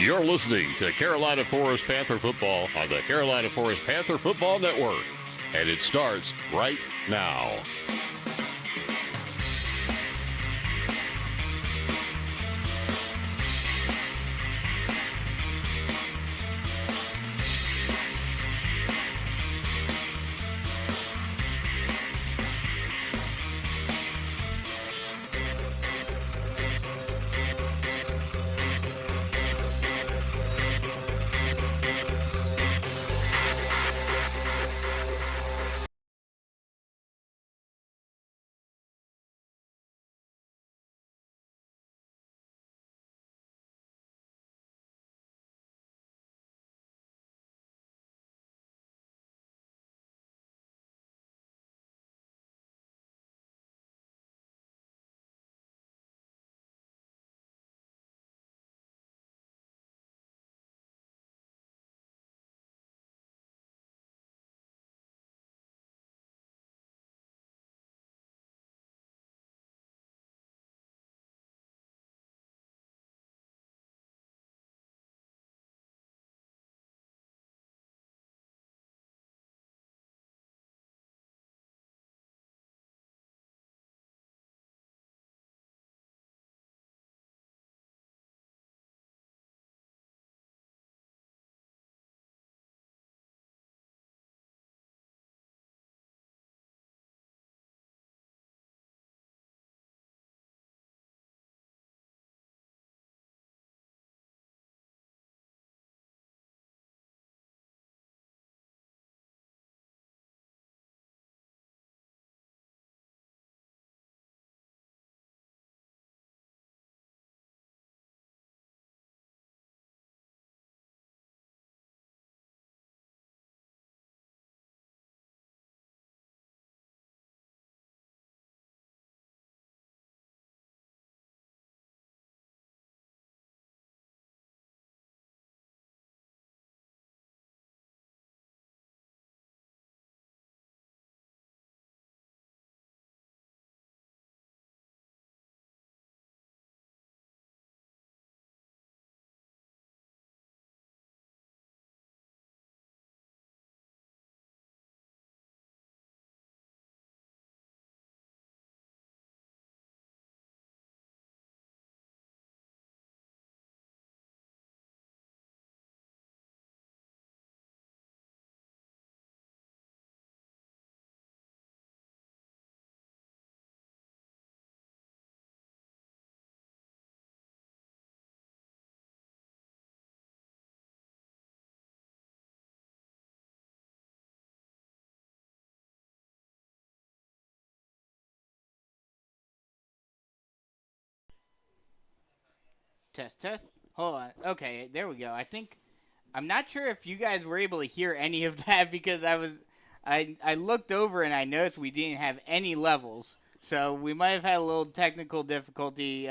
You're listening to Carolina Forest Panther football on the Carolina Forest Panther Football Network, and it starts right now. Test, test. Hold on. Okay, there we go. I'm not sure if you guys were able to hear any of that because I looked over and I noticed we didn't have any levels. So we might have had a little technical difficulty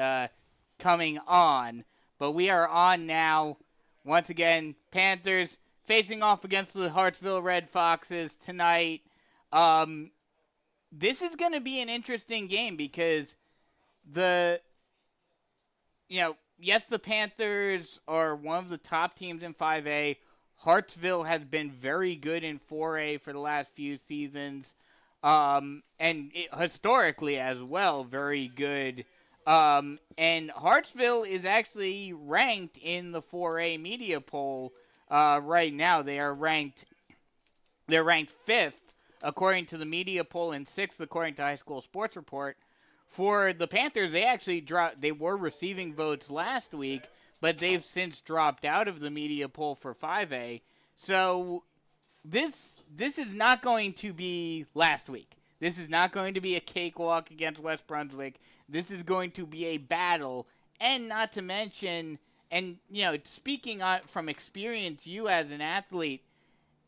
coming on. But we are on now. Once again, Panthers facing off against the Hartsville Red Foxes tonight. This is going to be an interesting game because the yes, the Panthers are one of the top teams in 5A. Hartsville has been very good in 4A for the last few seasons, historically as well, very good. And Hartsville is actually ranked in the 4A media poll right now. They're ranked fifth according to the media poll and sixth according to High School Sports Report. For the Panthers, they actually dropped. They were receiving votes last week, but they've since dropped out of the media poll for 5A. So this is not going to be last week. This is not going to be a cakewalk against West Brunswick. This is going to be a battle, and not to mention, and speaking from experience, you as an athlete,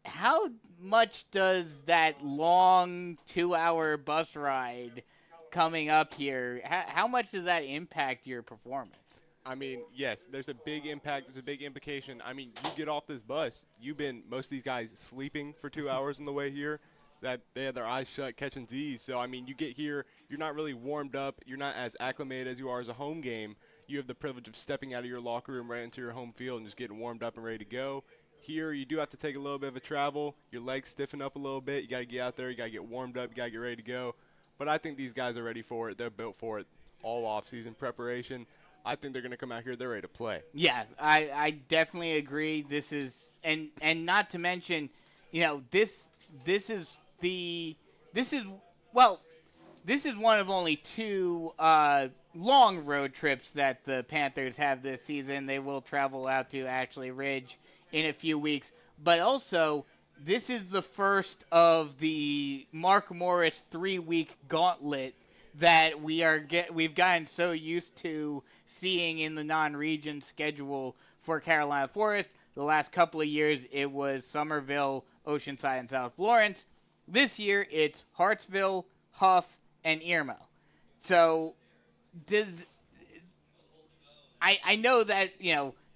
how much does that long 2-hour bus ride coming up here, how much does that impact your performance? I mean, yes, there's a big impact. There's a big implication. I mean, you get off this bus, most of these guys sleeping for 2 hours on the way here, that they had their eyes shut catching Z's. So, I mean, you get here, you're not really warmed up. You're not as acclimated as you are as a home game. you have the privilege of stepping out of your locker room right into your home field and just getting warmed up and ready to go. Here, you do have to take a little bit of a travel. Your legs stiffen up a little bit. You got to get out there. You got to get warmed up. You got to get ready to go. But I think these guys are ready for it. They're built for it. All off-season preparation. I think they're going to come out here. They're ready to play. Yeah, I definitely agree. This is and not to mention, this is one of only two long road trips that the Panthers have this season. They will travel out to Ashley Ridge in a few weeks, but also this is the first of the Mark Morris 3-week gauntlet that we've gotten so used to seeing in the non-region schedule for Carolina Forest. The last couple of years, it was Somerville, Oceanside, and South Florence. This year, it's Hartsville, Huff, and Irmo. So, I know that,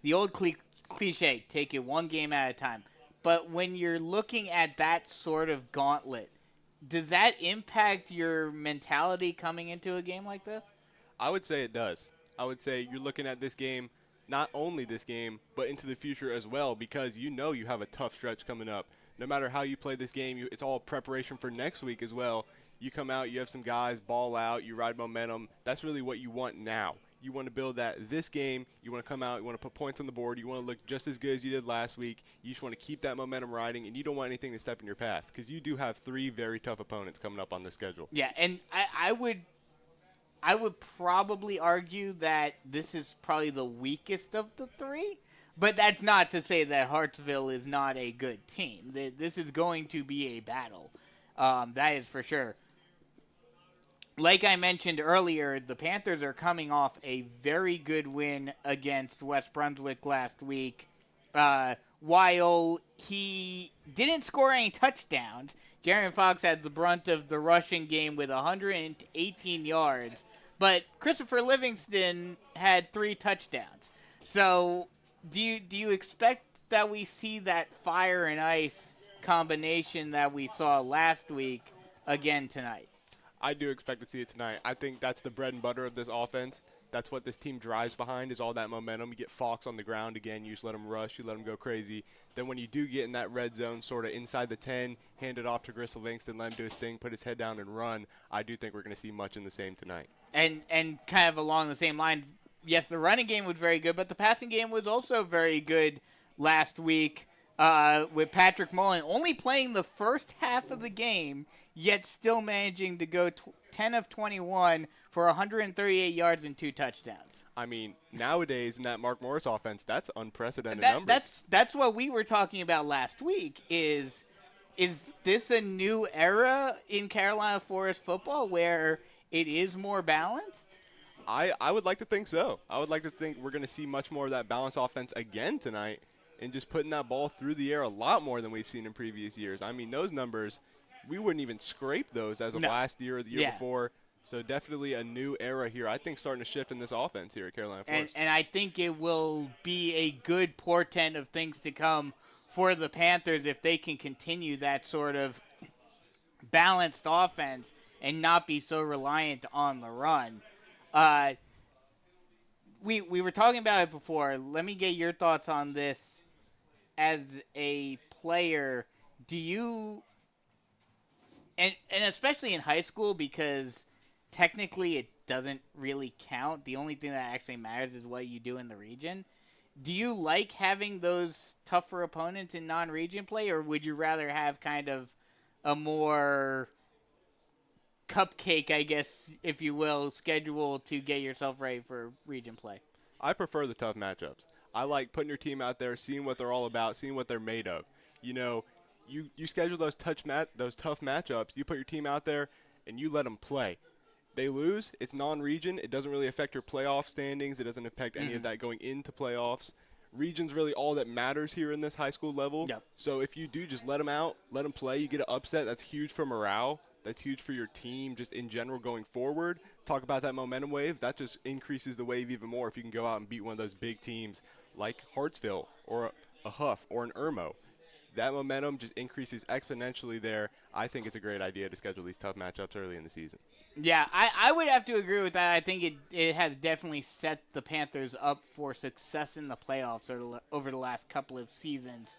the old cliche, take it one game at a time. But when you're looking at that sort of gauntlet, does that impact your mentality coming into a game like this? I would say it does. I would say you're looking at this game, not only this game, but into the future as well, because you have a tough stretch coming up. No matter how you play this game, it's all preparation for next week as well. You come out, you have some guys ball out, you ride momentum. That's really what you want now. You want to build this game. You want to come out. You want to put points on the board. You want to look just as good as you did last week. You just want to keep that momentum riding, and you don't want anything to step in your path because you do have 3 very tough opponents coming up on the schedule. Yeah, and I would probably argue that this is probably the weakest of the 3, but that's not to say that Hartsville is not a good team. This is going to be a battle. That is for sure. Like I mentioned earlier, the Panthers are coming off a very good win against West Brunswick last week. While he didn't score any touchdowns, Jaron Fox had the brunt of the rushing game with 118 yards. But Christopher Livingston had 3 touchdowns. So do you expect that we see that fire and ice combination that we saw last week again tonight? I do expect to see it tonight. I think that's the bread and butter of this offense. That's what this team drives behind is all that momentum. You get Fox on the ground again. You just let him rush. You let him go crazy. Then when you do get in that red zone, sort of inside the 10, hand it off to Chris Livingston, let him do his thing, put his head down and run. I do think we're going to see much in the same tonight. And kind of along the same line, yes, the running game was very good, but the passing game was also very good last week with Patrick Mullen only playing the first half of the game, yet still managing to go 10 of 21 for 138 yards and 2 touchdowns. I mean, nowadays in that Mark Morris offense, that's unprecedented numbers. That's what we were talking about last week. Is this a new era in Carolina Forest football where it is more balanced? I would like to think so. I would like to think we're going to see much more of that balanced offense again tonight and just putting that ball through the air a lot more than we've seen in previous years. I mean, those numbers, we wouldn't even scrape those as of last year or the year before. So definitely a new era here. I think starting to shift in this offense here at Carolina Forest. And I think it will be a good portent of things to come for the Panthers if they can continue that sort of balanced offense and not be so reliant on the run. We were talking about it before. Let me get your thoughts on this as a player. Do you, and especially in high school, because technically it doesn't really count. The only thing that actually matters is what you do in the region. Do you like having those tougher opponents in non-region play, or would you rather have kind of a more cupcake, I guess, if you will, schedule to get yourself ready for region play? I prefer the tough matchups. I like putting your team out there, seeing what they're all about, seeing what they're made of. You know, you schedule those tough matchups, you put your team out there, and you let them play. They lose, it's non-region. It doesn't really affect your playoff standings. It doesn't affect any of that going into playoffs. Region's really all that matters here in this high school level. Yep. So if you do just let them out, let them play, you get an upset, that's huge for morale. That's huge for your team just in general going forward. Talk about that momentum wave. That just increases the wave even more if you can go out and beat one of those big teams like Hartsville or a Huff or an Irmo. that momentum just increases exponentially there. I think it's a great idea to schedule these tough matchups early in the season. Yeah, I would have to agree with that. I think it has definitely set the Panthers up for success in the playoffs over the last couple of seasons.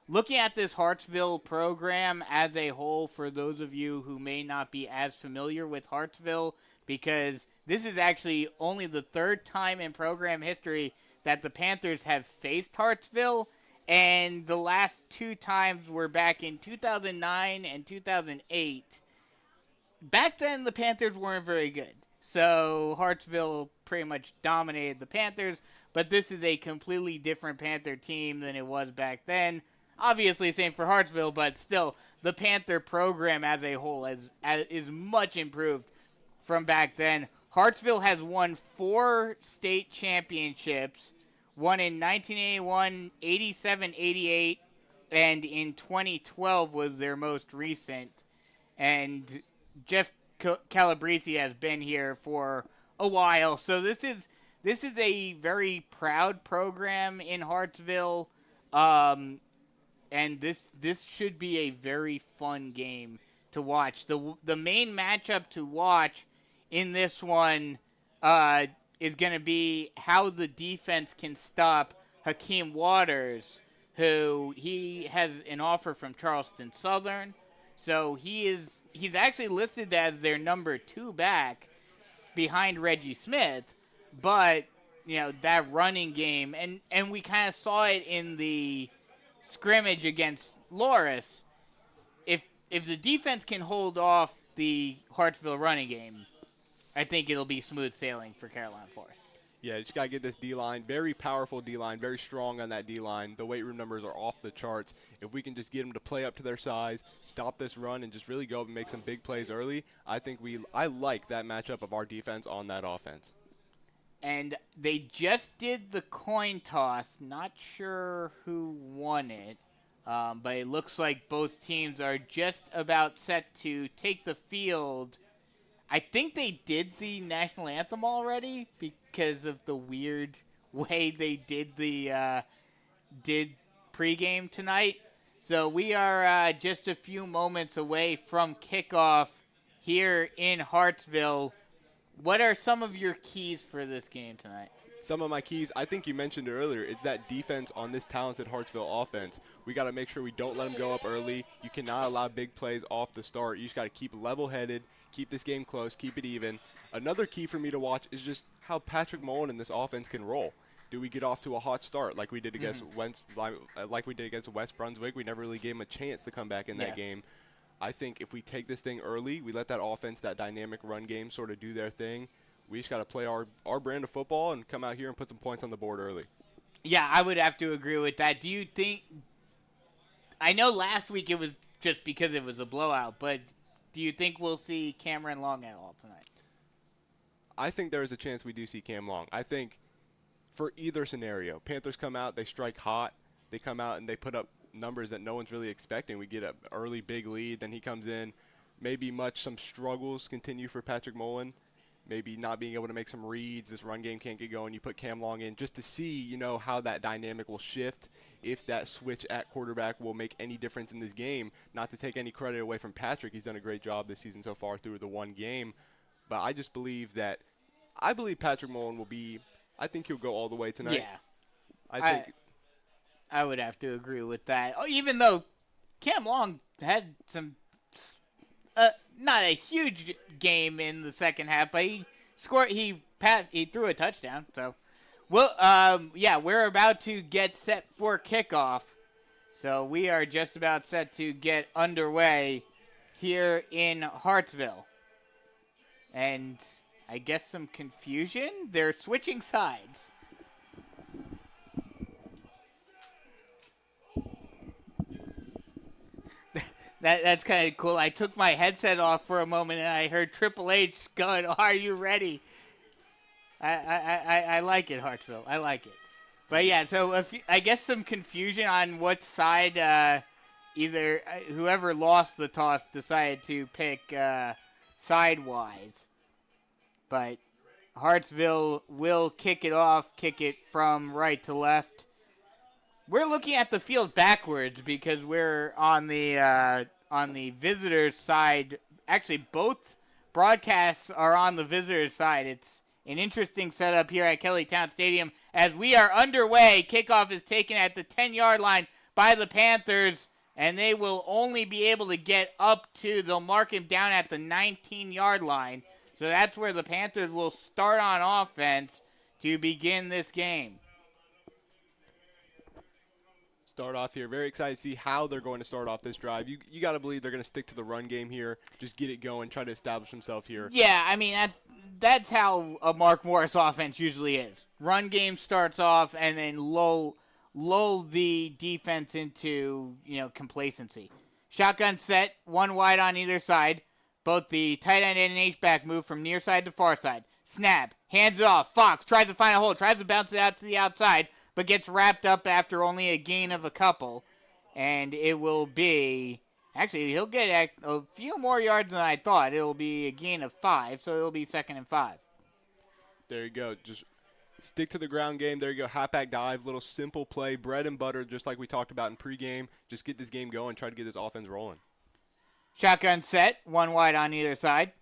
Looking at this Hartsville program as a whole, for those of you who may not be as familiar with Hartsville, because this is actually only the third time in program history that the Panthers have faced Hartsville, and the last two times were back in 2009 and 2008. Back then, the Panthers weren't very good, so Hartsville pretty much dominated the Panthers, but this is a completely different Panther team than it was back then. Obviously, same for Hartsville, but still, the Panther program as a whole is much improved from back then. Hartsville has won 4 state championships, one in 1981, 87, 88, and in 2012 was their most recent. And Jeff Calabrese has been here for a while, so this is a very proud program in Hartsville, and this should be a very fun game to watch. The main matchup to watch in this one is going to be how the defense can stop Hakeem Waters, who he has an offer from Charleston Southern. So he's actually listed as their number 2 back behind Reggie Smith, but that running game, and we kind of saw it in the scrimmage against Loris. If the defense can hold off the Hartsville running game, I think it'll be smooth sailing for Carolina Forest. Yeah, you just got to get this D-line. Very powerful D-line, very strong on that D-line. The weight room numbers are off the charts. If we can just get them to play up to their size, stop this run, and just really go up and make some big plays early, I like that matchup of our defense on that offense. And they just did the coin toss. Not sure who won it, but it looks like both teams are just about set to take the field. I think they did the national anthem already because of the weird way they did pregame tonight. So we are just a few moments away from kickoff here in Hartsville. What are some of your keys for this game tonight? Some of my keys, I think you mentioned it earlier, it's that defense on this talented Hartsville offense. We got to make sure we don't let them go up early. You cannot allow big plays off the start. You just got to keep level-headed, keep this game close, keep it even. Another key for me to watch is just how Patrick Mullen and this offense can roll. Do we get off to a hot start like we did against West Brunswick? We never really gave them a chance to come back in that game. I think if we take this thing early, we let that offense, that dynamic run game sort of do their thing. We just got to play our brand of football and come out here and put some points on the board early. Yeah, I would have to agree with that. Do you think – I know last week it was just because it was a blowout, but do you think we'll see Cameron Long at all tonight? I think there is a chance we do see Cam Long. I think for either scenario, Panthers come out, they strike hot. They come out and they put up numbers that no one's really expecting. We get an early big lead, then he comes in. Maybe some struggles continue for Patrick Mullen. Maybe not being able to make some reads. This run game can't get going. You put Cam Long in just to see, how that dynamic will shift, if that switch at quarterback will make any difference in this game. Not to take any credit away from Patrick. He's done a great job this season so far through the one game. But I just believe Patrick Mullen will be – I think he'll go all the way tonight. Yeah. I would have to agree with that. Oh, even though Cam Long had some not a huge game in the second half, but he scored. He threw a touchdown. So, we're about to get set for kickoff. So we are just about set to get underway here in Hartsville, and I guess some confusion. They're switching sides. That's kind of cool. I took my headset off for a moment and I heard Triple H going, "Are you ready?" I like it, Hartsville. I like it. But yeah, so I guess some confusion on what side either whoever lost the toss decided to pick sidewise. But Hartsville will kick it off, kick it from right to left. We're looking at the field backwards because we're on the visitors' side. Actually, both broadcasts are on the visitors' side. It's an interesting setup here at Kellytown Stadium as we are underway. Kickoff is taken at the 10-yard line by the Panthers, and they will only be able to get up to, they'll mark him down at the 19-yard line. So that's where the Panthers will start on offense to begin this game. Start off here. Very excited to see how they're going to start off this drive. You got to believe they're going to stick to the run game here. Just get it going, try to establish himself here. Yeah, I mean, that's how a Mark Morris offense usually is. Run game starts off and then lull the defense into, complacency. Shotgun set, one wide on either side. Both the tight end and H-back move from near side to far side. Snap, hands it off. Fox tries to find a hole, tries to bounce it out to the outside, but gets wrapped up after only a gain of a couple. And it will be, actually, he'll get a few more yards than I thought. It will be a gain of 5, so it will be 2nd and 5. There you go. Just stick to the ground game. There you go. Halfback dive, little simple play, bread and butter, just like we talked about in pregame. Just get this game going, try to get this offense rolling. Shotgun set, one wide on either side.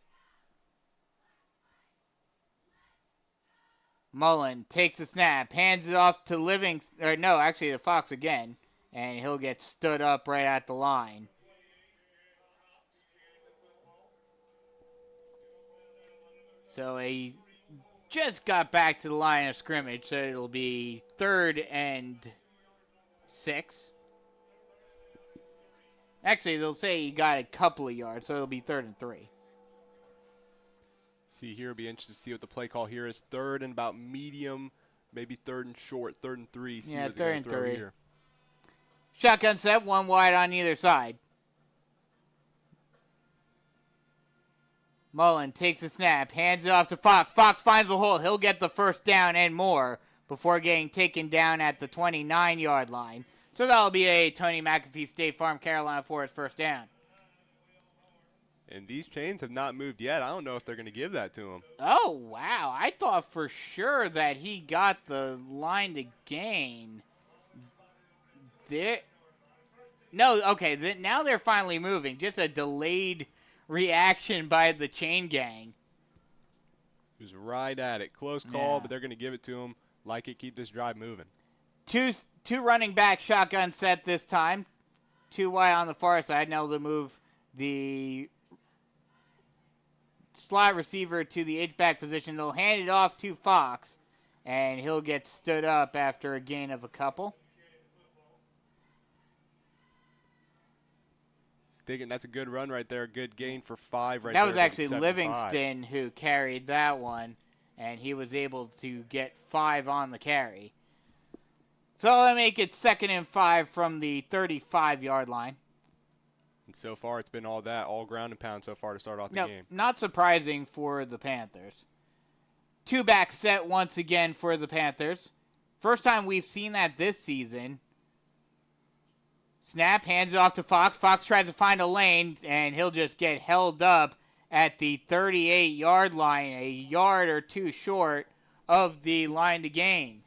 Mullen takes the snap, hands it off to the Fox again, and he'll get stood up right at the line. So he just got back to the line of scrimmage, so it'll be 3rd and 6. Actually, they'll say he got a couple of yards, so it'll be 3rd and 3. See here, it'll be interesting to see what the play call here is. 3rd and about medium, maybe 3rd and short, 3rd and 3. See what they're 3rd and throw 3. Here. Shotgun set, one wide on either side. Mullen takes the snap, hands it off to Fox. Fox finds the hole. He'll get the first down and more before getting taken down at the 29-yard line. So that'll be a Tony McAfee State Farm Carolina Forest first down. And these chains have not moved yet. I don't know if they're going to give that to him. Oh, wow. I thought for sure that he got the line to gain. Now they're finally moving. Just a delayed reaction by the chain gang. He was right at it. Close call, but they're going to give it to him. Like it, keep this drive moving. Two running back shotgun set this time. 2 wide on the far side. Now they'll move the slot receiver to the H-back position. They'll hand it off to Fox, and he'll get stood up after a gain of a couple. Sticking, that's a good run right there. Good gain for 5 right there. there. That was actually Livingston who carried that one, and he was able to get 5 on the carry. So they'll make it 2nd and 5 from the 35-yard line. And so far, it's been all ground and pound so far to start off the game. Not surprising for the Panthers. 2-back set once again for the Panthers. First time we've seen that this season. Snap, hands it off to Fox. Fox tries to find a lane, and he'll just get held up at the 38-yard line, a yard or 2 short of the line to gain.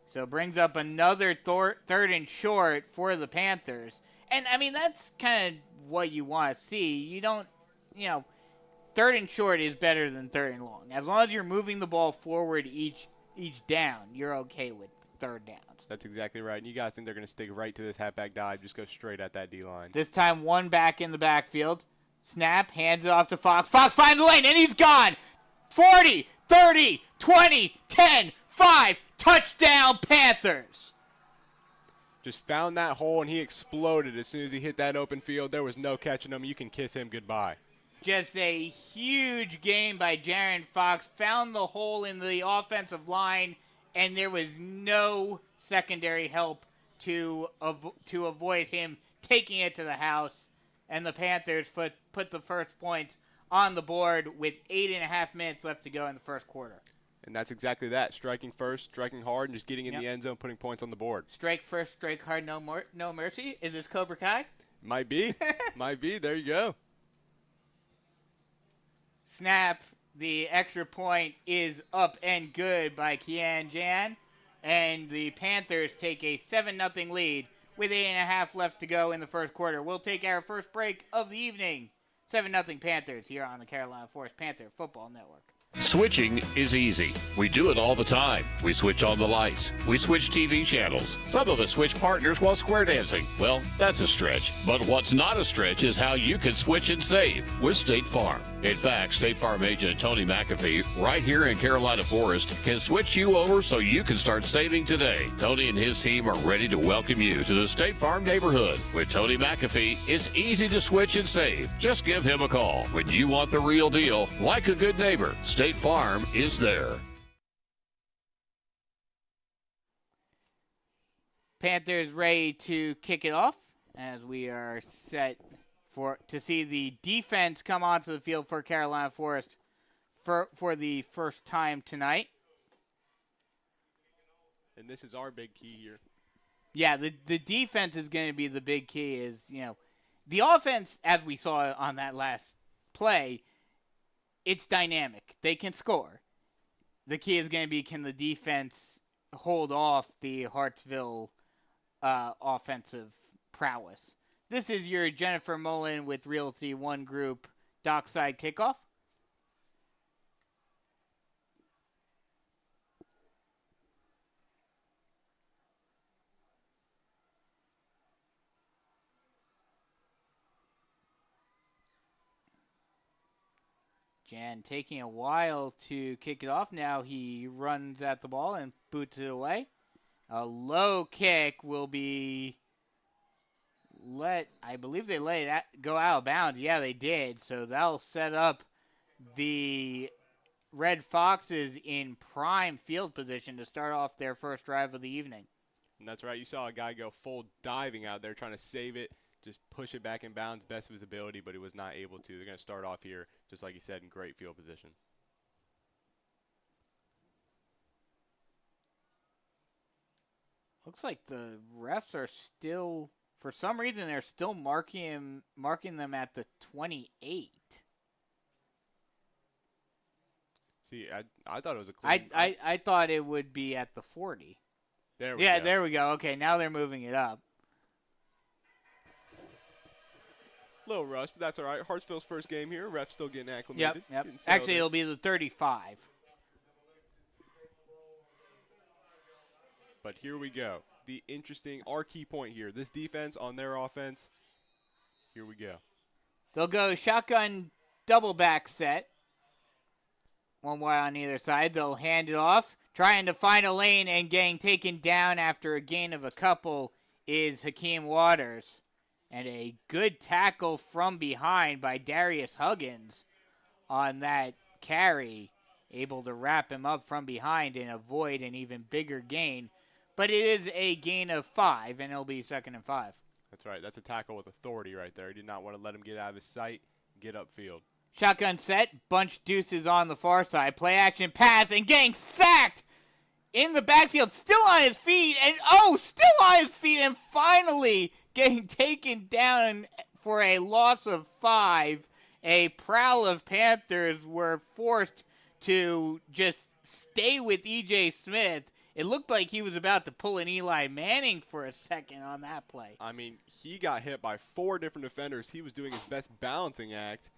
So brings up another 3rd and short for the Panthers. And, I mean, that's kind of what you want to see. You don't, 3rd and short is better than 3rd and long. As long as you're moving the ball forward each down, you're okay with 3rd downs. That's exactly right. And you got to think they're going to stick right to this halfback dive, just go straight at that D-line. This time, 1 back in the backfield. Snap, hands it off to Fox. Fox finds the lane, and he's gone. 40, 30, 20, 10, 5, touchdown Panthers. Just found that hole, and he exploded as soon as he hit that open field. There was no catching him. You can kiss him goodbye. Just a huge game by Jaron Fox. Found the hole in the offensive line, and there was no secondary help to avoid him taking it to the house. And the Panthers put the first points on the board with 8.5 minutes left to go in the first quarter. And that's exactly that. Striking first, striking hard, and just getting in the end zone, putting points on the board. Strike first, strike hard, no mercy. Is this Cobra Kai? Might be. Might be. There you go. Snap. The extra point is up and good by Kian Jan. and the Panthers take a 7-0 lead with 8.5 left to go in the first quarter. We'll take our first break of the evening. 7-0 Panthers here on the Carolina Forest Panther Football Network. Switching is easy. We do it all the time. We switch on the lights. We switch TV channels. Some of us switch partners while square dancing. Well, that's a stretch. But what's not a stretch is how you can switch and save with State Farm. In fact, State Farm agent Tony McAfee, right here in Carolina Forest, can switch you over so you can start saving today. Tony and his team are ready to welcome you to the State Farm neighborhood. With Tony McAfee, it's easy to switch and save. Just give him a call. When you want the real deal, like a good neighbor, State Farm is there. Panthers ready to kick it off as we are set to see the defense come onto the field for Carolina Forest for the first time tonight. And this is our big key here. Yeah, the defense is going to be the big key. Is, the offense, as we saw on that last play, it's dynamic. They can score. The key is going to be, can the defense hold off the Hartsville offensive prowess? This is your Jennifer Mullen with Realty One Group Dockside Kickoff. Jan taking a while to kick it off. Now he runs at the ball and boots it away. A low kick will be I believe they let it go out of bounds. Yeah, they did. So that'll set up the Red Foxes in prime field position to start off their first drive of the evening. And that's right. You saw a guy go full diving out there trying to save it, just push it back in bounds, best of his ability, but he was not able to. They're going to start off here, just like you said, in great field position. Looks like the refs are still, for some reason, they're still marking them at the 28. See, I thought it was a clean. I thought it would be at the 40. There we go. There we go. Okay, now they're moving it up. Little rush, but that's all right. Hartsville's first game here. Ref's still getting acclimated. Yep. Actually, it'll be the 35. But here we go. Our key point here. This defense on their offense. Here we go. They'll go shotgun double back set. One wide on either side. They'll hand it off. Trying to find a lane and getting taken down after a gain of a couple is Hakeem Waters. And a good tackle from behind by Darius Huggins on that carry. Able to wrap him up from behind and avoid an even bigger gain. But it is a gain of 5, and it'll be 2nd and 5. That's right. That's a tackle with authority right there. He did not want to let him get out of his sight, get upfield. Shotgun set. Bunch deuces on the far side. Play action pass and getting sacked in the backfield. Still on his feet. And finally getting taken down for a loss of 5. A prowl of Panthers were forced to just stay with E.J. Smith. It looked like he was about to pull an Eli Manning for a second on that play. I mean, he got hit by 4 different defenders. He was doing his best balancing act.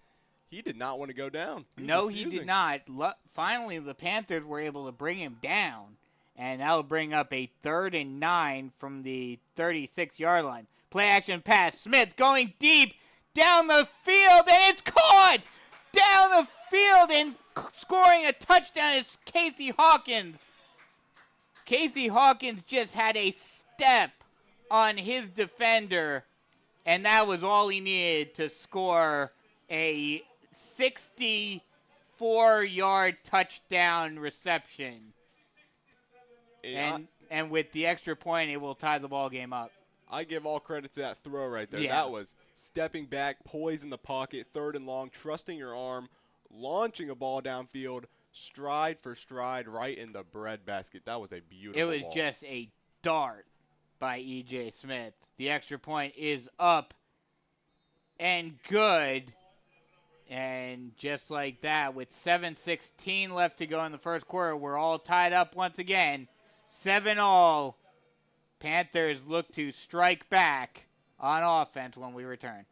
He did not want to go down. He did not. Finally, the Panthers were able to bring him down, and that'll bring up a 3rd and 9 from the 36-yard line. Play action pass. Smith going deep down the field, and it's caught down the field, and scoring a touchdown is Casey Hawkins. Casey Hawkins just had a step on his defender, and that was all he needed to score a 64-yard touchdown reception. And with the extra point, it will tie the ball game up. I give all credit to that throw right there. Yeah. That was stepping back, poise in the pocket, 3rd and long, trusting your arm, launching a ball downfield, stride for stride right in the breadbasket. That was a beautiful ball. It was just a dart by E.J. Smith. The extra point is up and good. And just like that, with 7:16 left to go in the first quarter, we're all tied up once again. 7-all. Panthers look to strike back on offense when we return.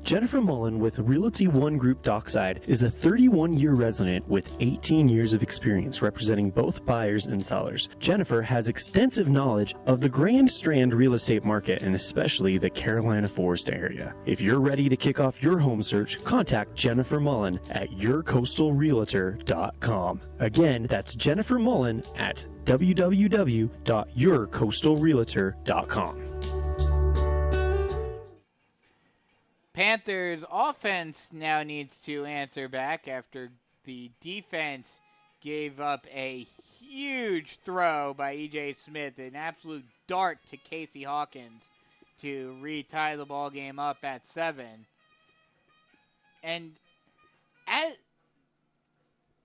Jennifer Mullen with Realty One Group Dockside is a 31-year resident with 18 years of experience representing both buyers and sellers. Jennifer has extensive knowledge of the Grand Strand real estate market and especially the Carolina Forest area. If you're ready to kick off your home search, contact Jennifer Mullen at yourcoastalrealtor.com. Again, that's Jennifer Mullen at www.yourcoastalrealtor.com. Panthers offense now needs to answer back after the defense gave up a huge throw by E.J. Smith, an absolute dart to Casey Hawkins to retie the ball game up at 7. And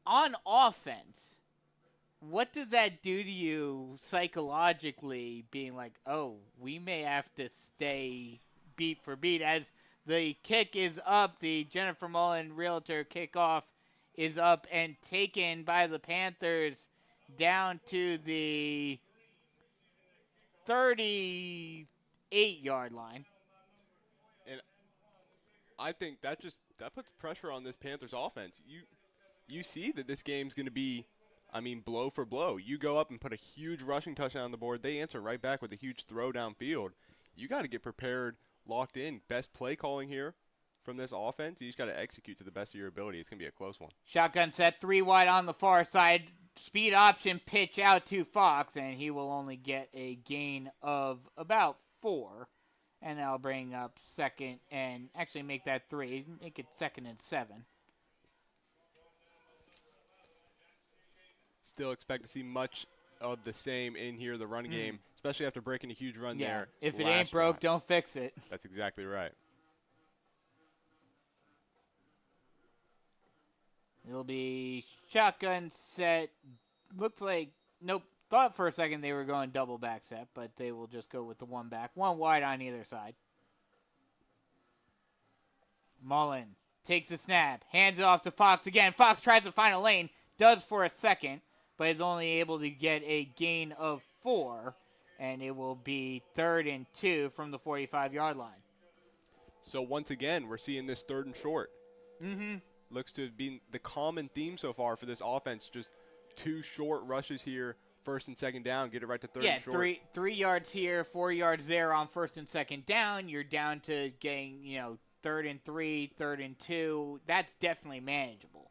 on offense, what does that do to you psychologically, being like, oh, we may have to stay beat for beat as the kick is up, the Jennifer Mullen Realtor kickoff is up and taken by the Panthers down to the 38-yard line. And I think that puts pressure on this Panthers offense. You see that this game's going to be, blow for blow. You go up and put a huge rushing touchdown on the board. They answer right back with a huge throw downfield. You got to get prepared, locked in. Best play calling here from this offense. You just got to execute to the best of your ability. It's going to be a close one. Shotgun set, 3 wide on the far side. Speed option pitch out to Fox, and he will only get a gain of about 4. And that'll bring up second and actually make that 3. Make it 2nd and 7. Still expect to see much of the same in here, the run game, especially after breaking a huge run there. If it ain't broke, don't fix it. That's exactly right. It'll be shotgun set. Looks like, nope. Thought for a second they were going double back set, but they will just go with the 1 back. 1 wide on either side. Mullen takes the snap, hands it off to Fox again. Fox tries to find a lane, does for a second, but is only able to get a gain of 4, and it will be 3rd and 2 from the 45-yard line. So once again, we're seeing this 3rd and short. Looks to be the common theme so far for this offense. Just 2 short rushes here, 1st and 2nd down, get it right to 3rd and short. Yeah, 3 yards here, 4 yards there on 1st and 2nd down. You're down to getting, 3rd and 3, 3rd and 2. That's definitely manageable.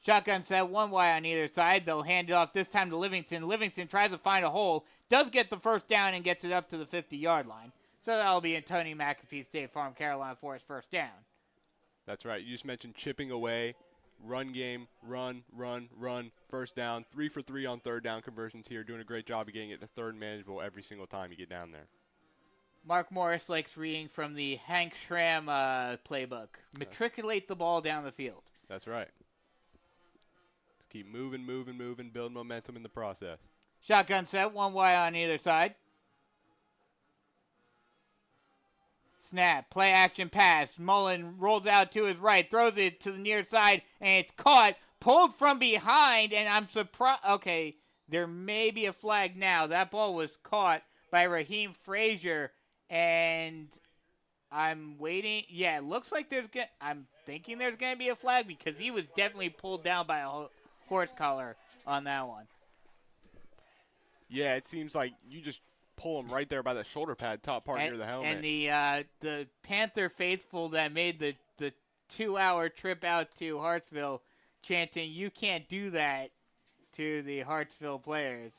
Shotgun set, 1 wide on either side. They'll hand it off this time to Livingston. Livingston tries to find a hole, does get the 1st down and gets it up to the 50-yard line. So that'll be a Tony McAfee State Farm Carolina Forest 1st down. That's right. You just mentioned chipping away, run game, run, 1st down, 3 for 3 on 3rd down conversions here. Doing a great job of getting it to 3rd manageable every single time you get down there. Mark Morris likes reading from the Hank Schramm playbook. Matriculate the ball down the field. That's right. Just keep moving, build momentum in the process. Shotgun set, 1 wide on either side. Snap, play action pass. Mullen rolls out to his right, throws it to the near side, and it's caught, pulled from behind, and I'm surprised. Okay, there may be a flag now. That ball was caught by Raheem Frazier, and I'm waiting. Yeah, it looks like I'm thinking there's going to be a flag because he was definitely pulled down by a horse collar on that one. Yeah, it seems like you just pull him right there by the shoulder pad, top part near the helmet. And the Panther faithful that made the 2-hour trip out to Hartsville chanting, "You can't do that," to the Hartsville players.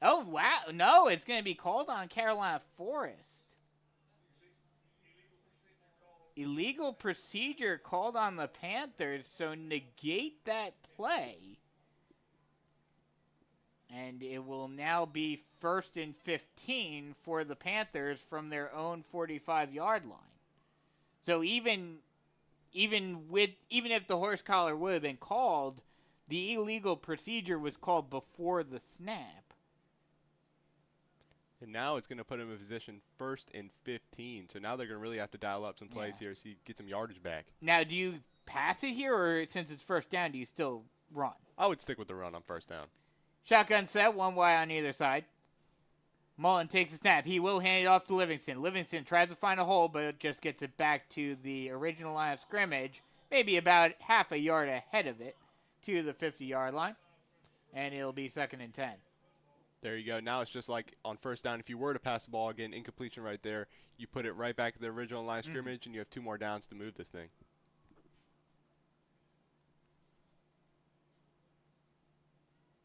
Oh, wow. No, it's going to be called on Carolina Forest. Illegal procedure called on the Panthers, so negate that play. And it will now be 1st and 15 for the Panthers from their own 45-yard line. So even if the horse collar would have been called, the illegal procedure was called before the snap. And now it's going to put him in position 1st and 15. So now they're going to really have to dial up some plays here, see get some yardage back. Now, do you pass it here, or since it's 1st down, do you still run? I would stick with the run on 1st down. Shotgun set, one wide on either side. Mullen takes a snap. He will hand it off to Livingston. Livingston tries to find a hole, but just gets it back to the original line of scrimmage, maybe about half a yard ahead of it to the 50-yard line. And it'll be 2nd and 10. There you go. Now it's just like on first down. If you were to pass the ball, again, incompletion right there, you put it right back to the original line of scrimmage, and you have 2 more downs to move this thing.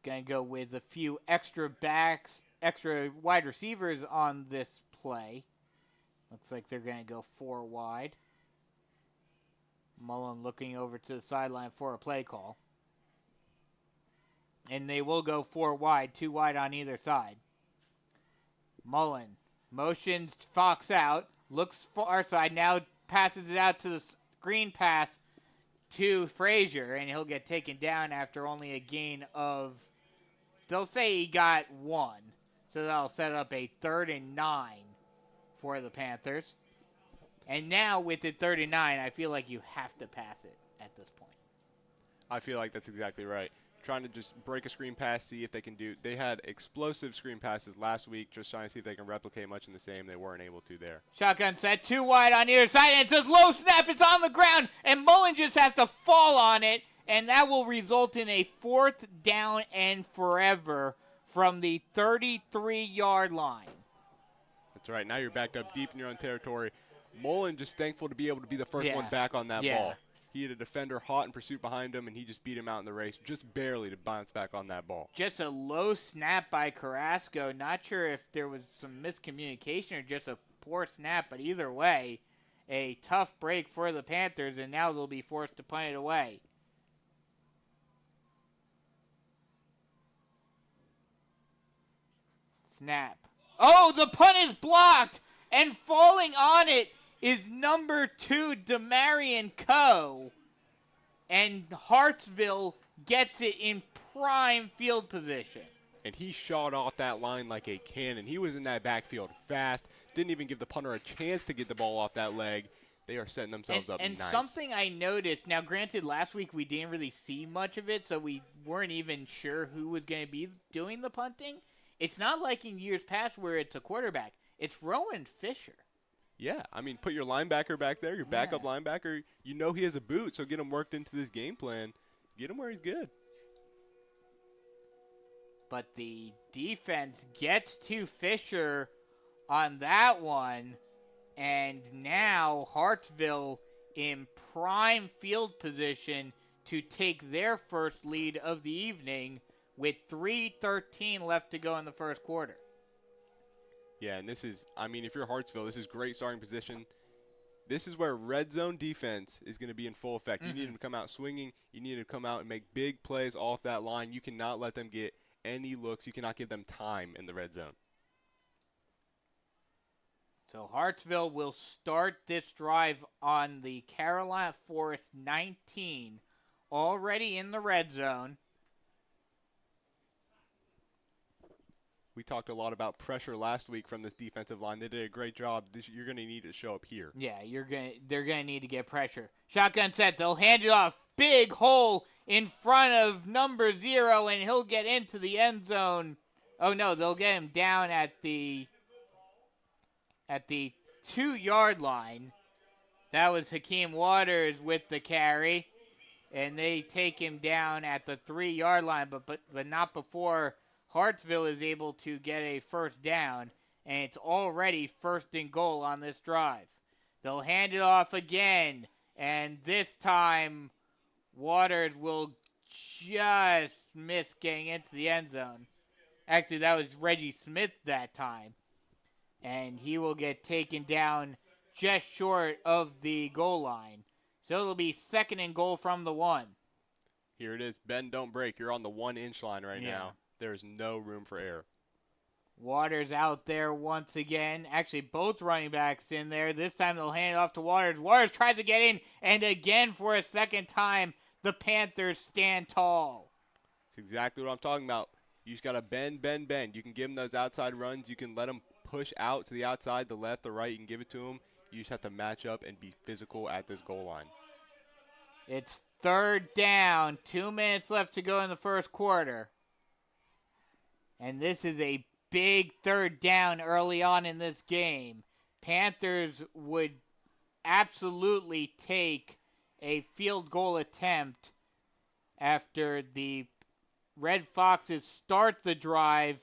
Going to go with a few extra wide receivers on this play. Looks like they're going to go 4 wide. Mullen looking over to the sideline for a play call. And they will go 4 wide, 2 wide on either side. Mullen motions Fox out, looks far side, now passes it out to the screen pass to Frazier, and he'll get taken down after only a gain of, they'll say he got 1. So that'll set up a 3rd and 9 for the Panthers. And now with the 3rd and 9, I feel like you have to pass it at this point. I feel like that's exactly right. Trying to just break a screen pass, see if they can do. They had explosive screen passes last week, just trying to see if they can replicate much in the same. They weren't able to there. Shotgun set, 2 wide on either side, and it's a low snap. It's on the ground, and Mullen just has to fall on it, and that will result in a 4th down and forever from the 33-yard line. That's right. Now you're backed up deep in your own territory. Mullen just thankful to be able to be the first one back on that ball. He had a defender hot in pursuit behind him, and he just beat him out in the race, just barely to bounce back on that ball. Just a low snap by Carrasco. Not sure if there was some miscommunication or just a poor snap, but either way, a tough break for the Panthers, and now they'll be forced to punt it away. Snap. Oh, the punt is blocked, and falling on it is number 2, Demarion Coe. And Hartsville gets it in prime field position. And he shot off that line like a cannon. He was in that backfield fast. Didn't even give the punter a chance to get the ball off that leg. They are setting themselves up and nice. Something I noticed, now granted last week we didn't really see much of it, so we weren't even sure who was going to be doing the punting. It's not like in years past where it's a quarterback. It's Rowan Fisher. Yeah, I mean, put your linebacker back there, your backup linebacker. You know he has a boot, so get him worked into this game plan. Get him where he's good. But the defense gets to Fisher on that one, and now Hartsville in prime field position to take their first lead of the evening with 3:13 left to go in the first quarter. Yeah, and this is, I mean, if you're Hartsville, this is great starting position. This is where red zone defense is going to be in full effect. You need them to come out swinging. You need them to come out and make big plays off that line. You cannot let them get any looks. You cannot give them time in the red zone. So Hartsville will start this drive on the Carolina Forest 19, already in the red zone. We talked a lot about pressure last week from this defensive line. They did a great job. You're going to need to show up here. Yeah, they're gonna need to get pressure. Shotgun set. They'll hand it off. Big hole in front of number 0, and he'll get into the end zone. Oh no, they'll get him down at the 2-yard line. That was Hakeem Waters with the carry, and they take him down at the 3-yard line, but not before Hartsville is able to get a first down, and it's already 1st and goal on this drive. They'll hand it off again, and this time Waters will just miss getting into the end zone. Actually, that was Reggie Smith that time, and he will get taken down just short of the goal line. So it'll be 2nd and goal from the 1. Here it is. Bend, don't break. You're on the 1-inch line right now. There's no room for error. Waters out there once again. Actually, both running backs in there. This time they'll hand it off to Waters. Waters tries to get in, and again for a second time, the Panthers stand tall. That's exactly what I'm talking about. You just got to bend, bend, bend. You can give them those outside runs. You can let them push out to the outside, the left, the right. You can give it to them. You just have to match up and be physical at this goal line. It's 3rd down. 2 minutes left to go in the first quarter. And this is a big third down early on in this game. Panthers would absolutely take a field goal attempt after the Red Foxes start the drive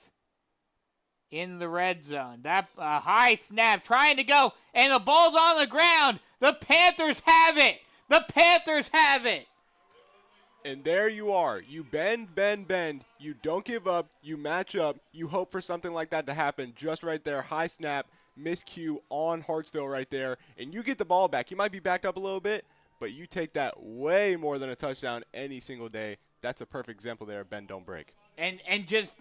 in the red zone. That high snap trying to go, and the ball's on the ground. The Panthers have it. The Panthers have it. And there you are. You bend. You don't give up. You match up. You hope for something like that to happen just right there. High snap, miscue on Hartsville right there. And you get the ball back. You might be backed up a little bit, but you take that way more than a touchdown any single day. That's a perfect example there of bend, don't break. And just,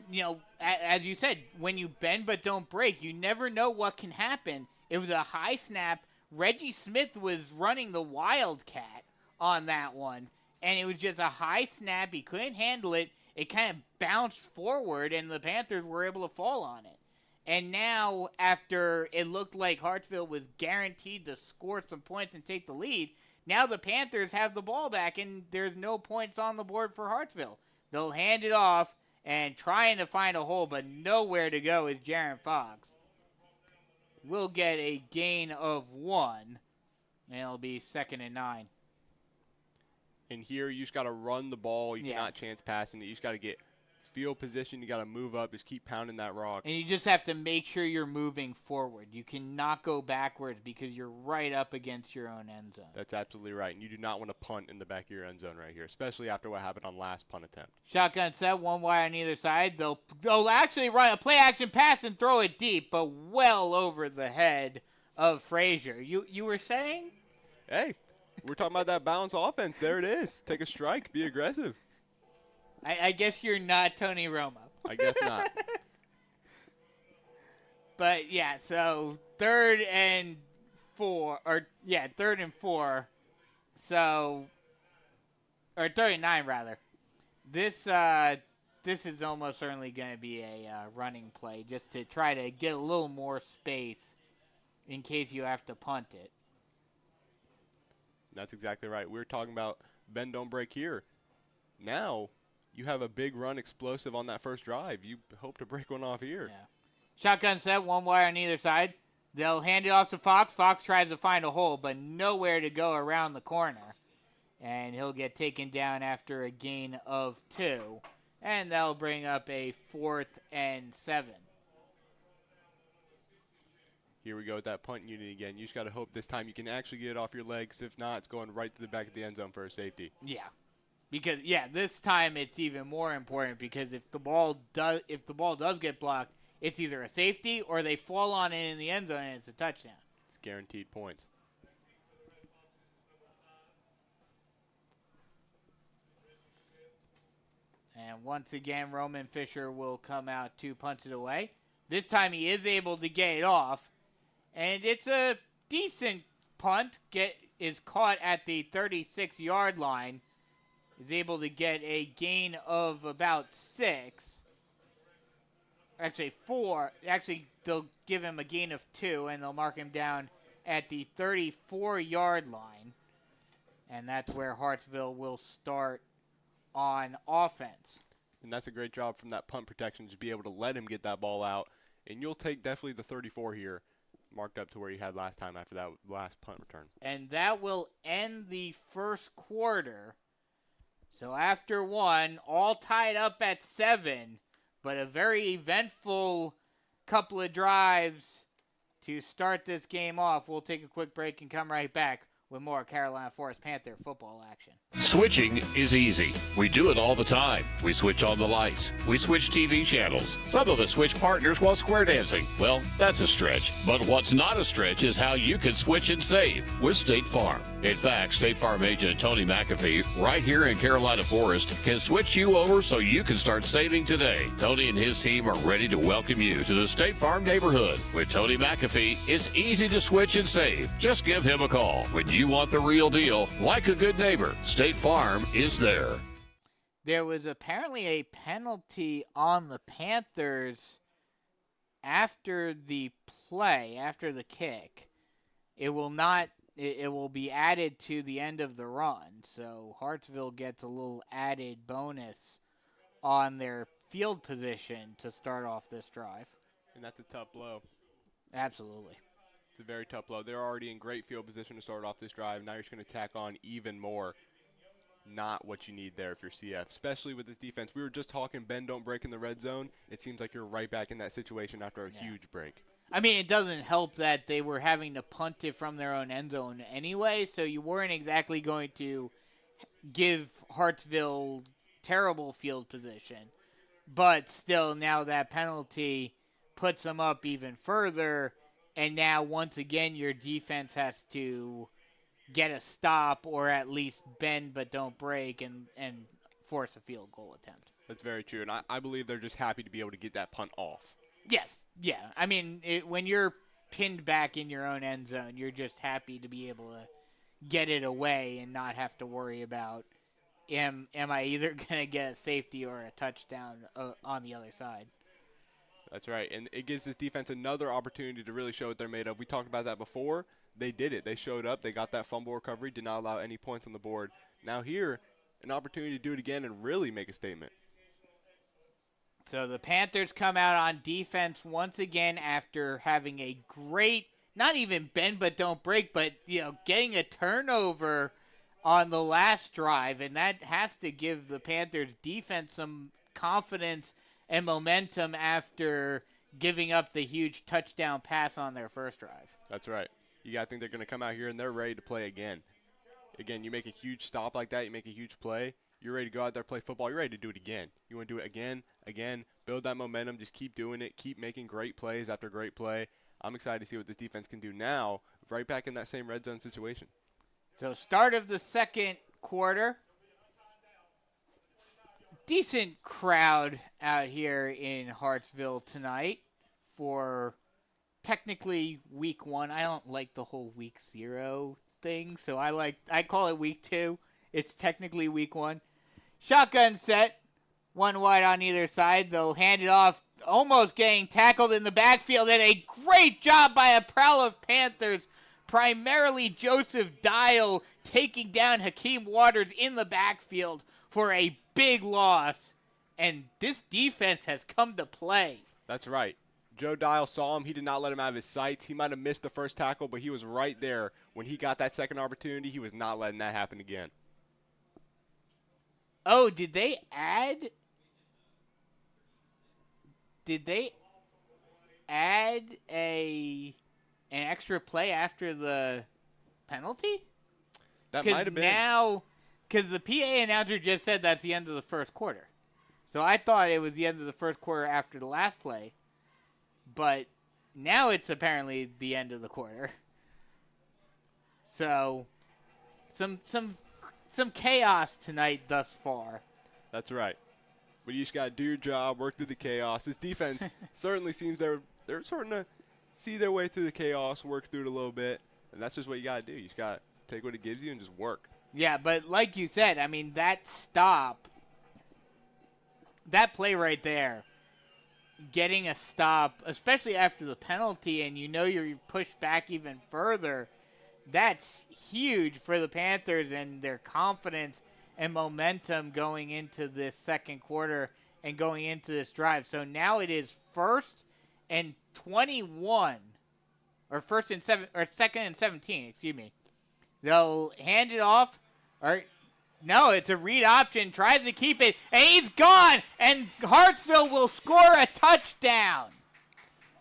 as you said, when you bend but don't break, you never know what can happen. It was a high snap. Reggie Smith was running the Wildcat on that one. And it was just a high snap. He couldn't handle it. It kind of bounced forward, and the Panthers were able to fall on it. And now, after it looked like Hartsville was guaranteed to score some points and take the lead, now the Panthers have the ball back, and there's no points on the board for Hartsville. They'll hand it off and trying to find a hole, but nowhere to go is Jaron Fox. We'll get a gain of 1, and it'll be 2nd and 9. And here you just got to run the ball. You cannot chance passing it. You just got to get field position. You got to move up. Just keep pounding that rock. And you just have to make sure you're moving forward. You cannot go backwards because you're right up against your own end zone. That's absolutely right. And you do not want to punt in the back of your end zone right here, especially after what happened on last punt attempt. Shotgun set, one wide on either side. They'll actually run a play-action pass and throw it deep, but well over the head of Frazier. You were saying? Hey, we're talking about that balanced offense. There it is. Take a strike. Be aggressive. I guess you're not Tony Romo. I guess not. But, yeah, so 3rd and 4. So, or 3rd and 9, rather. This is almost certainly going to be a running play just to try to get a little more space in case you have to punt it. That's exactly right. We were talking about bend, don't break here. Now you have a big run explosive on that first drive. You hope to break one off here. Yeah. Shotgun set, one wire on either side. They'll hand it off to Fox. Fox tries to find a hole, but nowhere to go around the corner. And he'll get taken down after a gain of 2. And that'll bring up a 4th and 7. Here we go with that punt unit again. You just got to hope this time you can actually get it off your legs. If not, it's going right to the back of the end zone for a safety. Yeah. Because, this time it's even more important because if the ball does get blocked, it's either a safety or they fall on it in the end zone and it's a touchdown. It's guaranteed points. And once again, Roman Fisher will come out to punch it away. This time he is able to get it off. And it's a decent punt. Is caught at the 36-yard line. Is able to get a gain of about 6. Actually, 4. Actually, they'll give him a gain of 2, and they'll mark him down at the 34-yard line. And that's where Hartsville will start on offense. And that's a great job from that punt protection to be able to let him get that ball out. And you'll take definitely the 34 here, marked up to where you had last time after that last punt return. And that will end the first quarter. So after 1, all tied up at 7, but a very eventful couple of drives to start this game off. We'll take a quick break and come right back with more Carolina Forest Panther football action. Switching is easy. We do it all the time. We switch on the lights. We switch TV channels. Some of us switch partners while square dancing. Well, that's a stretch. But what's not a stretch is how you can switch and save with State Farm. In fact, State Farm agent Tony McAfee, right here in Carolina Forest, can switch you over so you can start saving today. Tony and his team are ready to welcome you to the State Farm neighborhood. With Tony McAfee, it's easy to switch and save. Just give him a call. When you want the real deal, like a good neighbor, State Farm is there. There was apparently a penalty on the Panthers after the play, after the kick. It will be added to the end of the run. So Hartsville gets a little added bonus on their field position to start off this drive. And that's a tough blow. Absolutely. It's a very tough blow. They're already in great field position to start off this drive. Now you're just going to tack on even more. Not what you need there if you're CF, especially with this defense. We were just talking bend, don't break in the red zone. It seems like you're right back in that situation after a huge break. I mean, it doesn't help that they were having to punt it from their own end zone anyway, so you weren't exactly going to give Hartsville terrible field position. But still, now that penalty puts them up even further, and now once again your defense has to get a stop or at least bend but don't break and force a field goal attempt. That's very true, and I believe they're just happy to be able to get that punt off. Yes, yeah. I mean, when you're pinned back in your own end zone, you're just happy to be able to get it away and not have to worry about am I either going to get a safety or a touchdown on the other side. That's right, and it gives this defense another opportunity to really show what they're made of. We talked about that before. They did it. They showed up. They got that fumble recovery, did not allow any points on the board. Now here, an opportunity to do it again and really make a statement. So the Panthers come out on defense once again after having a great, not even bend but don't break, but getting a turnover on the last drive, and that has to give the Panthers defense some confidence and momentum after giving up the huge touchdown pass on their first drive. That's right. You got to think they're going to come out here and they're ready to play again. Again, you make a huge stop like that, you make a huge play, you're ready to go out there, play football, you're ready to do it again. You want to do it again, build that momentum, just keep doing it, keep making great plays after great play. I'm excited to see what this defense can do now, right back in that same red zone situation. So start of the second quarter. Decent crowd out here in Hartsville tonight for technically week 1. I don't like the whole week 0 thing, so I call it week 2. It's technically week 1. Shotgun set, one wide on either side. They'll hand it off, almost getting tackled in the backfield, and a great job by a prowl of Panthers, primarily Joseph Dial, taking down Hakeem Waters in the backfield for a big loss. And this defense has come to play. That's right. Joe Dial saw him. He did not let him out of his sights. He might have missed the first tackle, but he was right there. When he got that second opportunity, he was not letting that happen again. Oh, did they add an extra play after the penalty? That might have been. Now, because the PA announcer just said that's the end of the first quarter. So I thought it was the end of the first quarter after the last play. But now it's apparently the end of the quarter. So some chaos tonight thus far. That's right. But you just got to do your job, work through the chaos. This defense certainly seems they're starting to see their way through the chaos, work through it a little bit. And that's just what you got to do. You just got to take what it gives you and just work. Yeah, but like you said, I mean, that stop, that play right there, getting a stop, especially after the penalty, and you're pushed back even further, that's huge for the Panthers and their confidence and momentum going into this second quarter and going into this drive. So now it is 1st and 21, or second and 17, excuse me. They'll hand it off, no, it's a read option, tries to keep it, and he's gone, and Hartsville will score a touchdown.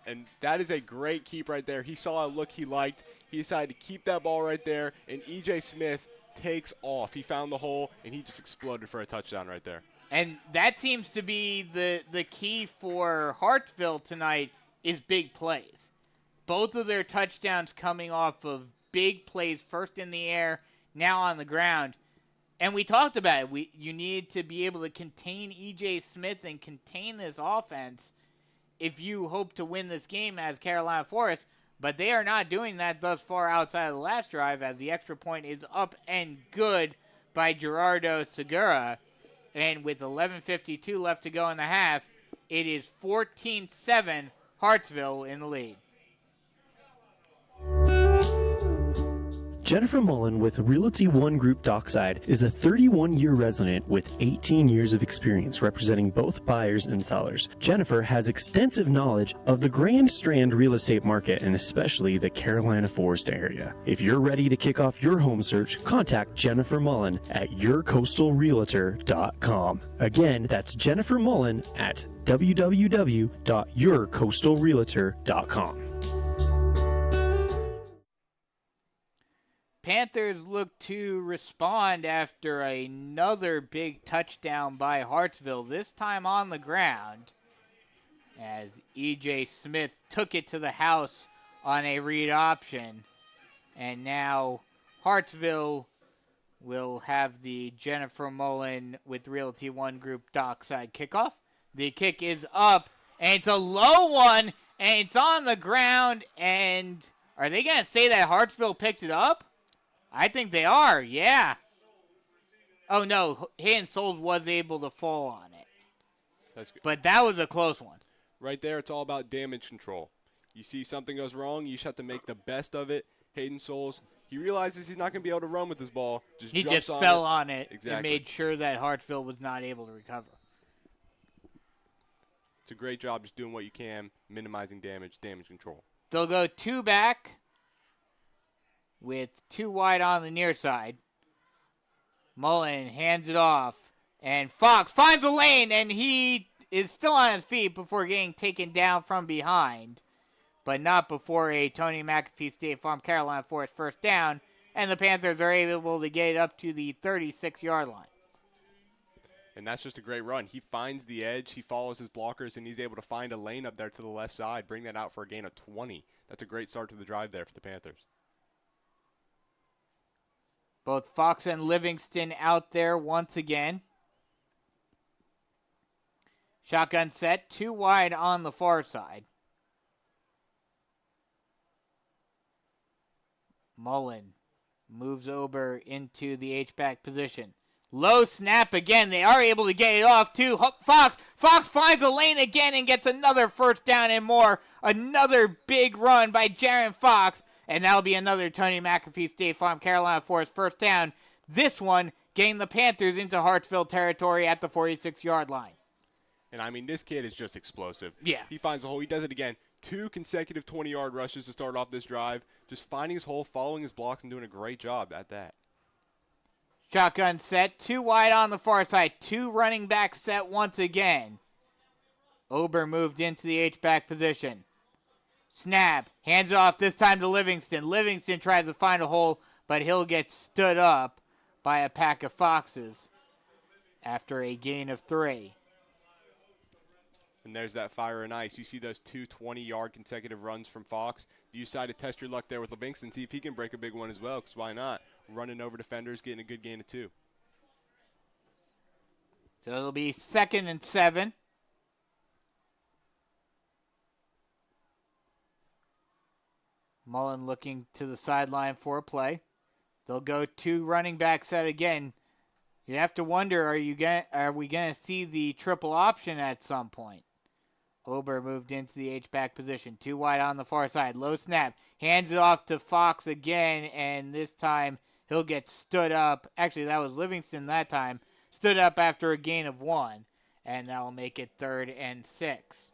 And that is a great keep right there. He saw a look he liked. He decided to keep that ball right there, and E.J. Smith takes off. He found the hole, and he just exploded for a touchdown right there. And that seems to be the key for Hartsville tonight is big plays. Both of their touchdowns coming off of big plays, first in the air, now on the ground. And we talked about it. You need to be able to contain E.J. Smith and contain this offense if you hope to win this game as Carolina Forest. But they are not doing that thus far outside of the last drive, as the extra point is up and good by Gerardo Segura. And with 11:52 left to go in the half, it is 14-7, Hartsville in the lead. Jennifer Mullen with Realty One Group Dockside is a 31-year resident with 18 years of experience representing both buyers and sellers. Jennifer has extensive knowledge of the Grand Strand real estate market and especially the Carolina Forest area. If you're ready to kick off your home search, contact Jennifer Mullen at yourcoastalrealtor.com. Again, that's Jennifer Mullen at www.yourcoastalrealtor.com. Panthers look to respond after another big touchdown by Hartsville, this time on the ground, as E.J. Smith took it to the house on a read option. And now Hartsville will have the Jennifer Mullen with Realty One Group Dockside kickoff. The kick is up, and it's a low one, and it's on the ground. And are they going to say that Hartsville picked it up? I think they are, yeah. Oh, no, Hayden Souls was able to fall on it. That's good. But that was a close one. Right there, it's all about damage control. You see something goes wrong, you just have to make the best of it. Hayden Souls, he realizes he's not going to be able to run with this ball. He just fell on it exactly. And made sure that Hartsville was not able to recover. It's a great job just doing what you can, minimizing damage control. They'll go two back with two wide on the near side. Mullen hands it off, and Fox finds the lane, and he is still on his feet before getting taken down from behind, but not before a Tony McAfee State Farm Carolina Forest first down, and the Panthers are able to get it up to the 36-yard line. And that's just a great run. He finds the edge, he follows his blockers, and he's able to find a lane up there to the left side, bring that out for a gain of 20. That's a great start to the drive there for the Panthers. Both Fox and Livingston out there once again. Shotgun set, two wide on the far side. Mullen moves over into the H-back position. Low snap again. They are able to get it off to Fox. Fox finds the lane again and gets another first down and more. Another big run by Jaron Fox. And that'll be another Tony McAfee State Farm Carolina Forest first down. This one getting the Panthers into Hartsville territory at the 46-yard line. And, I mean, this kid is just explosive. Yeah. He finds a hole. He does it again. 2 consecutive 20-yard rushes to start off this drive. Just finding his hole, following his blocks, and doing a great job at that. Shotgun set, two wide on the far side. Two running back set once again. Ober moved into the H-back position. Snap, hands off this time to Livingston. Livingston tries to find a hole, but he'll get stood up by a pack of Foxes after a gain of 3. And there's that fire and ice. You see those 2 20-yard consecutive runs from Fox. You decide to test your luck there with Livingston, see if he can break a big one as well, because why not? Running over defenders, getting a good gain of 2. So it'll be 2nd and 7. Mullen looking to the sideline for a play. They'll go 2 running back set again. You have to wonder, are we gonna see the triple option at some point? Ober moved into the H-back position. 2 wide on the far side. Low snap. Hands it off to Fox again, and this time he'll get stood up. Actually, that was Livingston that time. Stood up after a gain of 1, and that'll make it 3rd and 6.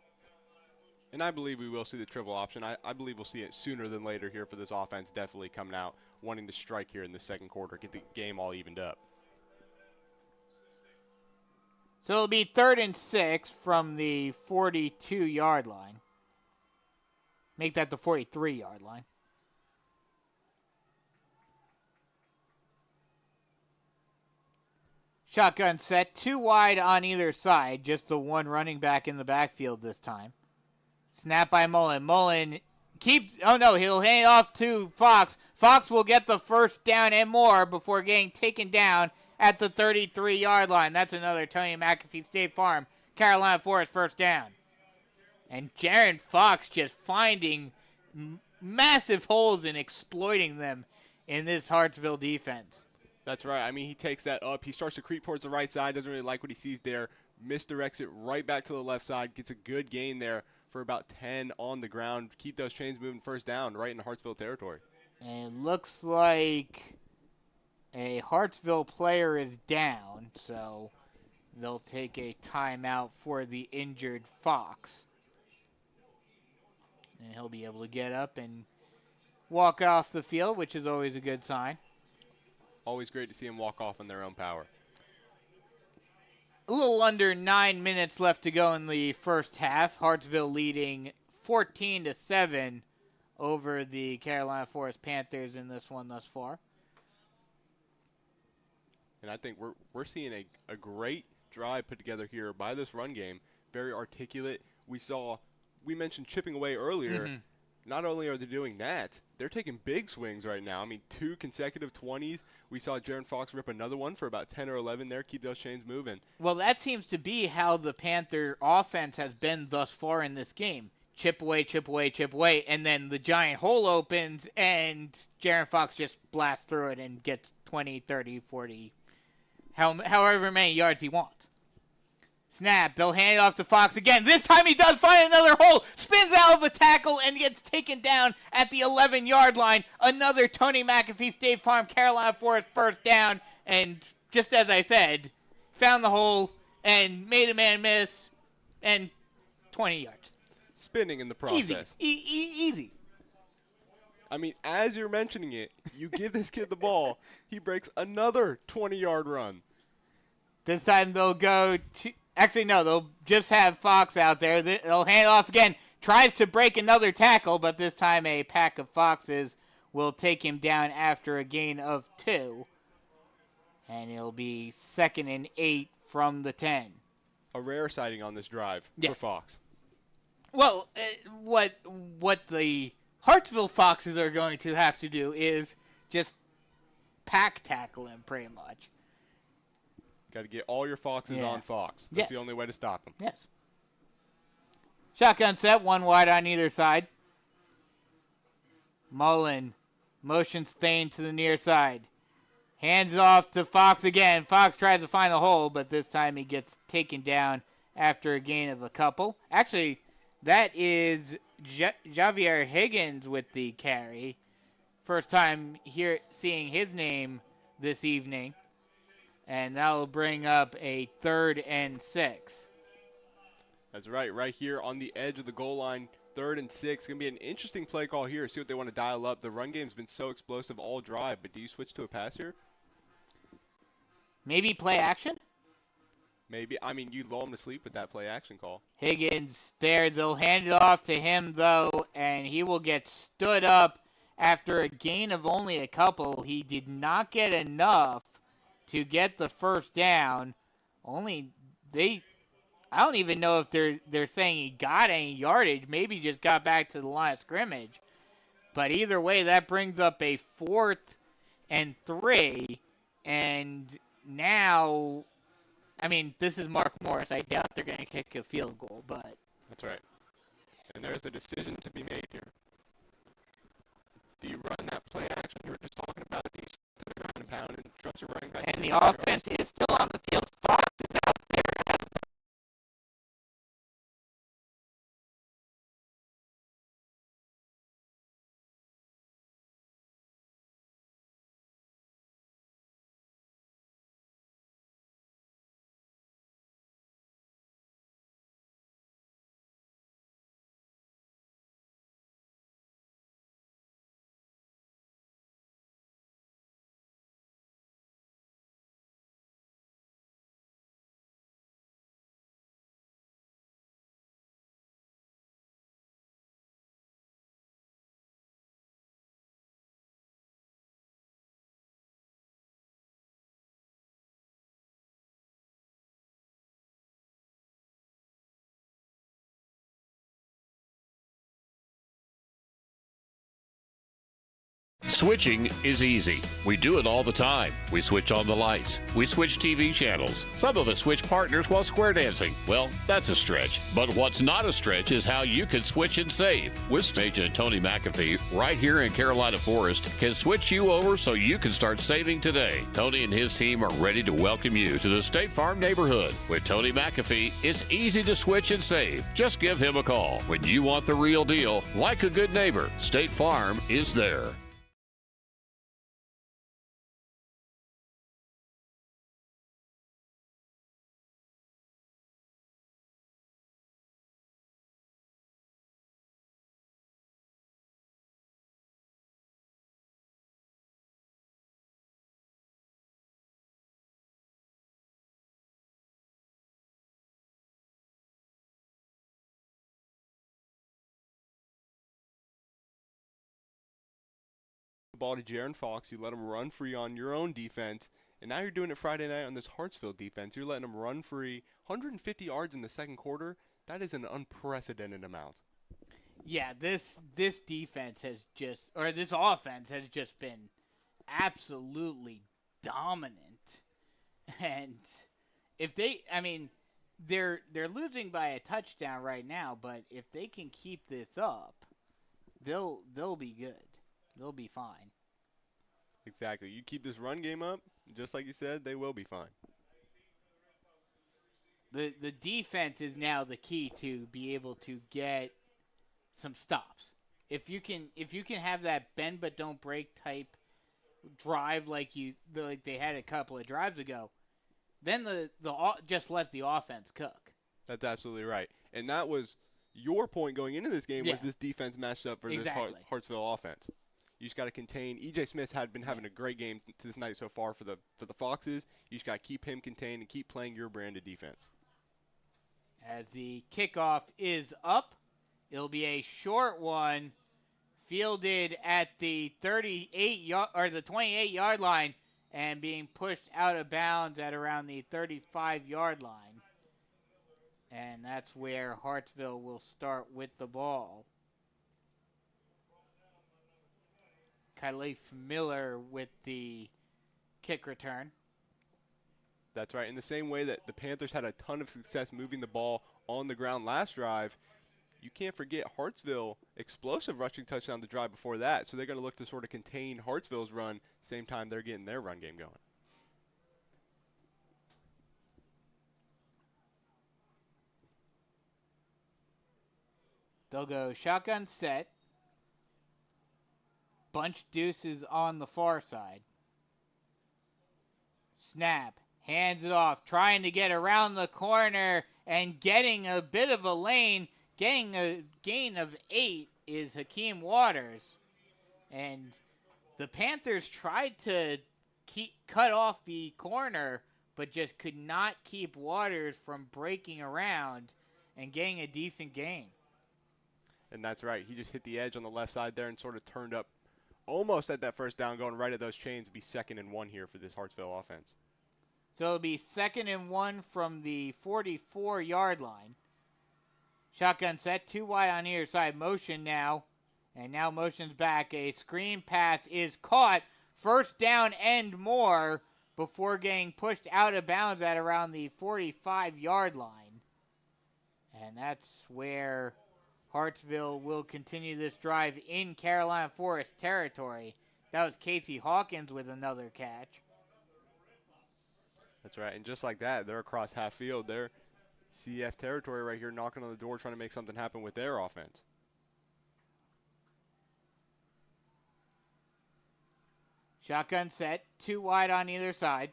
And I believe we will see the triple option. I believe we'll see it sooner than later here for this offense, definitely coming out, wanting to strike here in the second quarter, get the game all evened up. So it'll be 3rd and 6 from the 42-yard line. Make that the 43-yard line. Shotgun set, 2 wide on either side, just the 1 running back in the backfield this time. Snap by Mullen. Mullen he'll hand it off to Fox. Fox will get the first down and more before getting taken down at the 33-yard line. That's another Tony McAfee State Farm Carolina Forest first down. And Jaron Fox just finding massive holes and exploiting them in this Hartsville defense. That's right. I mean, he takes that up. He starts to creep towards the right side, doesn't really like what he sees there, misdirects it right back to the left side, gets a good gain there for about 10 on the ground. Keep those chains moving, first down right in Hartsville territory. And it looks like a Hartsville player is down, so they'll take a timeout for the injured Fox. And he'll be able to get up and walk off the field, which is always a good sign. Always great to see them walk off in their own power. A little under 9 minutes left to go in the first half. Hartsville leading 14-7 over the Carolina Forest Panthers in this one thus far. And I think we're seeing a great drive put together here by this run game. Very articulate. We mentioned chipping away earlier. Mm-hmm. Not only are they doing that, they're taking big swings right now. I mean, 2 consecutive 20s. We saw Jaron Fox rip another one for about 10 or 11 there. Keep those chains moving. Well, that seems to be how the Panther offense has been thus far in this game. Chip away, chip away, chip away, and then the giant hole opens, and Jaron Fox just blasts through it and gets 20, 30, 40, however many yards he wants. Snap, they'll hand it off to Fox again. This time he does find another hole, spins out of a tackle, and gets taken down at the 11-yard line. Another Tony McAfee State Farm Carolina Forest first down, and just as I said, found the hole and made a man miss, and 20 yards. Spinning in the process. Easy. I mean, as you're mentioning it, you give this kid the ball, he breaks another 20-yard run. This time they'll go to... Actually, no, they'll just have Fox out there. They'll hand it off again. Tries to break another tackle, but this time a pack of Foxes will take him down after a gain of 2. And it'll be 2nd and 8 from the 10. A rare sighting on this drive for Fox. Well, what the Hartsville Foxes are going to have to do is just pack tackle him pretty much. Got to get all your Foxes on Fox. That's the only way to stop him. Yes. Shotgun set, 1 wide on either side. Mullen motions Thane to the near side. Hands off to Fox again. Fox tries to find the hole, but this time he gets taken down after a gain of a couple. Actually, that is Javier Higgins with the carry. First time seeing his name this evening. And that will bring up a 3rd and 6. That's right here on the edge of the goal line, 3rd and 6. Going to be an interesting play call here. See what they want to dial up. The run game's been so explosive all drive, but do you switch to a pass here? Maybe play action? Maybe. I mean, you lull him to sleep with that play action call. Higgins there. They'll hand it off to him, though, and he will get stood up after a gain of only a couple. He did not get enough to get the first down. I don't even know if they're saying he got any yardage. Maybe he just got back to the line of scrimmage. But either way, that brings up a 4th and 3. And now, I mean, this is Mark Morris. I doubt they're going to kick a field goal, but. That's right. And there's a decision to be made here. Do you run that play action you were just talking about? Do you sit the ground and pound and trust your running back? And the offense is still on the field. Fox is out there. Switching is easy. We do it all the time. We switch on the lights. We switch TV channels. Some of us switch partners while square dancing. Well, that's a stretch. But what's not a stretch is how you can switch and save. With agent Tony McAfee, right here in Carolina Forest, can switch you over so you can start saving today. Tony and his team are ready to welcome you to the State Farm neighborhood. With Tony McAfee, it's easy to switch and save. Just give him a call. When you want the real deal, like a good neighbor, State Farm is there. the ball to Jaron Fox. You let him run free on your own defense. And now you're doing it Friday night on this Hartsville defense. You're letting them run free. 150 yards in the second quarter. That is an unprecedented amount. Yeah, this defense has just, or this offense has just been absolutely dominant. And if they, I mean, they're losing by a touchdown right now, but if they can keep this up, they'll be good. They'll be fine. Exactly. You keep this run game up, just like you said, they will be fine. The defense is now the key to be able to get some stops. If you can have that bend but don't break type drive like they had a couple of drives ago, then the just let the offense cook. That's absolutely right. And that was your point going into this game was this defense matched up for this Hartsville offense. You just got to contain. E.J. Smith had been having a great game this night so far for the Foxes. You just got to keep him contained and keep playing your brand of defense. As the kickoff is up, it'll be a short one, fielded at the 28-yard line, and being pushed out of bounds at around the 35-yard line. And that's where Hartsville will start with the ball. Khalif Miller with the kick return. That's right. In the same way that the Panthers had a ton of success moving the ball on the ground last drive, you can't forget Hartsville explosive rushing touchdown the drive before that. So they're going to look to sort of contain Hartsville's run, same time they're getting their run game going. They'll go shotgun set. Bunch deuces on the far side. Snap. Hands it off. Trying to get around the corner and getting a bit of a lane. Getting a gain of 8 is Hakeem Waters. And the Panthers tried to cut off the corner, but just could not keep Waters from breaking around and getting a decent gain. And that's right. He just hit the edge on the left side there and sort of turned up almost at that first down, going right at those chains to be 2nd and 1 here for this Hartsville offense. So it'll be 2nd and 1 from the 44-yard line. Shotgun set, 2 wide on either side. Motion now. And now motion's back. A screen pass is caught. First down and more before getting pushed out of bounds at around the 45-yard line. And that's where Hartsville will continue this drive in Carolina Forest territory. That was Casey Hawkins with another catch. That's right. And just like that, they're across half field. They're CF territory right here, knocking on the door, trying to make something happen with their offense. Shotgun set, 2 wide on either side.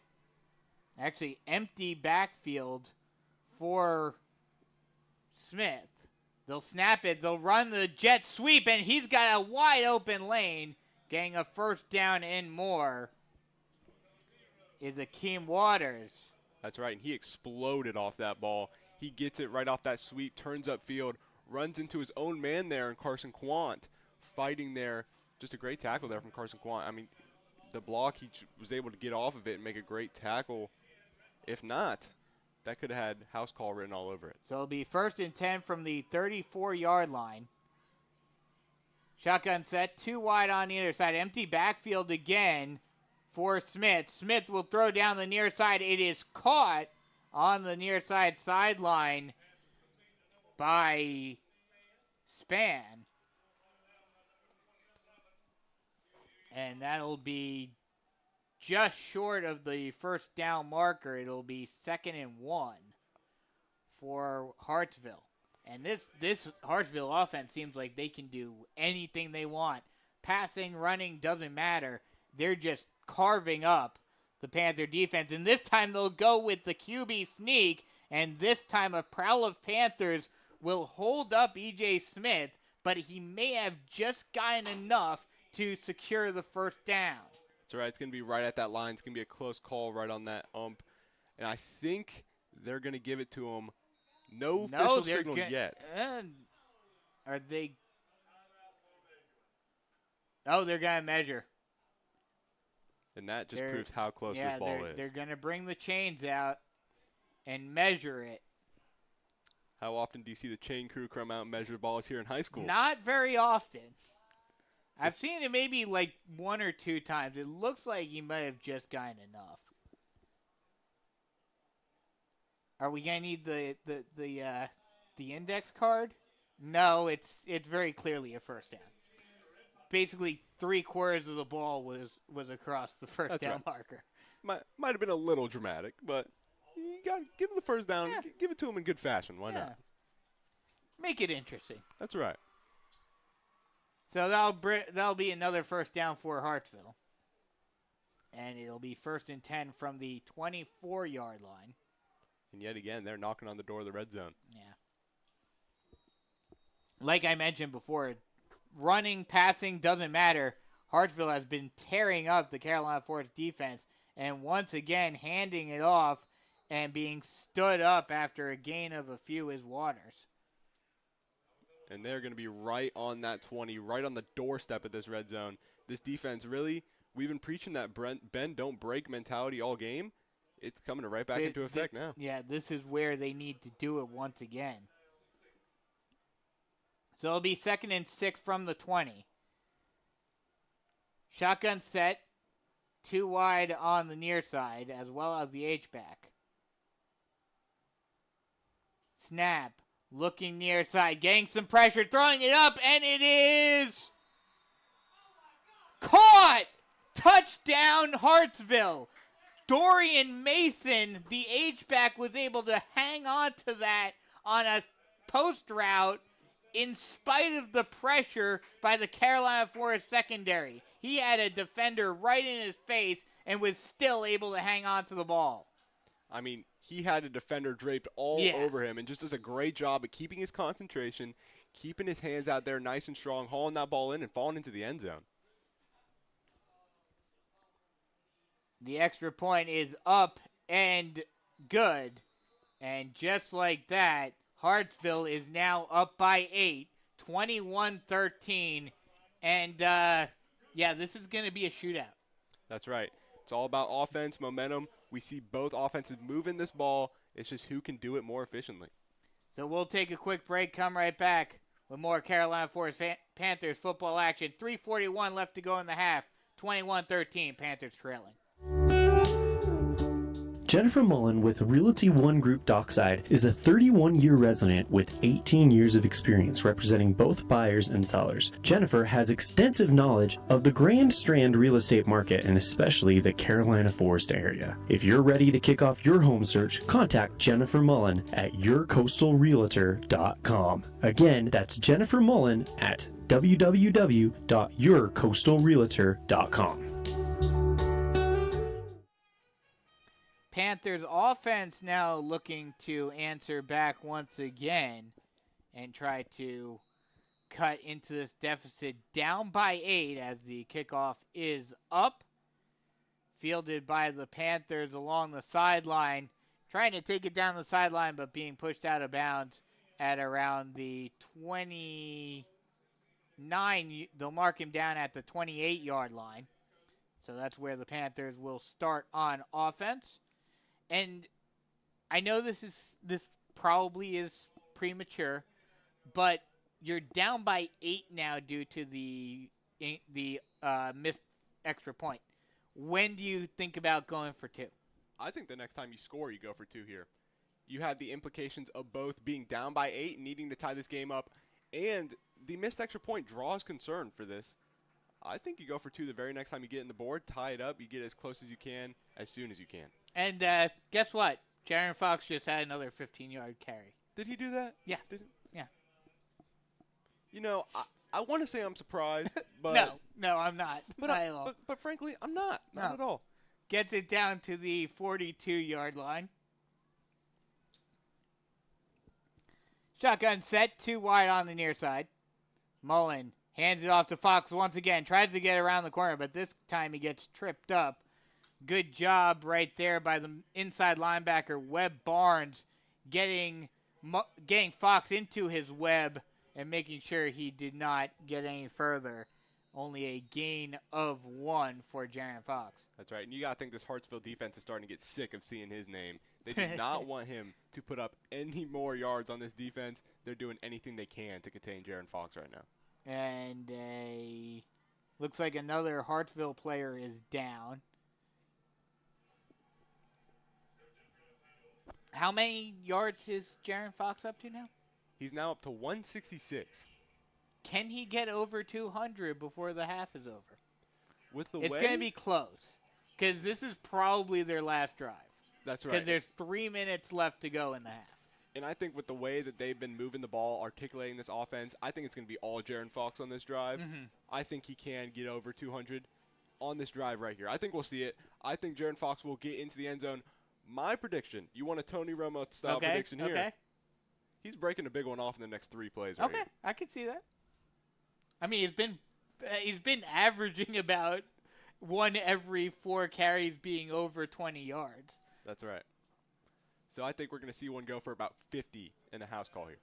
Actually, empty backfield for Smith. They'll snap it. They'll run the jet sweep, and he's got a wide open lane. Getting a first down and more is Akeem Waters. That's right, and he exploded off that ball. He gets it right off that sweep, turns upfield, runs into his own man there, and Carson Quant fighting there. Just a great tackle there from Carson Quant. I mean, the block, he was able to get off of it and make a great tackle. If not, that could have had house call written all over it. So it'll be 1st and 10 from the 34-yard line. Shotgun set, 2 wide on either side. Empty backfield again for Smith. Smith will throw down the near side. It is caught on the near side sideline by Span. And that'll be just short of the first down marker. It'll be 2nd and 1 for Hartsville. And this Hartsville offense seems like they can do anything they want. Passing, running, doesn't matter. They're just carving up the Panther defense. And this time they'll go with the QB sneak. And this time a prowl of Panthers will hold up E.J. Smith. But he may have just gotten enough to secure the first down. That's right. It's going to be right at that line. It's going to be a close call right on that ump. And I think they're going to give it to him. No official signal yet. Are they? Oh, they're going to measure. And that just proves how close this ball is. They're going to bring the chains out and measure it. How often do you see the chain crew come out and measure balls here in high school? Not very often. I've seen it maybe like 1 or 2 times. It looks like he might have just gotten enough. Are we gonna need the index card? No, it's very clearly a first down. Basically, 3/4 of the ball was across the first down marker. Might have been a little dramatic, but you got to give him the first down. Yeah. Give it to him in good fashion. Why not? Make it interesting. That's right. So that'll be another first down for Hartsville. And it'll be 1st and 10 from the 24-yard line. And yet again, they're knocking on the door of the red zone. Yeah. Like I mentioned before, running, passing, doesn't matter. Hartsville has been tearing up the Carolina Forest defense and once again handing it off and being stood up after a gain of a few is Waters. And they're going to be right on that 20, right on the doorstep of this red zone. This defense, really, we've been preaching that bend, don't break mentality all game. It's coming right back into effect now. Yeah, this is where they need to do it once again. So it'll be 2nd and 6 from the 20. Shotgun set, 2 wide on the near side, as well as the H-back. Snap. Looking near side, getting some pressure, throwing it up, and it is caught! Touchdown, Hartsville. Dorian Mason, the H-back, was able to hang on to that on a post route in spite of the pressure by the Carolina Forest secondary. He had a defender right in his face and was still able to hang on to the ball. I mean, he had a defender draped all over him and just does a great job at keeping his concentration, keeping his hands out there nice and strong, hauling that ball in and falling into the end zone. The extra point is up and good. And just like that, Hartsville is now up by 8, 21-13. And, this is going to be a shootout. That's right. It's all about offense, momentum. We see both offenses moving this ball. It's just who can do it more efficiently. So we'll take a quick break, come right back with more Carolina Forest Panthers football action. 3:41 left to go in the half. 21-13, Panthers trailing. Jennifer Mullen with Realty One Group Dockside is a 31-year resident with 18 years of experience representing both buyers and sellers. Jennifer has extensive knowledge of the Grand Strand real estate market and especially the Carolina Forest area. If you're ready to kick off your home search, contact Jennifer Mullen at yourcoastalrealtor.com. Again, that's Jennifer Mullen at www.yourcoastalrealtor.com. Panthers offense now looking to answer back once again and try to cut into this deficit down by 8 as the kickoff is up. Fielded by the Panthers along the sideline, trying to take it down the sideline but being pushed out of bounds at around the 29. They'll mark him down at the 28-yard line. So that's where the Panthers will start on offense. And I know this probably is premature, but you're down by 8 now due to the missed extra point. When do you think about going for 2? I think the next time you score, you go for 2 here. You had the implications of both being down by 8 and needing to tie this game up, and the missed extra point draws concern for this. I think you go for 2 the very next time you get in the board, tie it up, you get as close as you can, as soon as you can. And guess what? Jaron Fox just had another 15-yard carry. Did he do that? Yeah. Yeah. You know, I want to say I'm surprised, but no, I'm not. But frankly, I'm not. Not at all. Gets it down to the 42-yard line. Shotgun set, 2 wide on the near side. Mullen hands it off to Fox once again. Tries to get around the corner, but this time he gets tripped up. Good job right there by the inside linebacker, Webb Barnes, getting Fox into his web and making sure he did not get any further. only a gain of 1 for Jaron Fox. That's right. And you got to think this Hartsville defense is starting to get sick of seeing his name. They do not want him to put up any more yards on this defense. They're doing anything they can to contain Jaron Fox right now. And looks like another Hartsville player is down. How many yards is Jaron Fox up to now? He's now up to 166. Can he get over 200 before the half is over? It's going to be close because this is probably their last drive. That's right. Because there's 3 minutes left to go in the half. And I think with the way that they've been moving the ball, articulating this offense, I think it's going to be all Jaron Fox on this drive. Mm-hmm. I think he can get over 200 on this drive right here. I think we'll see it. I think Jaron Fox will get into the end zone. My prediction, you want a Tony Romo-style prediction here. Okay. He's breaking a big one off in the next 3 plays right here. I could see that. I mean, he's been averaging about 1 every 4 carries being over 20 yards. That's right. So I think we're going to see one go for about 50 in a house call here.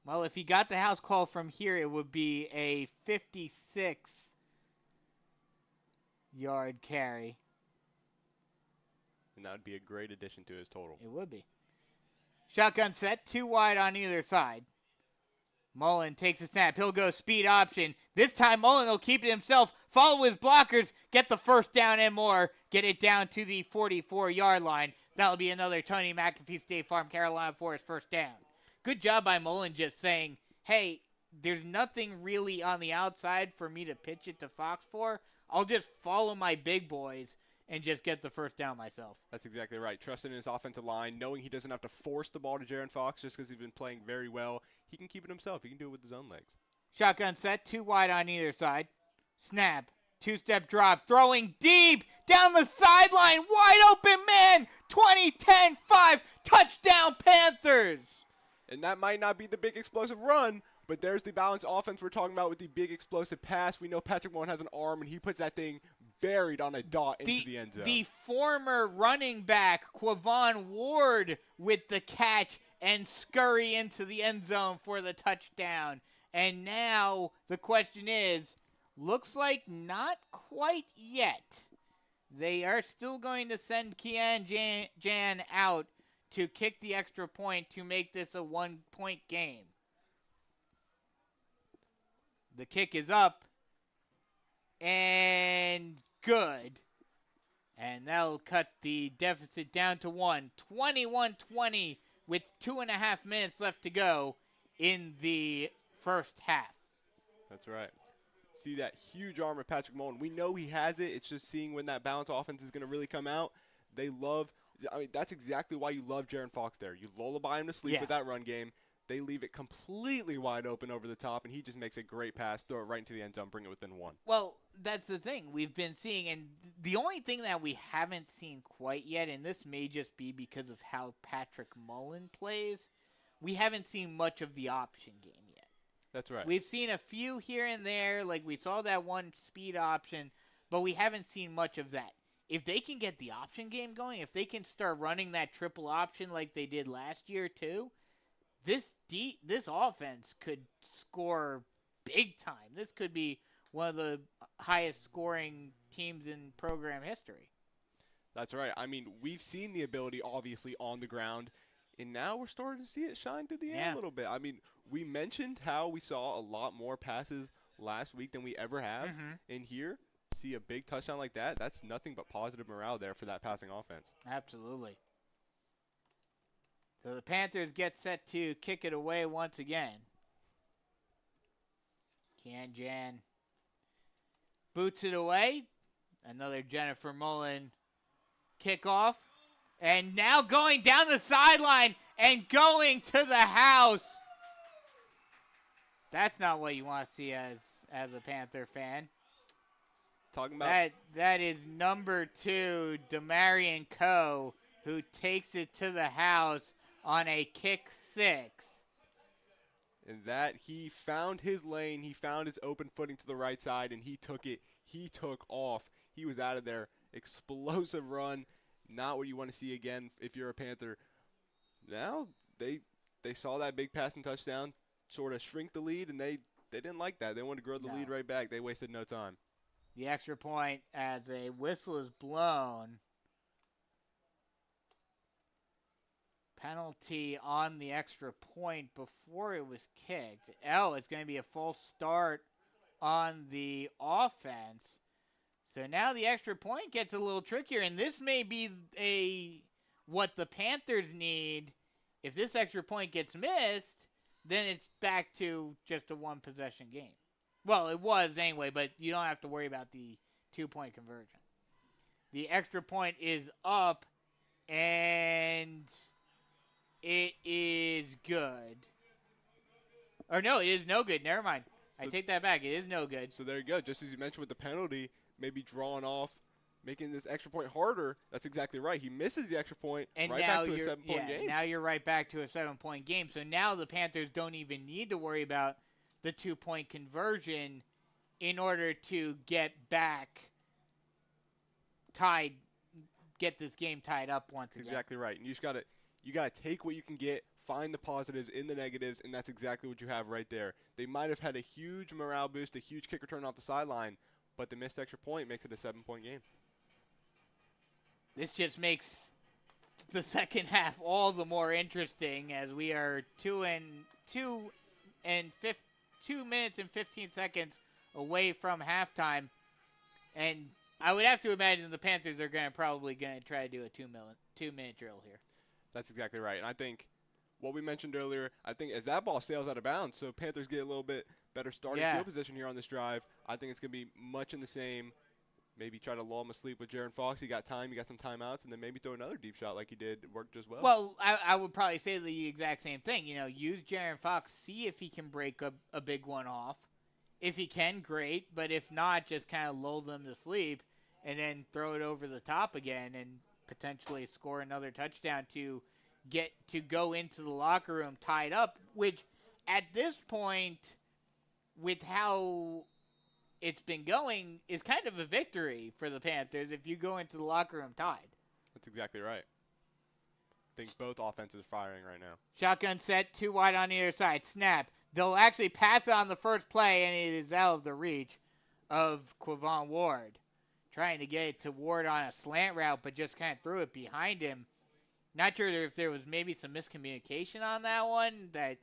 Well, if he got the house call from here, it would be a 56-yard carry. And that would be a great addition to his total. It would be. Shotgun set, 2 wide on either side. Mullen takes a snap. He'll go speed option. This time Mullen will keep it himself, follow his blockers, get the first down and more, get it down to the 44-yard line. That'll be another Tony McAfee State Farm Carolina Forest first down. Good job by Mullen just saying, hey, there's nothing really on the outside for me to pitch it to Fox for. I'll just follow my big boys and just get the first down myself. That's exactly right. Trusting in his offensive line, knowing he doesn't have to force the ball to Jaron Fox just because he's been playing very well. He can keep it himself. He can do it with his own legs. Shotgun set, 2 wide on either side. Snap, 2-step drop, throwing deep down the sideline. Wide open man, 20-10-5, touchdown Panthers. And that might not be the big explosive run, but there's the balanced offense we're talking about with the big explosive pass. We know Patrick Mullen has an arm, and he puts that thing buried on a dot into the end zone. The former running back, Quavon Ward, with the catch and scurry into the end zone for the touchdown. And now the question is, looks like not quite yet. They are still going to send Kian Jan out to kick the extra point to make this a 1-point game. The kick is up and good. And that'll cut the deficit down to 1. 21-20 with 2.5 minutes left to go in the first half. That's right. See that huge arm of Patrick Mullen. We know he has it. It's just seeing when that balanced offense is going to really come out. That's exactly why you love Jaron Fox there. You lullaby him to sleep with that run game. They leave it completely wide open over the top, and he just makes a great pass, throw it right into the end zone, bring it within 1. Well, that's the thing we've been seeing, and the only thing that we haven't seen quite yet, and this may just be because of how Patrick Mullen plays, we haven't seen much of the option game yet. That's right. We've seen a few here and there, like we saw that one speed option, but we haven't seen much of that. If they can get the option game going, if they can start running that triple option like they did last year too, this offense could score big time. This could be one of the highest scoring teams in program history. That's right. I mean, we've seen the ability, obviously, on the ground, and now we're starting to see it shine through the air a little bit. I mean, we mentioned how we saw a lot more passes last week than we ever have. And here, see a big touchdown like that, that's nothing but positive morale there for that passing offense. Absolutely. So the Panthers get set to kick it away once again. Kian Jan boots it away. Another Jennifer Mullen kickoff. And now going down the sideline and going to the house. That's not what you want to see as a Panther fan. Talking about that is number 2, Demarion Coe, who takes it to the house on a kick 6. And that he found his lane, he found his open footing to the right side, and he took it. He took off. He was out of there. Explosive run. Not what you want to see again if you're a Panther. Now they saw that big passing touchdown, sort of shrink the lead, and they they didn't like that. They wanted to grow the lead right back. They wasted no time. The extra point as a whistle is blown. Penalty on the extra point before it was kicked. It's going to be a false start on the offense. So now the extra point gets a little trickier, and this may be what the Panthers need. If this extra point gets missed, then it's back to just a one-possession game. Well, it was anyway, but you don't have to worry about the 2-point conversion. The extra point is up, and it is good. Or no, it is no good. Never mind. I take that back. It is no good. So there you go. Just as you mentioned with the penalty, maybe drawing off, making this extra point harder. That's exactly right. He misses the extra point, and right back to a 7-point game. Now you're right back to a 7-point game. So now the Panthers don't even need to worry about the 2-point conversion in order to get back tied, get this game tied up once again. Exactly right. And you gotta take what you can get, find the positives in the negatives, and that's exactly what you have right there. They might have had a huge morale boost, a huge kick return off the sideline, but the missed extra point makes it a 7-point game. This just makes the second half all the more interesting as we are 2 minutes and 15 seconds away from halftime. And I would have to imagine the Panthers are probably going to try to do a 2-minute drill here. That's exactly right. And I think what we mentioned earlier, I think as that ball sails out of bounds, so Panthers get a little bit better starting field position here on this drive, I think it's going to be much in the same. Maybe try to lull him asleep with Jaron Fox. You got time, you got some timeouts, and then maybe throw another deep shot like he did. It worked as well. Well, I would probably say the exact same thing. Use Jaron Fox, see if he can break a big one off. If he can, great. But if not, just kind of lull them to sleep and then throw it over the top again and potentially score another touchdown to go into the locker room tied up, which at this point, with how it's been going, is kind of a victory for the Panthers if you go into the locker room tied. That's exactly right. I think both offenses are firing right now. Shotgun set, 2 wide on either side. Snap. They'll actually pass it on the first play, and it is out of the reach of Quavon Ward. Trying to get it to Ward on a slant route, but just kind of threw it behind him. Not sure if there was maybe some miscommunication on that one, that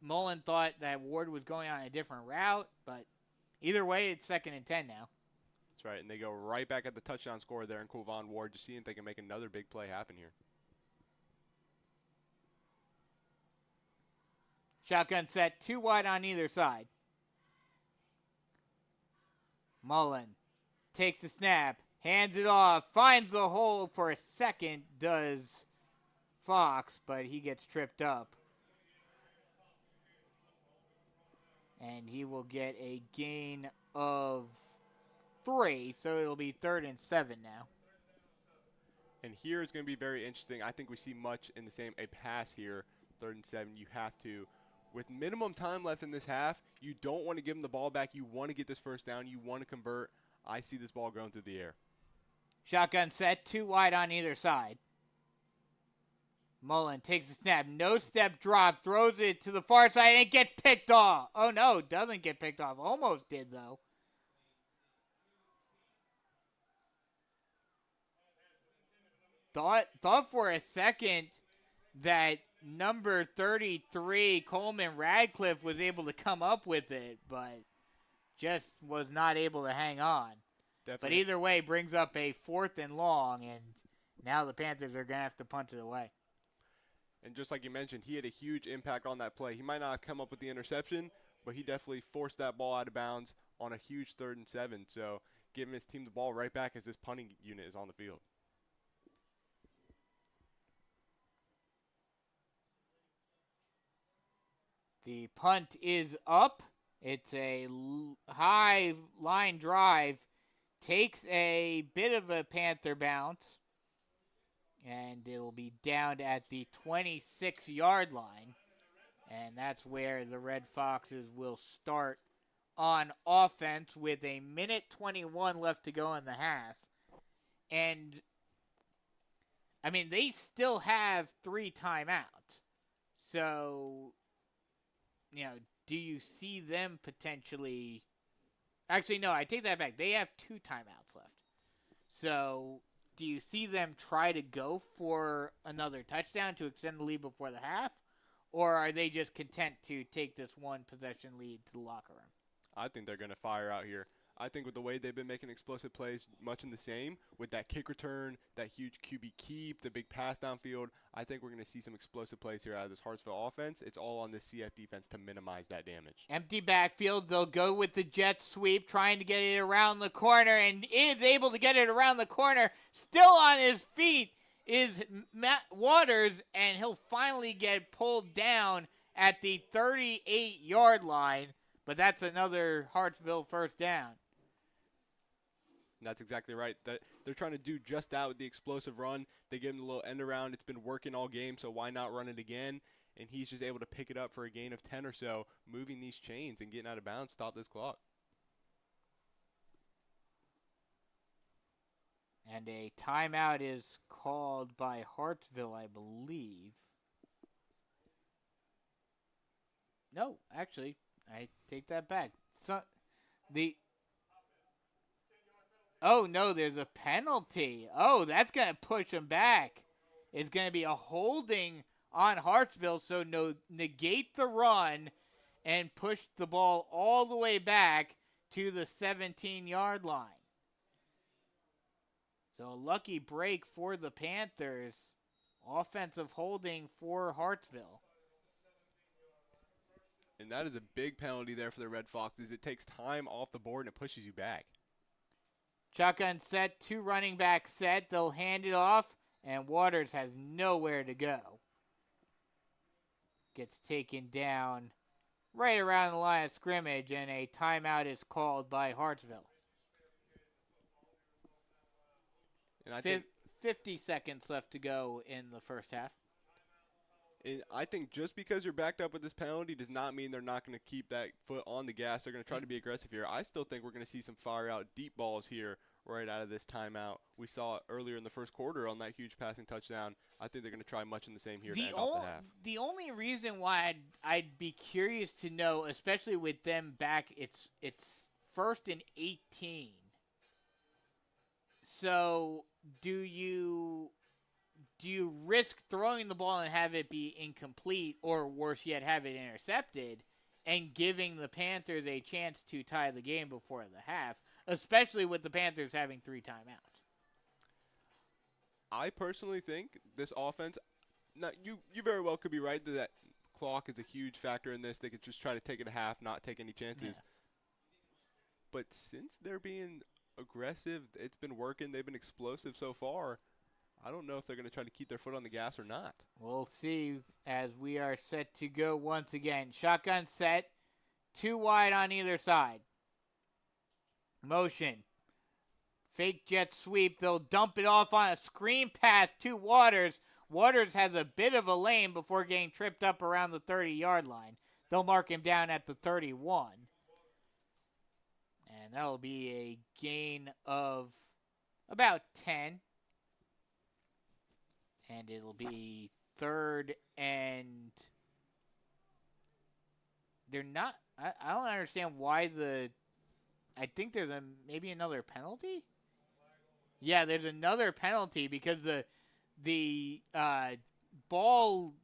Mullen thought that Ward was going on a different route, but either way, it's 2nd and 10 now. That's right, and they go right back at the touchdown score there in Quavon Ward, just seeing if they can make another big play happen here. Shotgun set, 2 wide on either side. Mullen takes the snap, hands it off, finds the hole for a second, does Fox, but he gets tripped up. And he will get a gain of 3, so it'll be 3rd and 7 now. And here it's going to be very interesting. I think we see much in the same, a pass here, 3rd and 7. You have to, with minimum time left in this half, you don't want to give them the ball back. You want to get this first down. You want to convert. I see this ball going through the air. Shotgun set, 2 wide on either side. Mullen takes the snap, no step drop, throws it to the far side, and it gets picked off. Oh, no, doesn't get picked off. Almost did, though. Thought for a second that number 33, Coleman Radcliffe, was able to come up with it, but just was not able to hang on. Definitely. But either way, brings up a 4th and long, and now the Panthers are going to have to punt it away. And just like you mentioned, he had a huge impact on that play. He might not have come up with the interception, but he definitely forced that ball out of bounds on a huge 3rd and 7. So giving his team the ball right back as this punting unit is on the field. The punt is up. It's a high line drive. Takes a bit of a Panther bounce. And it'll be down at the 26-yard line. And that's where the Red Foxes will start on offense with a 1:21 left to go in the half. And, I mean, they still have 3 timeouts. So, do you see them potentially – actually, no, I take that back. They have 2 timeouts left. So do you see them try to go for another touchdown to extend the lead before the half? Or are they just content to take this 1 possession lead to the locker room? I think they're going to fire out here. I think with the way they've been making explosive plays, much in the same, with that kick return, that huge QB keep, the big pass downfield, I think we're going to see some explosive plays here out of this Hartsville offense. It's all on this CF defense to minimize that damage. Empty backfield. They'll go with the jet sweep, trying to get it around the corner, and is able to get it around the corner. Still on his feet is Matt Waters, and he'll finally get pulled down at the 38-yard line. But that's another Hartsville first down. And that's exactly right. They're trying to do just that with the explosive run. They give him a little end around. It's been working all game, so why not run it again? And he's just able to pick it up for a gain of 10 or so, moving these chains and getting out of bounds, stop this clock. And a timeout is called by Hartsville, I believe. No, actually, I take that back. Oh, no, there's a penalty. Oh, that's going to push them back. It's going to be a holding on Hartsville, so negate the run and push the ball all the way back to the 17-yard line. So a lucky break for the Panthers. Offensive holding for Hartsville. And that is a big penalty there for the Red Foxes. It takes time off the board and it pushes you back. Shotgun set, 2 running back set. They'll hand it off, and Waters has nowhere to go. Gets taken down right around the line of scrimmage, and a timeout is called by Hartsville. And I think 50 seconds left to go in the first half. And I think just because you're backed up with this penalty does not mean they're not going to keep that foot on the gas. They're going to try to be aggressive here. I still think we're going to see some fire out deep balls here right out of this timeout. We saw it earlier in the first quarter on that huge passing touchdown. I think they're going to try much in the same here to end off the half. The only reason why I'd be curious to know, especially with them back, it's 1st and 18. So do you risk throwing the ball and have it be incomplete, or worse yet, have it intercepted, and giving the Panthers a chance to tie the game before the half, especially with the Panthers having 3 timeouts? I personally think this offense, now you very well could be right that clock is a huge factor in this. They could just try to take it a half, not take any chances. Yeah. But since they're being aggressive, it's been working. They've been explosive so far. I don't know if they're going to try to keep their foot on the gas or not. We'll see as we are set to go once again. Shotgun set, 2 wide on either side. Motion. Fake jet sweep. They'll dump it off on a screen pass to Waters. Waters has a bit of a lane before getting tripped up around the 30-yard line. They'll mark him down at the 31. And that'll be a gain of about 10. And it'll be 3rd and they're not – I don't understand why I think there's maybe another penalty? Yeah, there's another penalty because the ball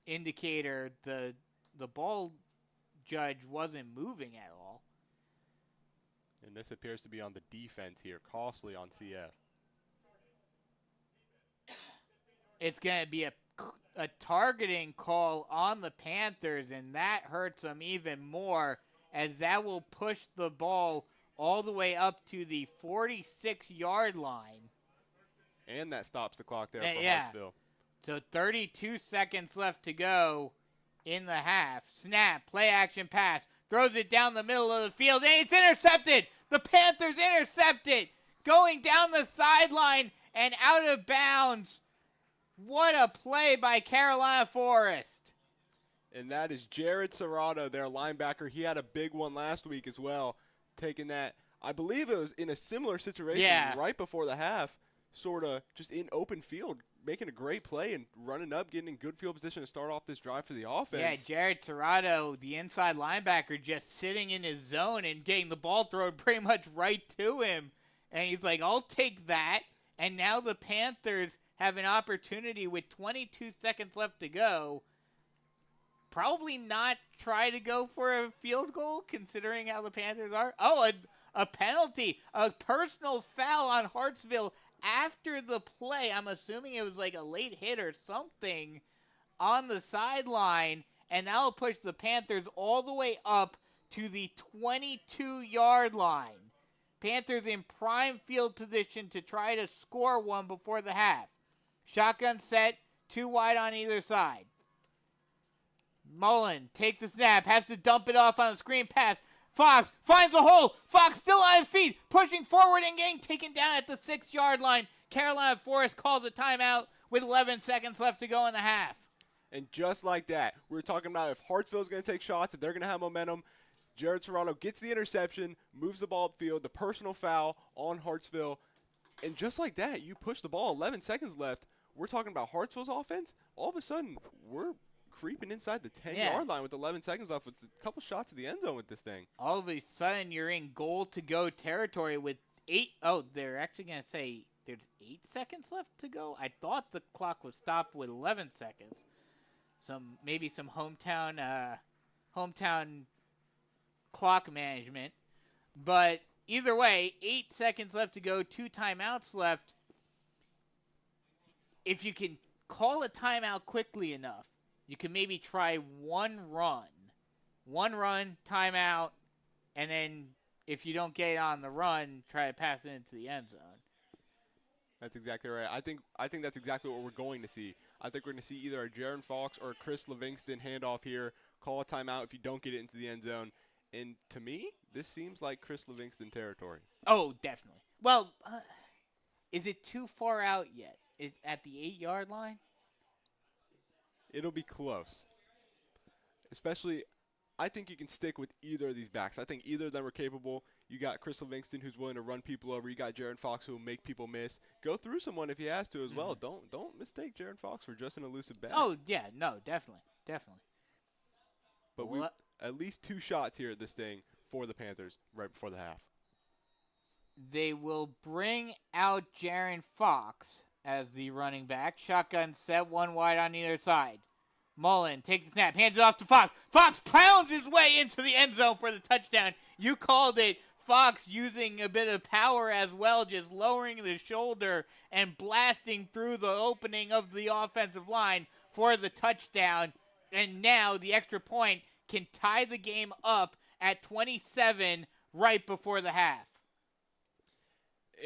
indicator, the ball judge wasn't moving at all. And this appears to be on the defense here, costly on CF. It's going to be a targeting call on the Panthers, and that hurts them even more, as that will push the ball all the way up to the 46-yard line. And that stops the clock there for Hartsville. So 32 seconds left to go in the half. Snap, play action pass, throws it down the middle of the field, and it's intercepted. The Panthers intercept it, going down the sideline and out of bounds. What a play by Carolina Forest. And that is Jared Serrato, their linebacker. He had a big one last week as well, taking that. I believe it was in a similar situation right before the half, sort of just in open field, making a great play and running up, getting in good field position to start off this drive for the offense. Yeah, Jared Torrado, the inside linebacker, just sitting in his zone and getting the ball thrown pretty much right to him. And he's like, I'll take that. And now the Panthers have an opportunity with 22 seconds left to go. Probably not try to go for a field goal, considering how the Panthers are. Oh, a penalty, a personal foul on Hartsville after the play. I'm assuming it was like a late hit or something on the sideline, and that'll push the Panthers all the way up to the 22-yard line. Panthers in prime field position to try to score one before the half. Shotgun set, 2 wide on either side. Mullen takes the snap, has to dump it off on a screen pass. Fox finds the hole. Fox still on his feet, pushing forward and getting taken down at the 6-yard line. Carolina Forest calls a timeout with 11 seconds left to go in the half. And just like that, we were talking about if Hartsville's going to take shots, if they're going to have momentum, Jared Serrano gets the interception, moves the ball upfield, the personal foul on Hartsville. And just like that, you push the ball, 11 seconds left. We're talking about Hartsville's offense. All of a sudden, we're creeping inside the 10-yard line with 11 seconds left with a couple shots at the end zone with this thing. All of a sudden, you're in goal-to-go territory with 8. Oh, they're actually going to say there's 8 seconds left to go? I thought the clock was stopped with 11 seconds. Maybe some hometown clock management. But either way, 8 seconds left to go, 2 timeouts left. If you can call a timeout quickly enough, you can maybe try one run, timeout, and then if you don't get it on the run, try to pass it into the end zone. That's exactly right. I think that's exactly what we're going to see. I think we're going to see either a Jaron Fox or a Chris Livingston handoff here, call a timeout if you don't get it into the end zone. And to me, this seems like Chris Livingston territory. Oh, definitely. Well, is it too far out yet? At the 8-yard line? It'll be close. Especially, I think you can stick with either of these backs. I think either of them are capable. You got Chris Livingston, who's willing to run people over. You got Jaron Fox, who will make people miss. Go through someone if he has to as well. Don't mistake Jaron Fox for just an elusive back. Oh, yeah, no, definitely. But we at least 2 shots here at this thing for the Panthers right before the half. They will bring out Jaron Fox as the running back. Shotgun set, 1 wide on either side. Mullen takes the snap, hands it off to Fox. Fox pounds his way into the end zone for the touchdown. You called it. Fox using a bit of power as well, just lowering the shoulder and blasting through the opening of the offensive line for the touchdown. And now the extra point can tie the game up at 27 right before the half.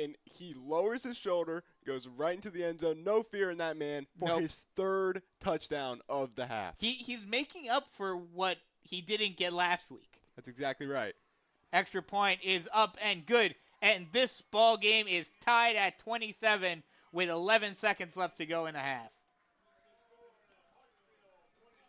And he lowers his shoulder, goes right into the end zone. No fear in that man for his 3rd touchdown of the half. He's making up for what he didn't get last week. That's exactly right. Extra point is up and good. And this ball game is tied at 27 with 11 seconds left to go in the half.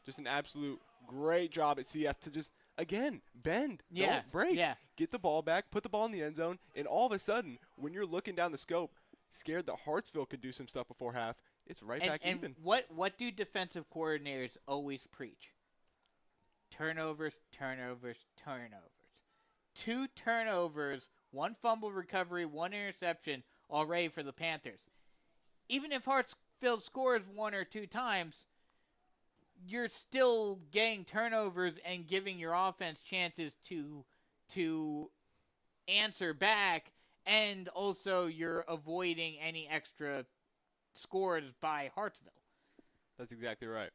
Just an absolute great job at CF to just, again, bend. Yeah, don't break. yeah. Get the ball back, put the ball in the end zone, and all of a sudden, when you're looking down the scope, scared that Hartsville could do some stuff before half, it's right back even. And what do defensive coordinators always preach? Turnovers. 2 turnovers, 1 fumble recovery, 1 interception already for the Panthers. Even if Hartsville scores 1 or 2 times, you're still getting turnovers and giving your offense chances to answer back, and also you're avoiding any extra scores by Hartsville. That's exactly right.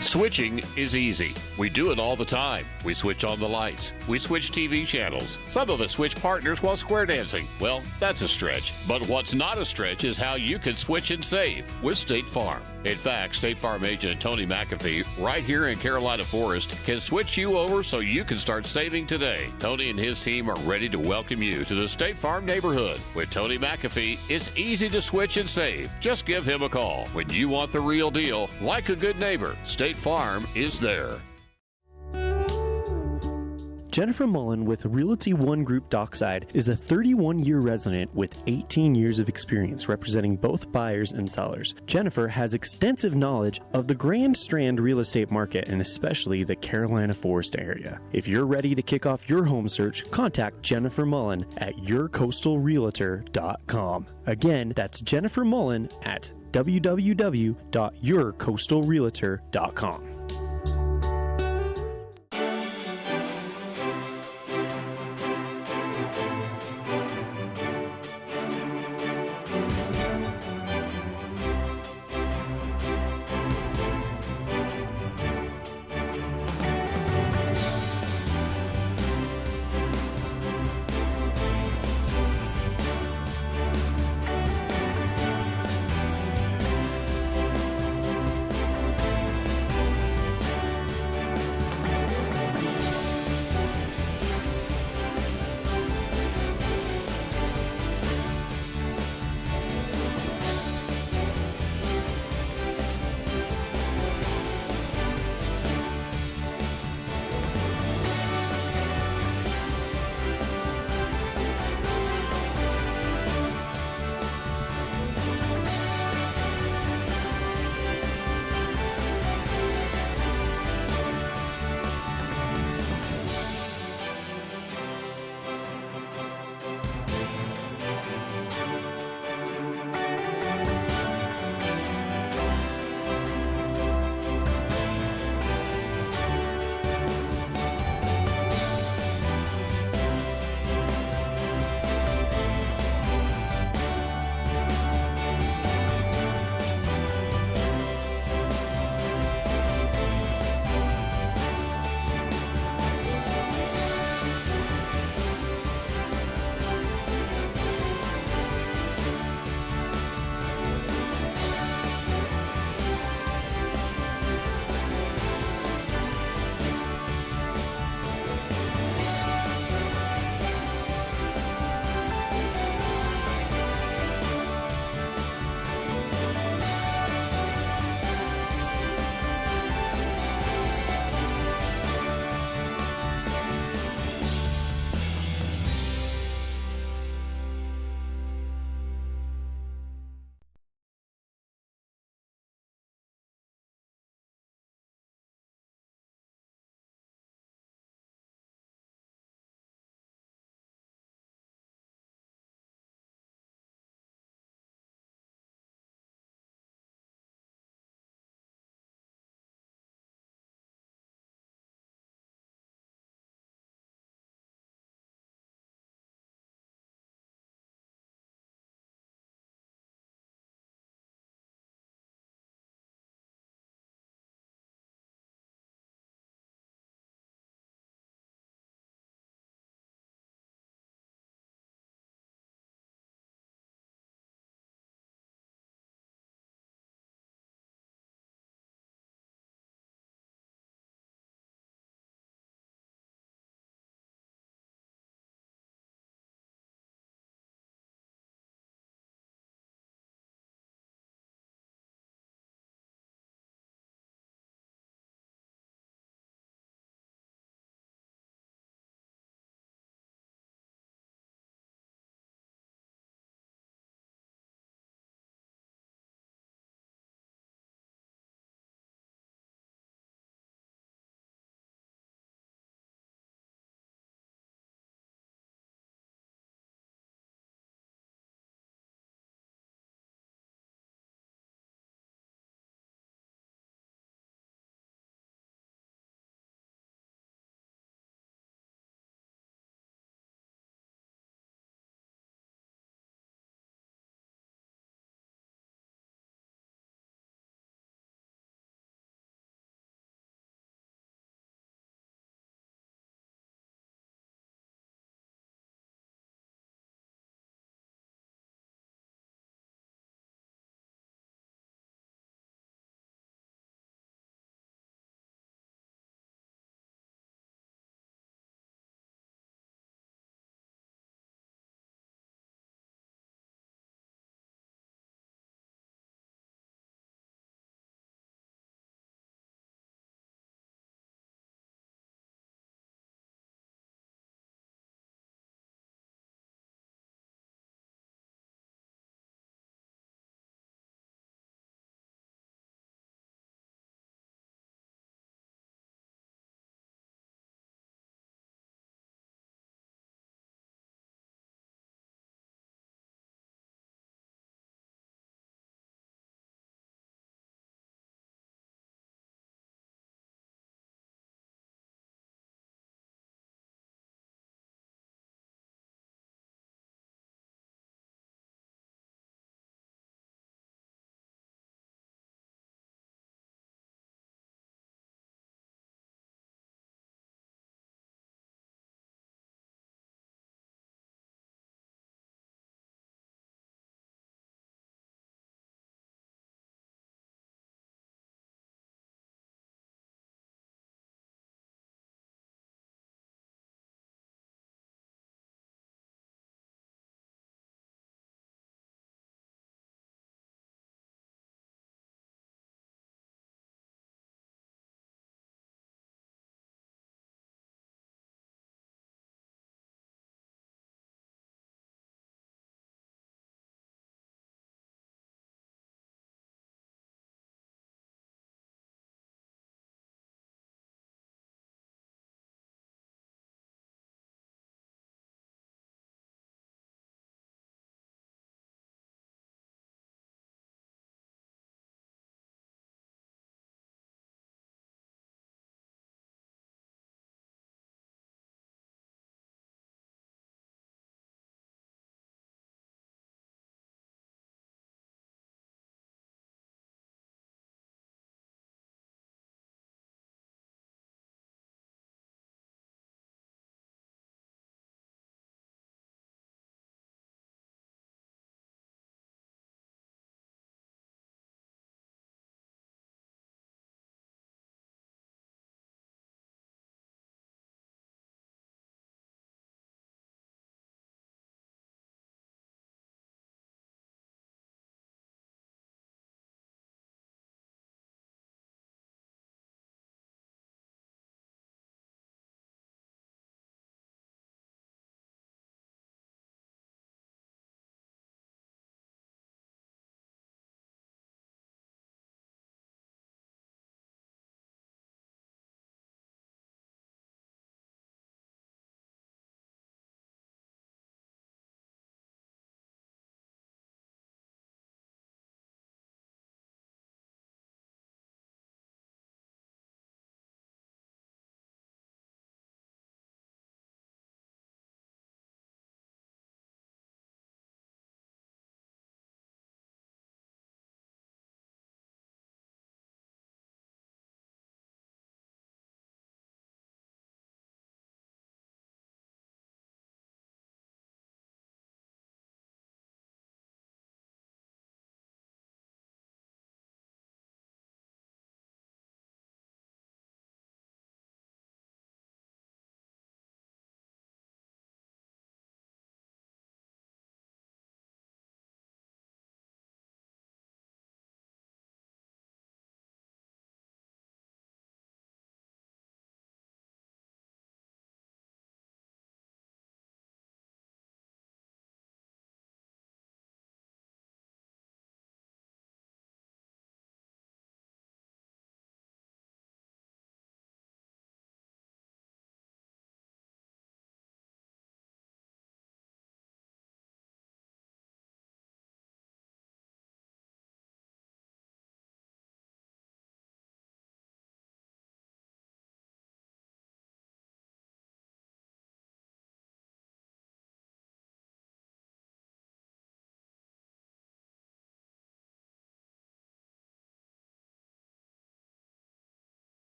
Switching is easy. We do it all the time. We switch on the lights. We switch TV channels. Some of us switch partners while square dancing. Well, that's a stretch. But what's not a stretch is how you can switch and save with State Farm. In fact, State Farm agent Tony McAfee, right here in Carolina Forest, can switch you over so you can start saving today. Tony and his team are ready to welcome you to the State Farm neighborhood. With Tony McAfee, it's easy to switch and save. Just give him a call. When you want the real deal, like a good neighbor, State Farm is there. Jennifer Mullen with Realty One Group Dockside is a 31-year resident with 18 years of experience representing both buyers and sellers. Jennifer has extensive knowledge of the Grand Strand real estate market and especially the Carolina Forest area. If you're ready to kick off your home search, contact Jennifer Mullen at yourcoastalrealtor.com. Again, that's Jennifer Mullen at www.yourcoastalrealtor.com.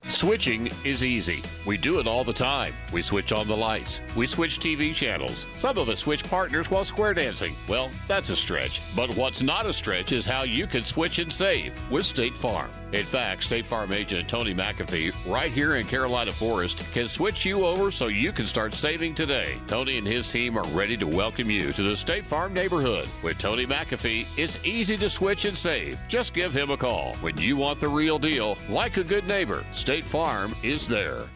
Switching is easy. We do it all the time. We switch on the lights. We switch TV channels. Some of us switch partners while square dancing. Well, that's a stretch. But what's not a stretch is how you can switch and save with State Farm. In fact, State Farm agent Tony McAfee, right here in Carolina Forest, can switch you over so you can start saving today. Tony and his team are ready to welcome you to the State Farm neighborhood. With Tony McAfee, it's easy to switch and save. Just give him a call. When you want the real deal, like a good neighbor, State Farm is there.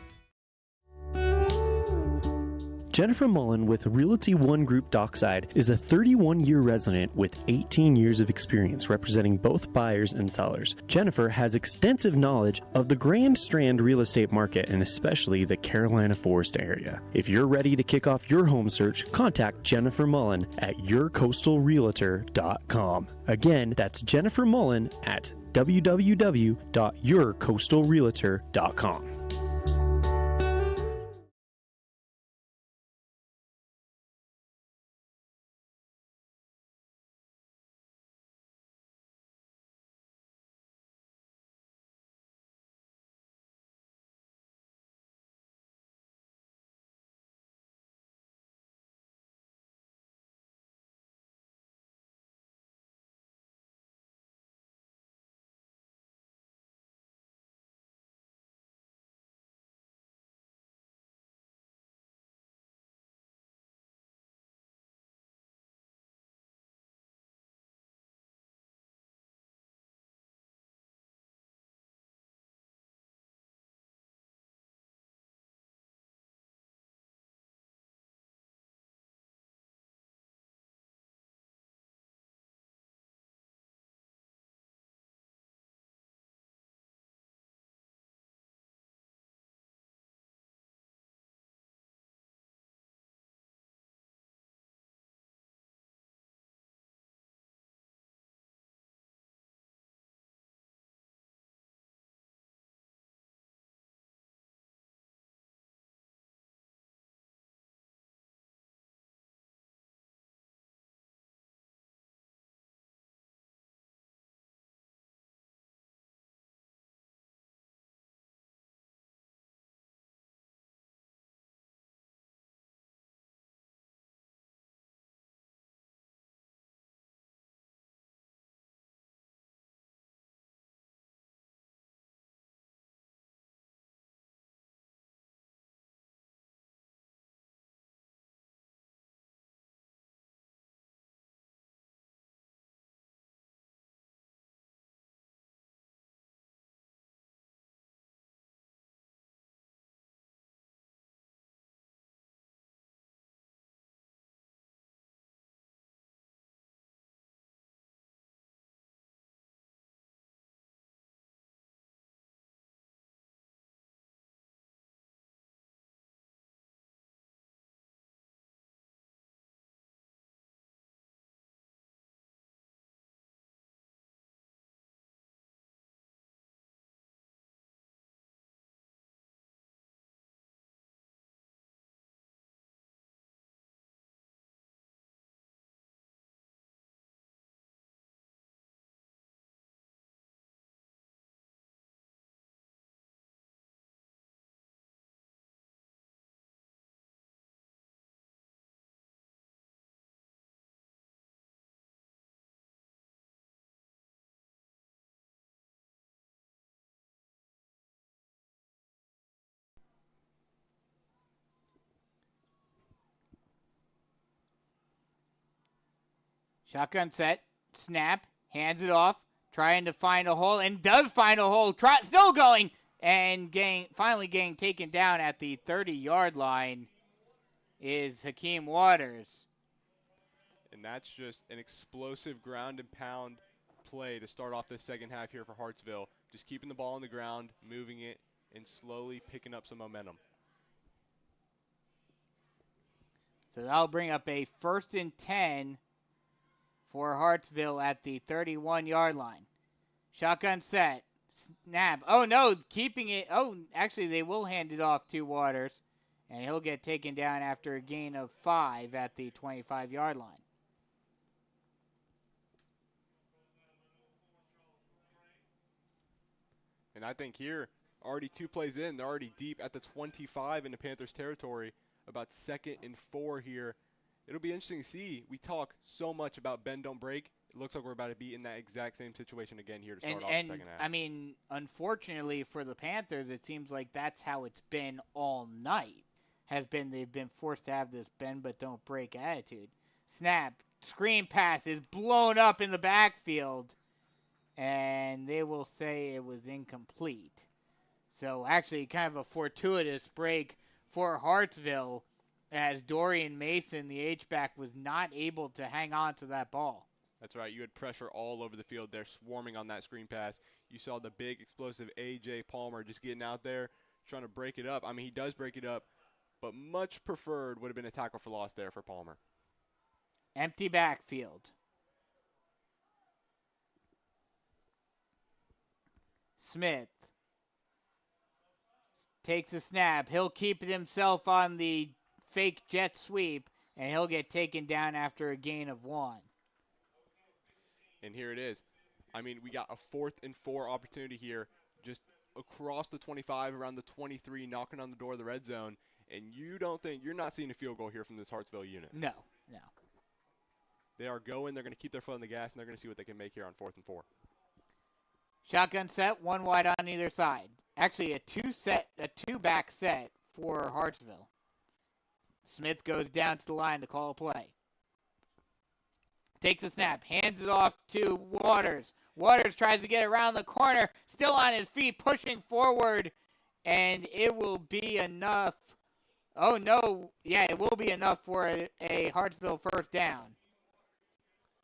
Jennifer Mullen with Realty One Group Dockside is a 31-year resident with 18 years of experience representing both buyers and sellers. Jennifer has extensive knowledge of the Grand Strand real estate market and especially the Carolina Forest area. If you're ready to kick off your home search, contact Jennifer Mullen at yourcoastalrealtor.com. Again, that's Jennifer Mullen at www.yourcoastalrealtor.com. Shotgun set, snap, hands it off, trying to find a hole, and does find a hole. Still going, and finally getting taken down at the 30-yard line is Hakeem Waters. And that's just an explosive ground and pound play to start off this second half here for Hartsville. Just keeping the ball on the ground, moving it, and slowly picking up some momentum. So that'll bring up a 1st and 10 for Hartsville at the 31-yard line. Shotgun set. Snap. Oh, no, keeping it. Oh, actually, they will hand it off to Waters, and he'll get taken down after a gain of 5 at the 25-yard line. And I think here Already 2 plays in. They're already deep at the 25 into Panthers territory. About 2nd and 4 here. It'll be interesting to see. We talk so much about bend, don't break. It looks like we're about to be in that exact same situation again here to start off the second half. I mean, unfortunately for the Panthers, it seems like that's how it's been all night. They've been forced to have this bend but don't break attitude. Snap, screen pass is blown up in the backfield, and they will say it was incomplete. So actually kind of a fortuitous break for Hartsville, as Dorian Mason, the H-back, was not able to hang on to that ball. That's right. You had pressure all over the field there, swarming on that screen pass. You saw the big, explosive A.J. Palmer just getting out there, trying to break it up. I mean, he does break it up, but much preferred would have been a tackle for loss there for Palmer. Empty backfield. Smith takes a snap. He'll keep it himself on the fake jet sweep, and he'll get taken down after a gain of 1. And here it is. I mean, we got a 4th and 4 opportunity here, just across the 25, around the 23, knocking on the door of the red zone. And you're not seeing a field goal here from this Hartsville unit. No. They are going. They're going to keep their foot on the gas, and they're going to see what they can make here on 4th and 4. Shotgun set, 1 wide on either side. Actually, a two-back set for Hartsville. Smith goes down to the line to call a play. Takes a snap, hands it off to Waters. Waters tries to get around the corner, still on his feet, pushing forward, and it will be enough. Oh, no. Yeah, it will be enough for a Hartsville first down.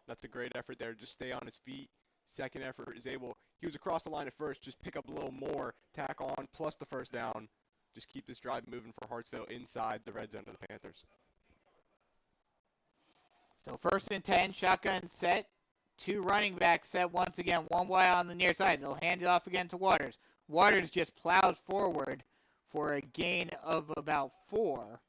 That's a great effort there. Just stay on his feet. Second effort is able. He was across the line at first. Just pick up a little more. Tack on, plus the first down. Just keep this drive moving for Hartsville inside the red zone of the Panthers. So 1st and 10, shotgun set. 2 running backs set once again. 1 wide on the near side. They'll hand it off again to Waters. Waters just plows forward for a gain of about 4.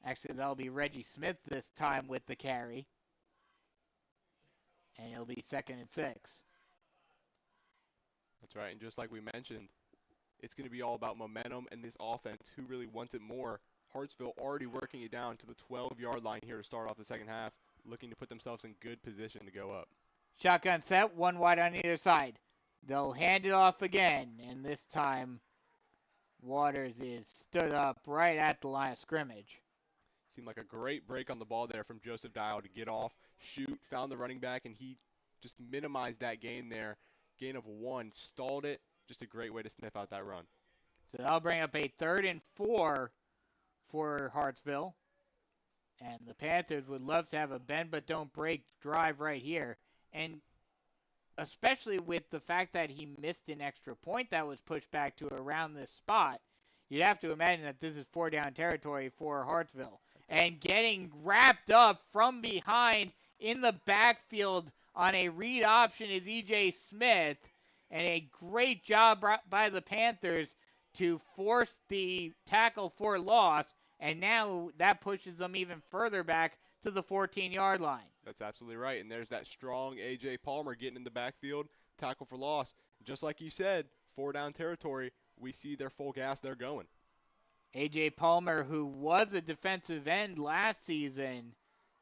Actually, that'll be Reggie Smith this time with the carry. And it'll be 2nd and 6. That's right, and just like we mentioned, it's going to be all about momentum and this offense. Who really wants it more? Hartsville already working it down to the 12-yard line here to start off the second half, looking to put themselves in good position to go up. Shotgun set, 1 wide on either side. They'll hand it off again, and this time Waters is stood up right at the line of scrimmage. Seemed like a great break on the ball there from Joseph Dial to get off, shoot, found the running back, and he just minimized that gain there. Gain of 1, stalled it. Just a great way to sniff out that run. So that'll bring up a 3rd and 4 for Hartsville. And the Panthers would love to have a bend but don't break drive right here. And especially with the fact that he missed an extra point that was pushed back to around this spot, you'd have to imagine that this is 4-down territory for Hartsville. And getting wrapped up from behind in the backfield on a read option is E.J. Smith. And a great job by the Panthers to force the tackle for loss. And now that pushes them even further back to the 14-yard line. That's absolutely right. And there's that strong A.J. Palmer getting in the backfield, tackle for loss. Just like you said, 4-down territory, we see their full gas, they're going. A.J. Palmer, who was a defensive end last season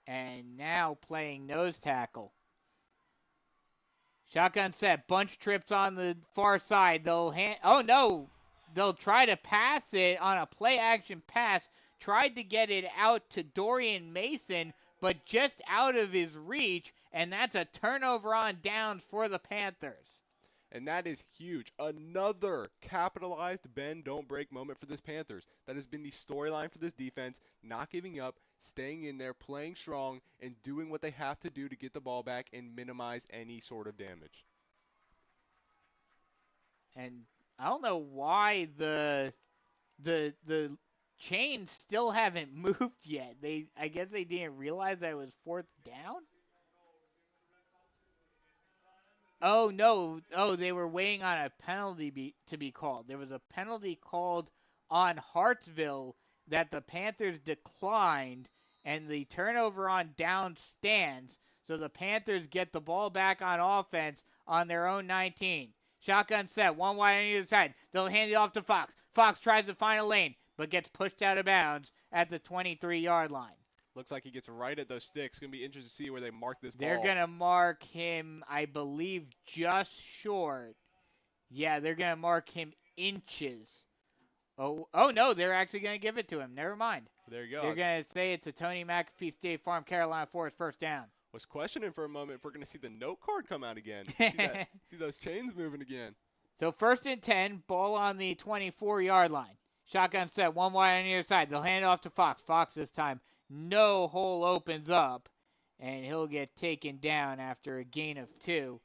and now playing nose tackle. Shotgun set, bunch trips on the far side. They'll try to pass it on a play-action pass. Tried to get it out to Dorian Mason, but just out of his reach, and that's a turnover on downs for the Panthers. And that is huge. Another capitalized bend, don't break moment for this Panthers. That has been the storyline for this defense, not giving up, staying in there, playing strong, and doing what they have to do to get the ball back and minimize any sort of damage. And I don't know why the chains still haven't moved yet. I guess they didn't realize that it was 4th down. Oh, no. Oh, they were waiting on a penalty to be called. There was a penalty called on Hartsville that the Panthers declined, and the turnover on down stands. So the Panthers get the ball back on offense on their own 19. Shotgun set, one wide on either side. They'll hand it off to Fox. Fox tries to find a lane, but gets pushed out of bounds at the 23-yard line. Looks like he gets right at those sticks. Going to be interesting to see where they mark this ball. They're going to mark him, I believe, just short. Yeah, they're going to mark him inches. Oh no, they're actually going to give it to him. Never mind. There you go. They're going to say it's a Tony McAfee State Farm Carolina Forest first down. Was questioning for a moment if we're going to see the note card come out again. See those chains moving again. So 1st and 10, ball on the 24-yard line. Shotgun set, one wide on either side. They'll hand it off to Fox. Fox this time, no hole opens up, and he'll get taken down after a gain of 2.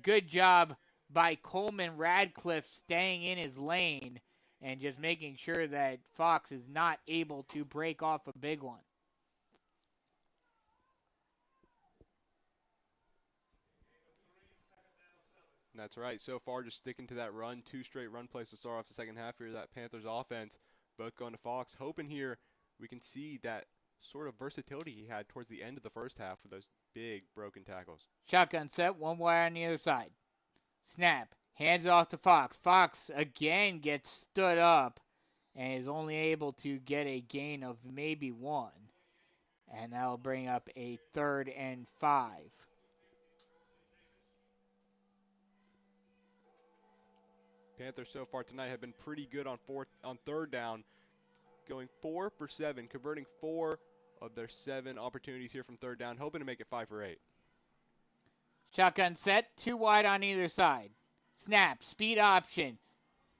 Good job by Coleman Radcliffe staying in his lane and just making sure that Fox is not able to break off a big one. That's right. So far, just sticking to that run, 2 straight run plays to start off the second half here. That Panthers offense, both going to Fox. Hoping here we can see that sort of versatility he had towards the end of the first half with those big broken tackles. Shotgun set, one wide on the other side. Snap, hands off to Fox. Fox again gets stood up and is only able to get a gain of maybe 1. And that'll bring up a 3rd and 5. Panthers so far tonight have been pretty good on 3rd down, going 4 for 7, converting 4 of their 7 opportunities here from 3rd down, hoping to make it 5 for 8. Shotgun set, 2 wide on either side. Snap, speed option.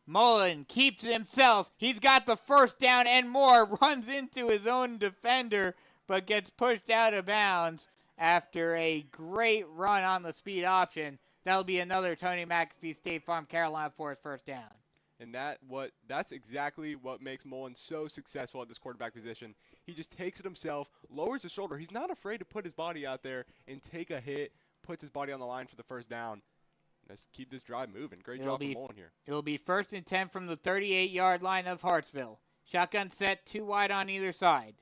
Mullen keeps it himself. He's got the first down and more. Runs into his own defender, but gets pushed out of bounds after a great run on the speed option. That'll be another Tony McAfee State Farm Carolina Forest first down. And that's exactly what makes Mullen so successful at this quarterback position. He just takes it himself, lowers his shoulder. He's not afraid to put his body out there and take a hit, puts his body on the line for the first down. Let's keep this drive moving. Great job from Mullen here. It'll be 1st and 10 from the 38-yard line of Hartsville. Shotgun set, 2 wide on either side.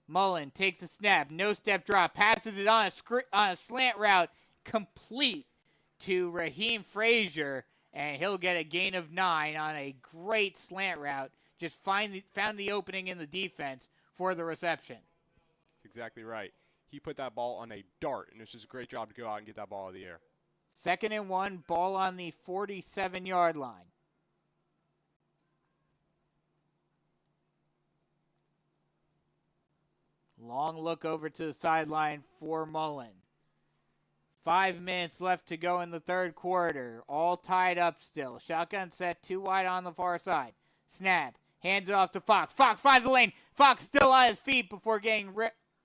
Mullen takes a snap, no step drop, passes it on a slant route, complete to Raheem Frazier, and he'll get a gain of 9 on a great slant route. Just found the opening in the defense for the reception. That's exactly right. He put that ball on a dart, and it's just a great job to go out and get that ball out of the air. 2nd and 1, ball on the 47-yard line. Long look over to the sideline for Mullen. 5 minutes left to go in the 3rd quarter. All tied up still. Shotgun set, 2 wide on the far side. Snap. Hands it off to Fox. Fox finds the lane. Fox still on his feet before getting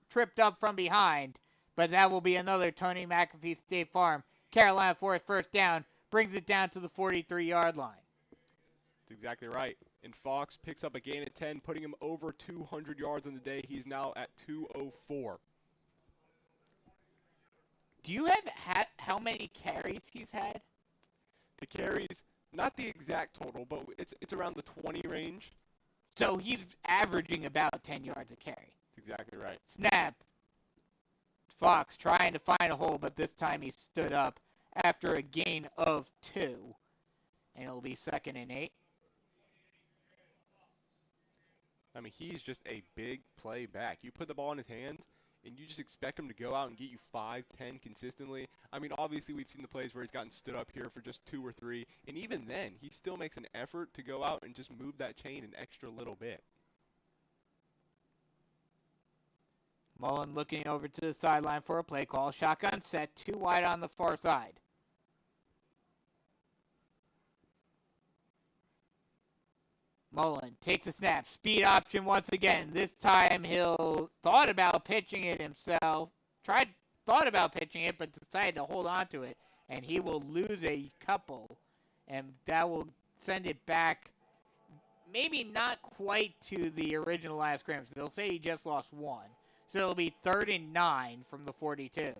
tripped up from behind. But that will be another Tony McAfee State Farm Carolina Forest first down. Brings it down to the 43-yard line. That's exactly right. And Fox picks up a gain of 10, putting him over 200 yards on the day. He's now at 204. Do you have how many carries he's had? The carries, not the exact total, but it's around the 20 range. So he's averaging about 10 yards a carry. That's exactly right. Snap. Fox trying to find a hole, but this time he stood up after a gain of 2. And it'll be 2nd and 8. I mean, he's just a big play back. You put the ball in his hands, and you just expect him to go out and get you 5, 10 consistently. I mean, obviously we've seen the plays where he's gotten stood up here for just 2 or 3, and even then, he still makes an effort to go out and just move that chain an extra little bit. Mullen looking over to the sideline for a play call. Shotgun set, 2 wide on the far side. Mullen takes a snap. Speed option once again. This time he'll thought about pitching it himself. Thought about pitching it, but decided to hold on to it. And he will lose a couple. And that will send it back, maybe not quite to the original last scrimmage. They'll say he just lost 1. So it'll be 3rd and 9 from the 42.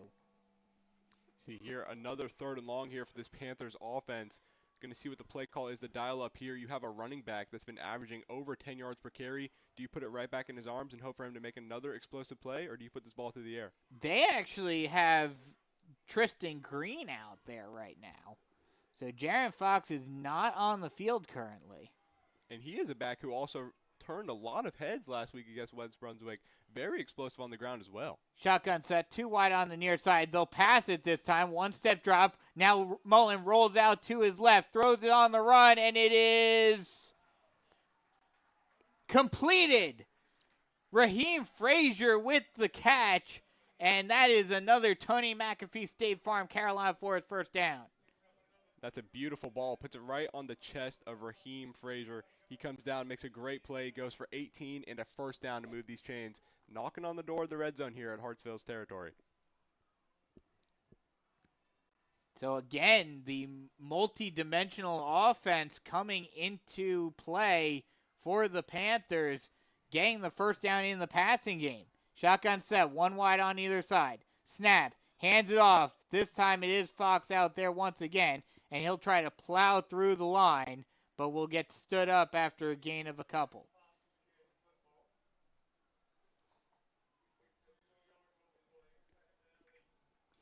See here, another 3rd and long here for this Panthers offense. Going to see what the play call is to dial up here. You have a running back that's been averaging over 10 yards per carry. Do you put it right back in his arms and hope for him to make another explosive play, or do you put this ball through the air? They actually have Tristan Green out there right now. So Jaron Fox is not on the field currently. And he is a back who also turned a lot of heads last week against West Brunswick. Very explosive on the ground as well. Shotgun set, 2 wide on the near side. They'll pass it this time. 1-step drop. Now Mullen rolls out to his left, throws it on the run, and it is completed. Raheem Frazier with the catch, and that is another Tony McAfee State Farm Carolina Forest first down. That's a beautiful ball. Puts it right on the chest of Raheem Frazier. He comes down, makes a great play, goes for 18 and a first down to move these chains. Knocking on the door of the red zone here at Hartsville's territory. So again, the multi-dimensional offense coming into play for the Panthers, getting the first down in the passing game. Shotgun set, 1 wide on either side. Snap, hands it off. This time it is Fox out there once again, and he'll try to plow through the line, but will get stood up after a gain of a couple.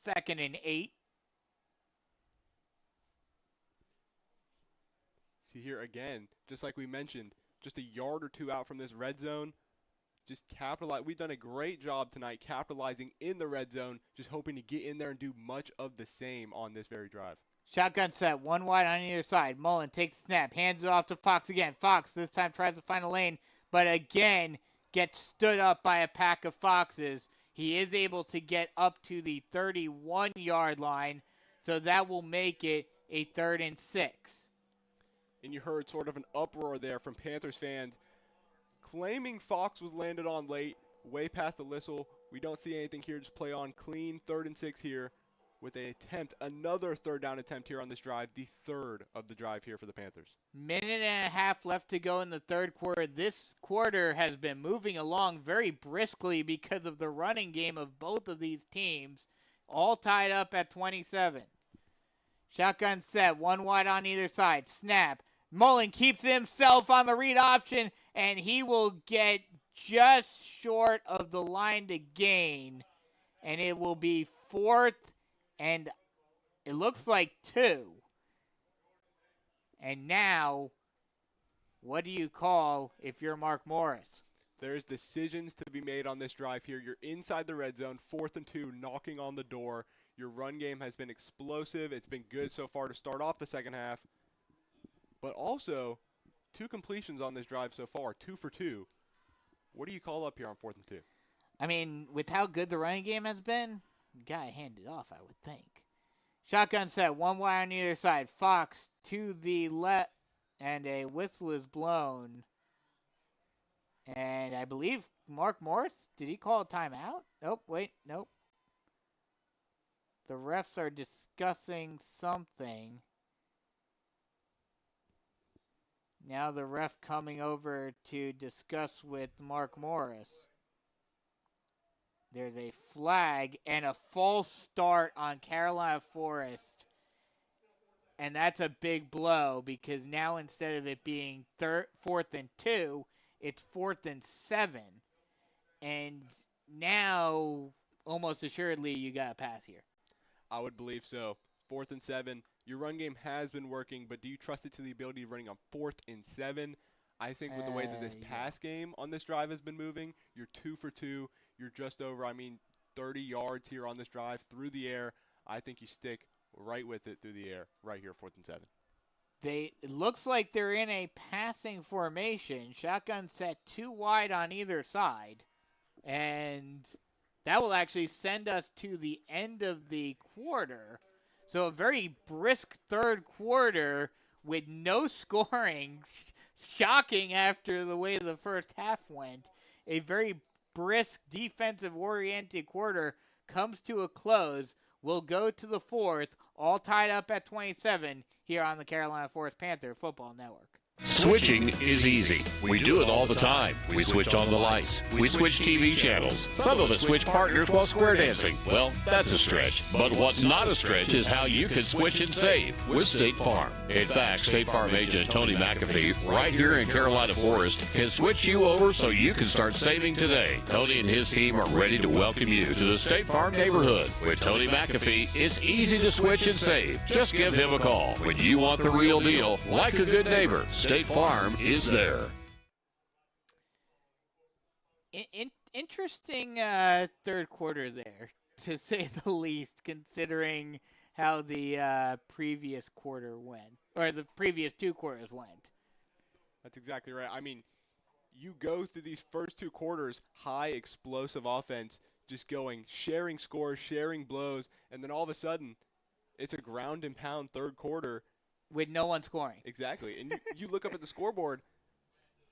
Second and 8. See here again, just like we mentioned, just a yard or two out from this red zone. Just capitalize. We've done a great job tonight capitalizing in the red zone, just hoping to get in there and do much of the same on this very drive. Shotgun set, 1 wide on either side. Mullen takes the snap, hands it off to Fox again. Fox this time tries to find a lane, but again gets stood up by a pack of Foxes. He is able to get up to the 31-yard line, so that will make it a 3rd and 6. And you heard sort of an uproar there from Panthers fans claiming Fox was landed on late, way past the whistle. We don't see anything here. Just play on clean 3rd and 6 here with another 3rd down attempt here on this drive, the 3rd of the drive here for the Panthers. Minute and a half left to go in the 3rd quarter. This quarter has been moving along very briskly because of the running game of both of these teams, all tied up at 27. Shotgun set, 1 wide on either side. Snap. Mullen keeps himself on the read option, and he will get just short of the line to gain, and it will be 4th and it looks like 2. And now, what do you call if you're Mark Morris? There's decisions to be made on this drive here. You're inside the red zone, 4th and 2, knocking on the door. Your run game has been explosive. It's been good so far to start off the second half. But also, 2 completions on this drive so far, 2 for 2. What do you call up here on 4th and 2? I mean, with how good the running game has been, you got to hand it off, I would think. Shotgun set, 1 wide on either side. Fox to the left, and a whistle is blown. And I believe Mark Morris, did he call a timeout? Nope, wait, nope. The refs are discussing something. Now the ref coming over to discuss with Mark Morris. There's a flag and a false start on Carolina Forest. And that's a big blow because now instead of it being 4th and 2, it's 4th and 7. And now, almost assuredly, you got a pass here. I would believe so. 4th and 7. Your run game has been working, but do you trust it to the ability of running on 4th and 7? I think with the way that this pass game on this drive has been moving, you're 2 for 2. You're just over, 30 yards here on this drive through the air. I think you stick right with it through the air right here, 4th and 7. It looks like they're in a passing formation. Shotgun set 2 wide on either side. And that will actually send us to the end of the quarter. So a very brisk 3rd quarter with no scoring. Shocking after the way the first half went. A very brisk defensive-oriented quarter comes to a close. We'll go to the 4th, all tied up at 27 here on the Carolina Forest Panther Football Network. Switching is easy. We do it all the time. We switch on the lights. We switch TV channels. Some of us switch partners while square dancing. Well, that's a stretch. But what's not a stretch is how you can switch and save with State Farm. In fact, State Farm agent Tony McAfee, right here in Carolina Forest, can switch you over so you can start saving today. Tony and his team are ready to welcome you to the State Farm neighborhood. With Tony McAfee, it's easy to switch and save. Just give him a call. When you want the real deal, like a good neighbor, State Farm is there. Interesting third quarter there, to say the least, considering how the previous quarter went, or the previous two quarters went. That's exactly right. I mean, you go through these first two quarters, high explosive offense, just going, sharing scores, sharing blows, and then all of a sudden, it's a ground and pound third quarter. With no one scoring. Exactly. And you look up at the scoreboard,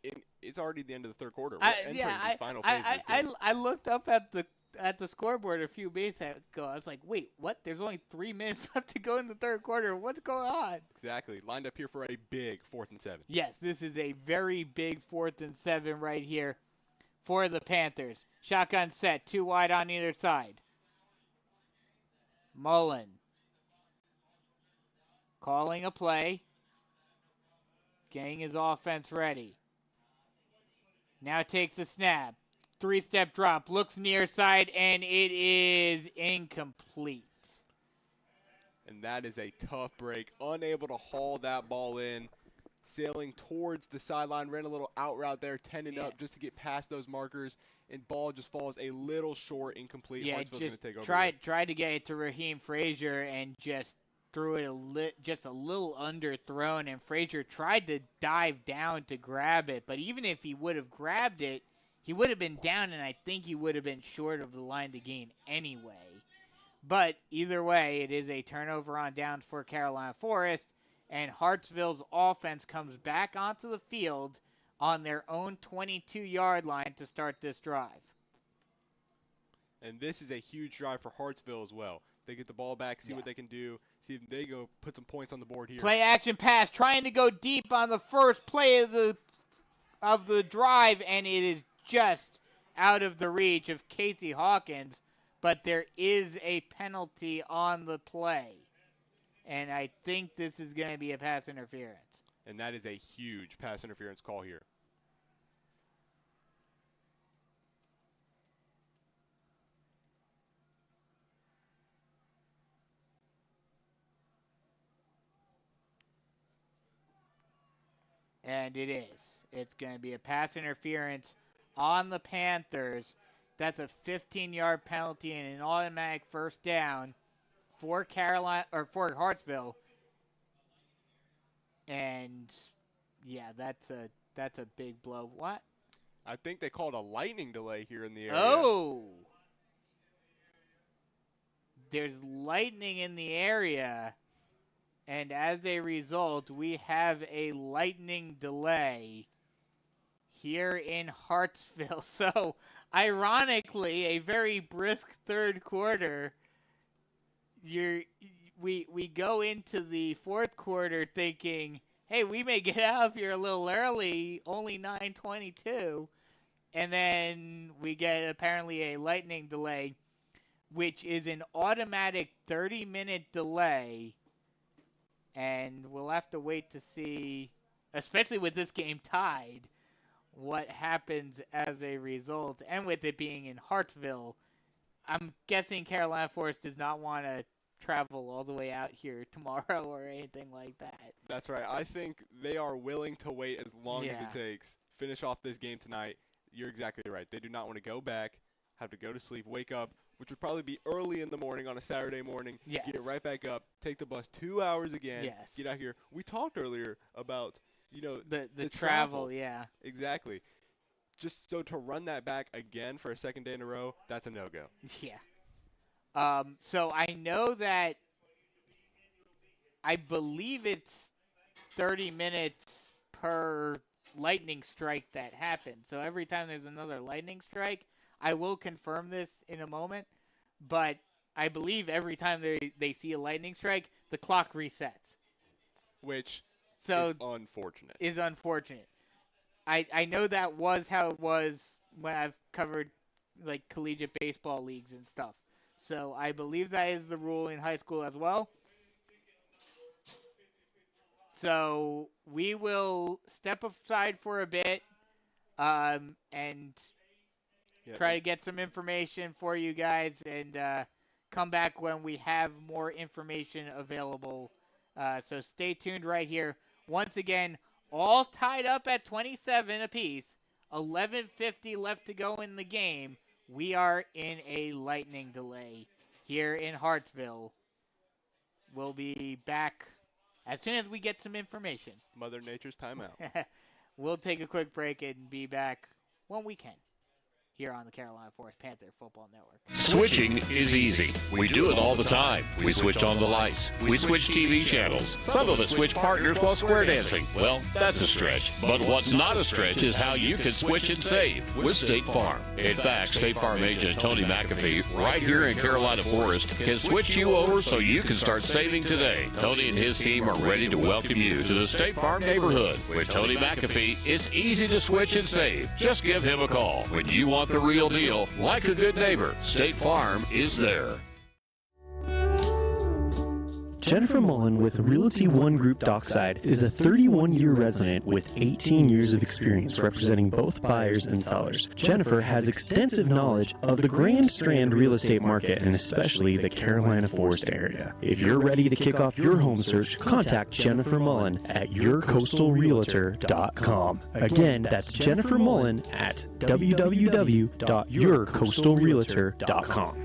and it's already the end of the third quarter. I looked up at the scoreboard a few minutes ago. I was like, wait, what? There's only 3 minutes left to go in the third quarter. What's going on? Exactly. Lined up here for a big 4th and 7. Yes, this is a very big 4th and 7 right here for the Panthers. Shotgun set, 2 wide on either side. Mullen calling a play, getting his offense ready. Now takes a snap, 3-step drop, looks near side, and it is incomplete. And that is a tough break, unable to haul that ball in, sailing towards the sideline, ran a little out route there, tending up just to get past those markers, and ball just falls a little short, incomplete. Hartsville's going to take over. Tried to get it to Raheem Frazier and just threw it just a little underthrown, and Frazier tried to dive down to grab it, but even if he would have grabbed it, he would have been down, and I think he would have been short of the line to gain anyway. But either way, it is a turnover on downs for Carolina Forest, and Hartsville's offense comes back onto the field on their own 22-yard line to start this drive. And this is a huge drive for Hartsville as well. They get the ball back, see what they can do, see if they go put some points on the board here. Play action pass, trying to go deep on the first play of the drive, and it is just out of the reach of Casey Hawkins, but there is a penalty on the play. And I think this is going to be a pass interference. And that is a huge pass interference call here. And it is. It's going to be a pass interference on the Panthers. That's a 15-yard penalty and an automatic first down for for Hartsville. And yeah, that's a big blow. What? I think they called a lightning delay here in the area. Oh. There's lightning in the area. And as a result, we have a lightning delay here in Hartsville. So, ironically, a very brisk third quarter. We go into the fourth quarter thinking, hey, we may get out of here a little early, only 9:22. And then we get apparently a lightning delay, which is an automatic 30-minute delay. And we'll have to wait to see, especially with this game tied, what happens as a result. And with it being in Hartsville, I'm guessing Carolina Forest does not want to travel all the way out here tomorrow or anything like that. That's right. I think they are willing to wait as long as it takes. Finish off this game tonight. You're exactly right. They do not want to go back, have to go to sleep, wake up, which would probably be early in the morning on a Saturday morning. Yes. Get right back up, take the bus 2 hours again. Yes. Get out here. We talked earlier about, the travel, yeah. Exactly. Just so to run that back again for a second day in a row, that's a no-go. Yeah. So I know that I believe it's 30 minutes per lightning strike that happens. So every time there's another lightning strike, I will confirm this in a moment, but I believe every time they see a lightning strike, the clock resets. Which So it's unfortunate. Is unfortunate. I know that was how it was when I've covered like collegiate baseball leagues and stuff. So I believe that is the rule in high school as well. So we will step aside for a bit and try to get some information for you guys and come back when we have more information available. So stay tuned right here. Once again, all tied up at 27 apiece. 11:50 left to go in the game. We are in a lightning delay here in Hartsville. We'll be back as soon as we get some information. Mother Nature's timeout. We'll take a quick break and be back when we can here on the Carolina Forest Panther Football Network. Switching is easy. We do it all the time. We switch on the lights. We switch TV channels. Some of us switch partners while square dancing. Well, that's a stretch. But what's not a stretch is how you can switch and save with State Farm. In fact, State Farm agent Tony McAfee, right here in Carolina Forest, can switch you over so you can start saving today. Tony and his team are ready to welcome you to the State Farm neighborhood. With Tony McAfee, it's easy to switch and save. Just give him a call. When you want the real deal, like a good neighbor, State Farm is there. Jennifer Mullen with Realty One Group Dockside is a 31-year resident with 18 years of experience representing both buyers and sellers. Jennifer has extensive knowledge of the Grand Strand real estate market and especially the Carolina Forest area. If you're ready to kick off your home search, contact Jennifer Mullen at yourcoastalrealtor.com. Again, that's Jennifer Mullen at www.yourcoastalrealtor.com.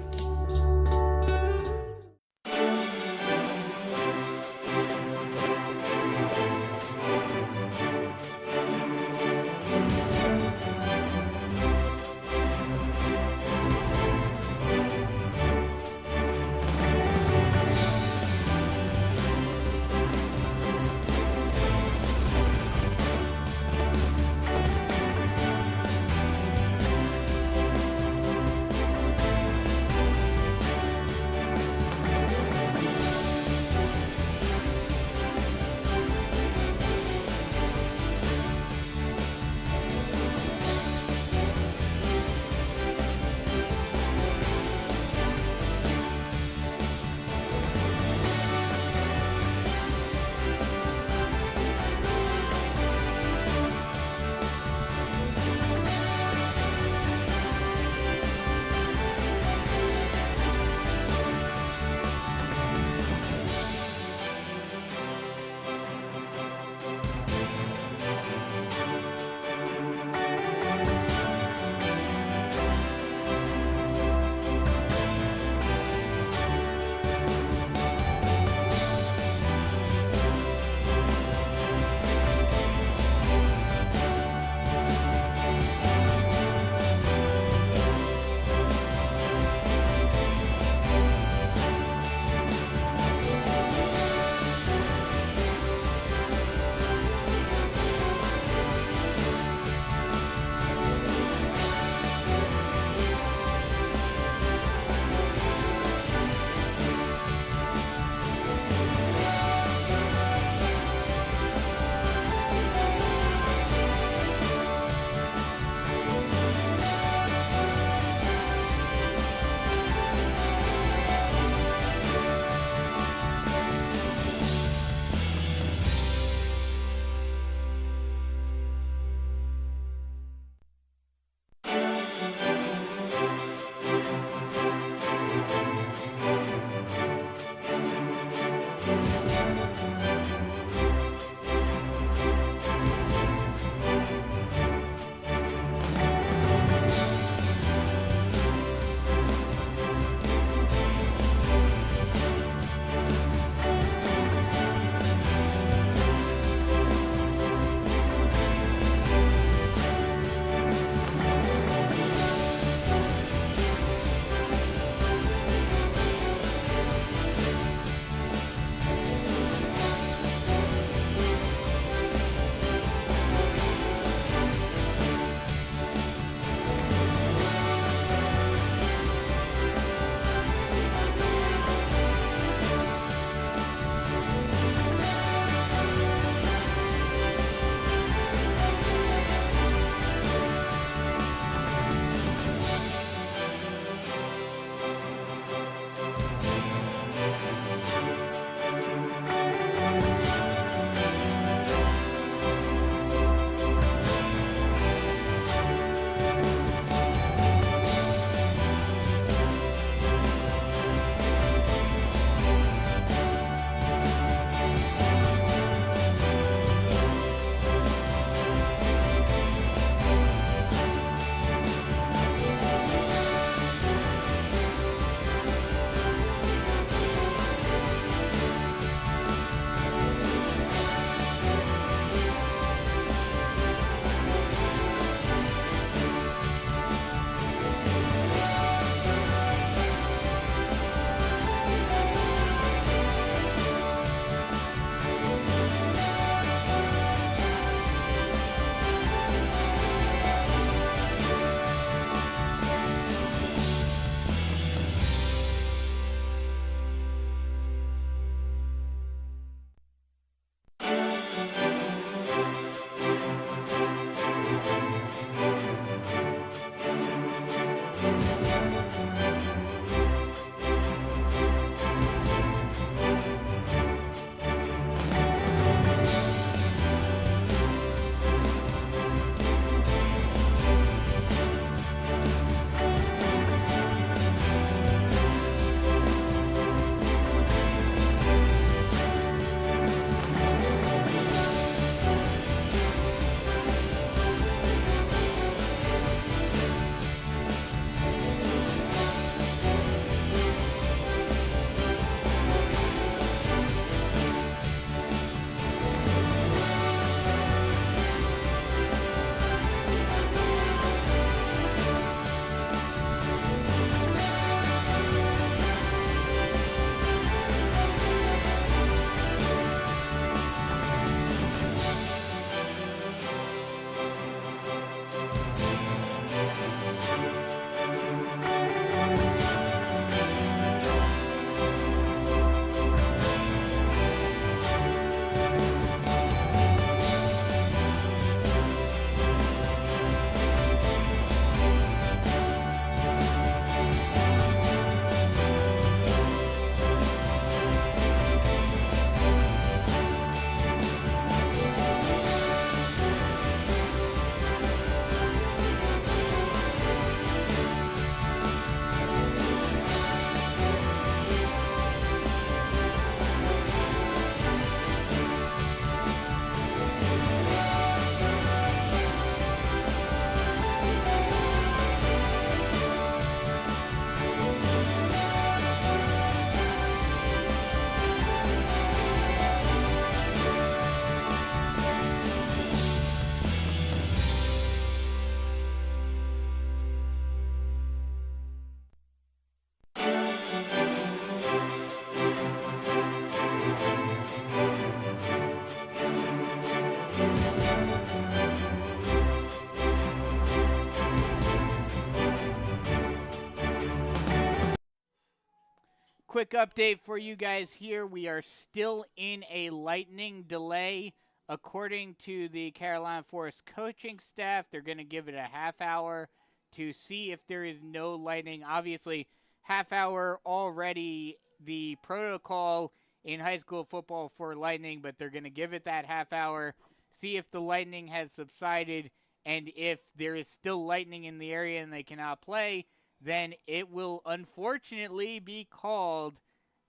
Quick update for you guys here. We are still in a lightning delay. According to the Carolina Forest coaching staff, they're going to give it a half hour to see if there is no lightning. Obviously, half hour already the protocol in high school football for lightning, but they're going to give it that half hour, see if the lightning has subsided, and if there is still lightning in the area and they cannot play, then it will unfortunately be called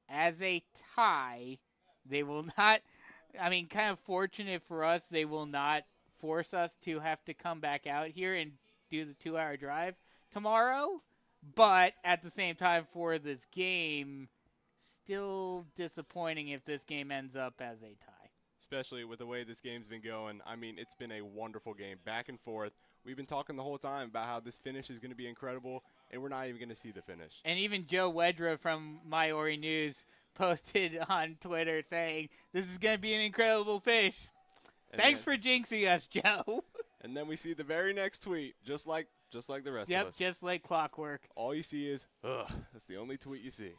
as a tie. They will not, kind of fortunate for us, they will not force us to have to come back out here and do the 2-hour drive tomorrow. But at the same time, for this game, still disappointing if this game ends up as a tie. Especially with the way this game's been going. It's been a wonderful game, back and forth. We've been talking the whole time about how this finish is going to be incredible, and we're not even going to see the finish. And even Joe Wedra from My Ori News posted on Twitter saying, this is going to be an incredible finish. Thanks for jinxing us, Joe. And then we see the very next tweet, just like the rest of us. Yep, just like clockwork. All you see is, ugh, that's the only tweet you see.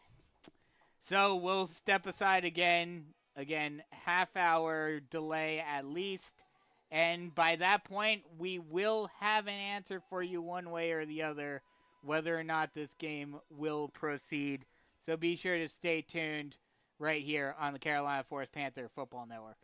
So we'll step aside again. Again, half-hour delay at least. And by that point, we will have an answer for you one way or the other, whether or not this game will proceed. So be sure to stay tuned right here on the Carolina Forest Panther Football Network.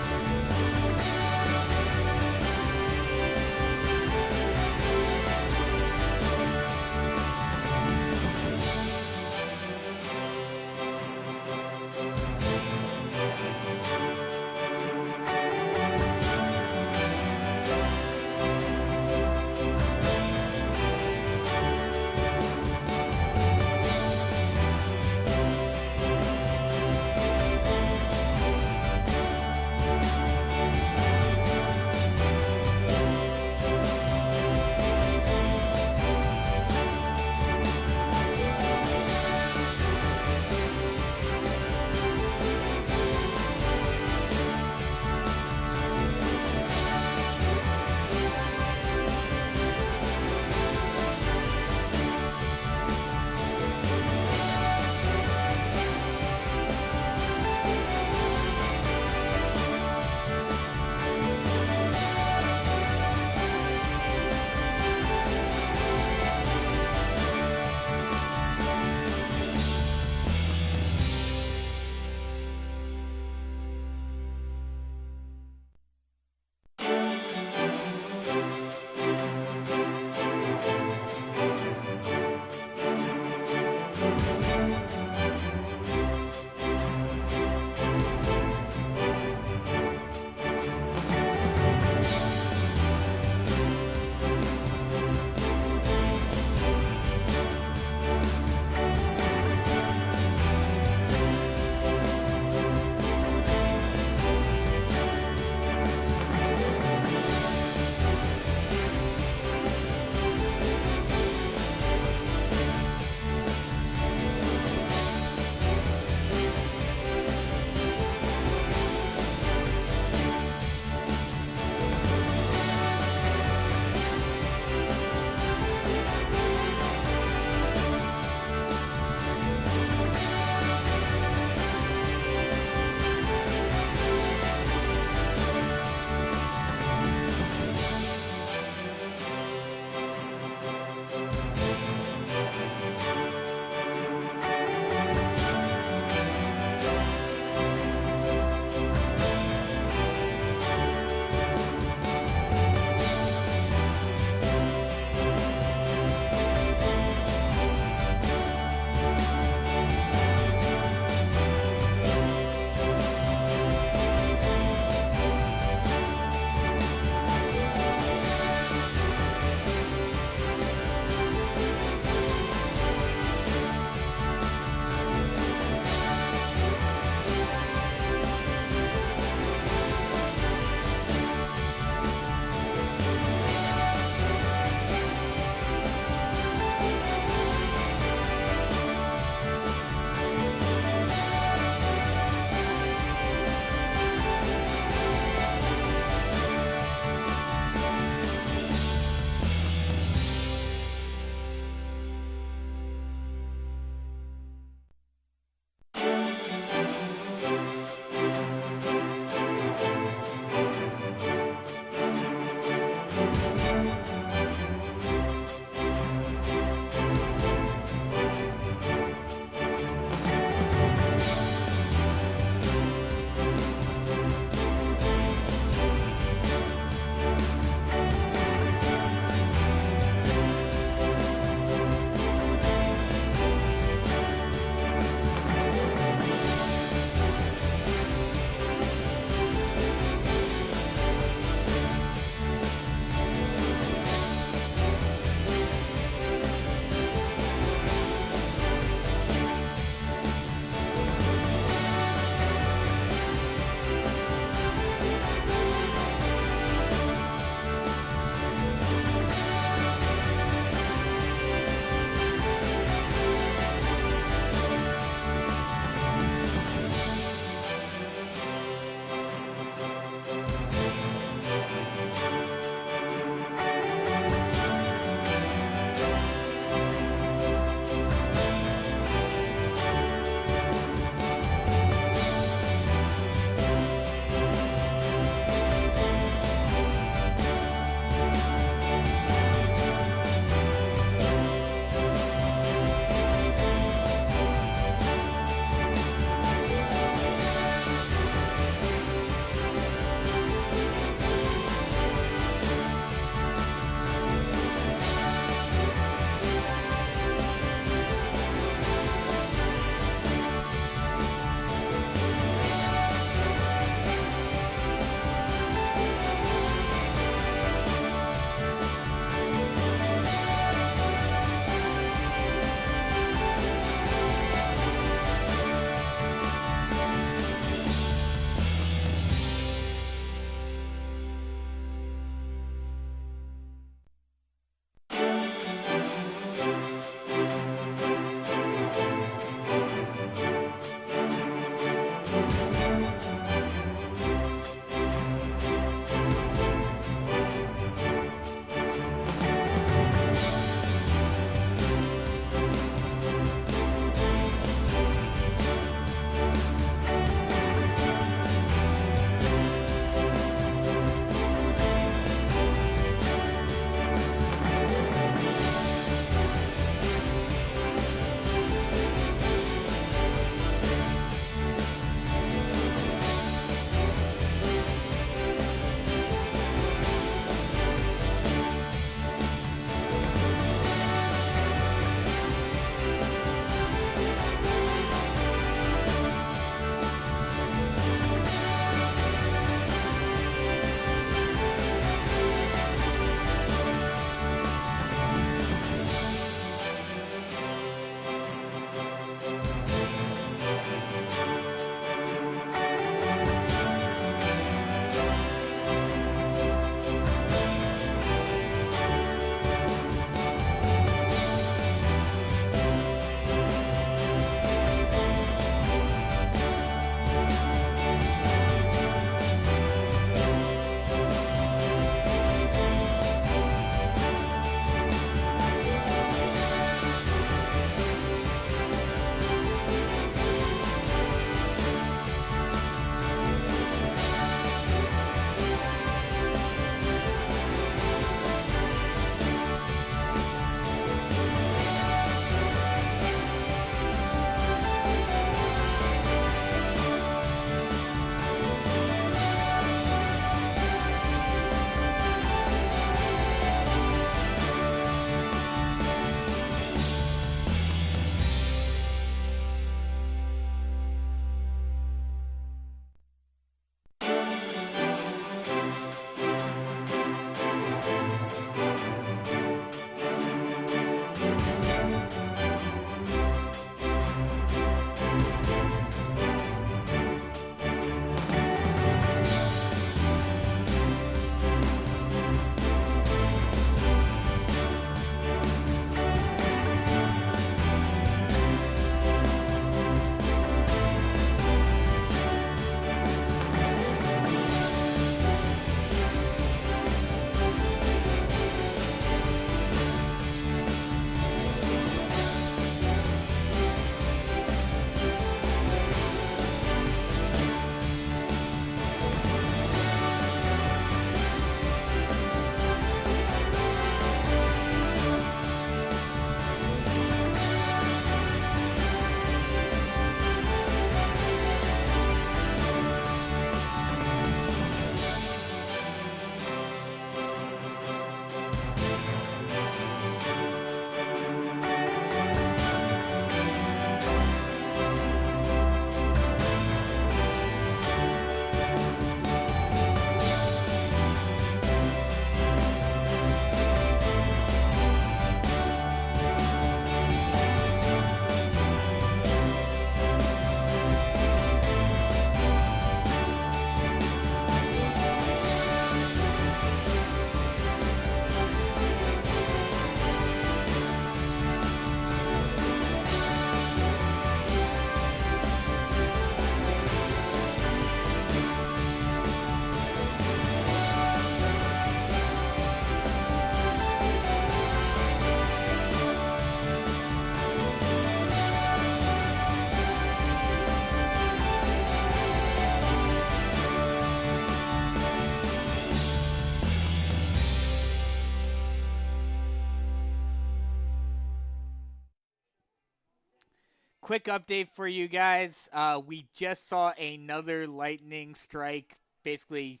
quick update for you guys. We just saw another lightning strike, basically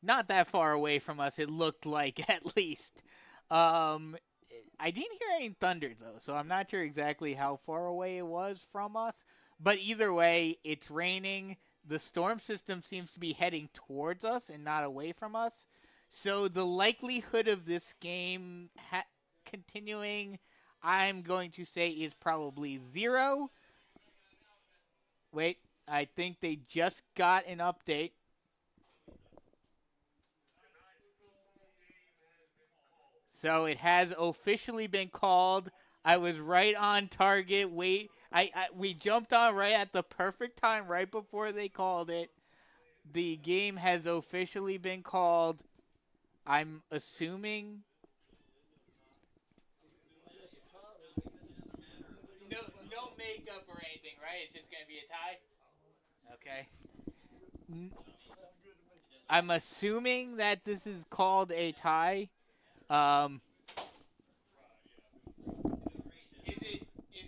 not that far away from us. It looked like, at least. I didn't hear any thunder, though, so I'm not sure exactly how far away it was from us. But either way, it's raining. The storm system seems to be heading towards us and not away from us. So the likelihood of this game continuing, I'm going to say, is probably 0. Wait, I think they just got an update. So it has officially been called. I was right on target. We jumped on right at the perfect time, right before they called it. The game has officially been called. I'm assuming. No makeup or anything, right? It's just gonna be a tie. Okay. I'm assuming that this is called a tie. Is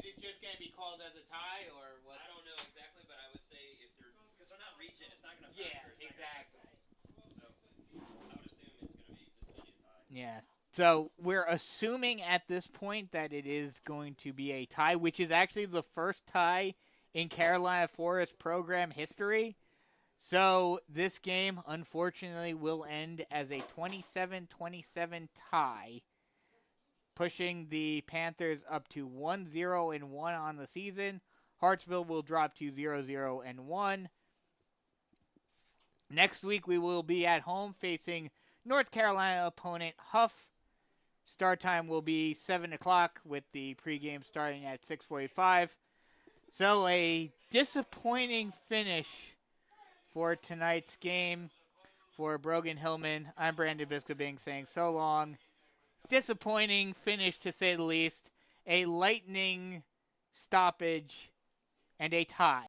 it just going to be called as a tie, or what? I don't know exactly, but I would say because they're not region, it's not going to factor. Yeah, exactly. So I would assume it's going to be just a tie. Yeah. So we're assuming at this point that it is going to be a tie, which is actually the first tie in Carolina Forest program history. So this game, unfortunately, will end as a 27-27 tie, pushing the Panthers up to 1-0-1 on the season. Hartsville will drop to 0-0-1. Next week, we will be at home facing North Carolina opponent Huff. Start time will be 7 o'clock with the pregame starting at 6:45. So a disappointing finish for tonight's game for Brogan Hillman. I'm Brandon Biskobing saying so long. Disappointing finish, to say the least. A lightning stoppage and a tie.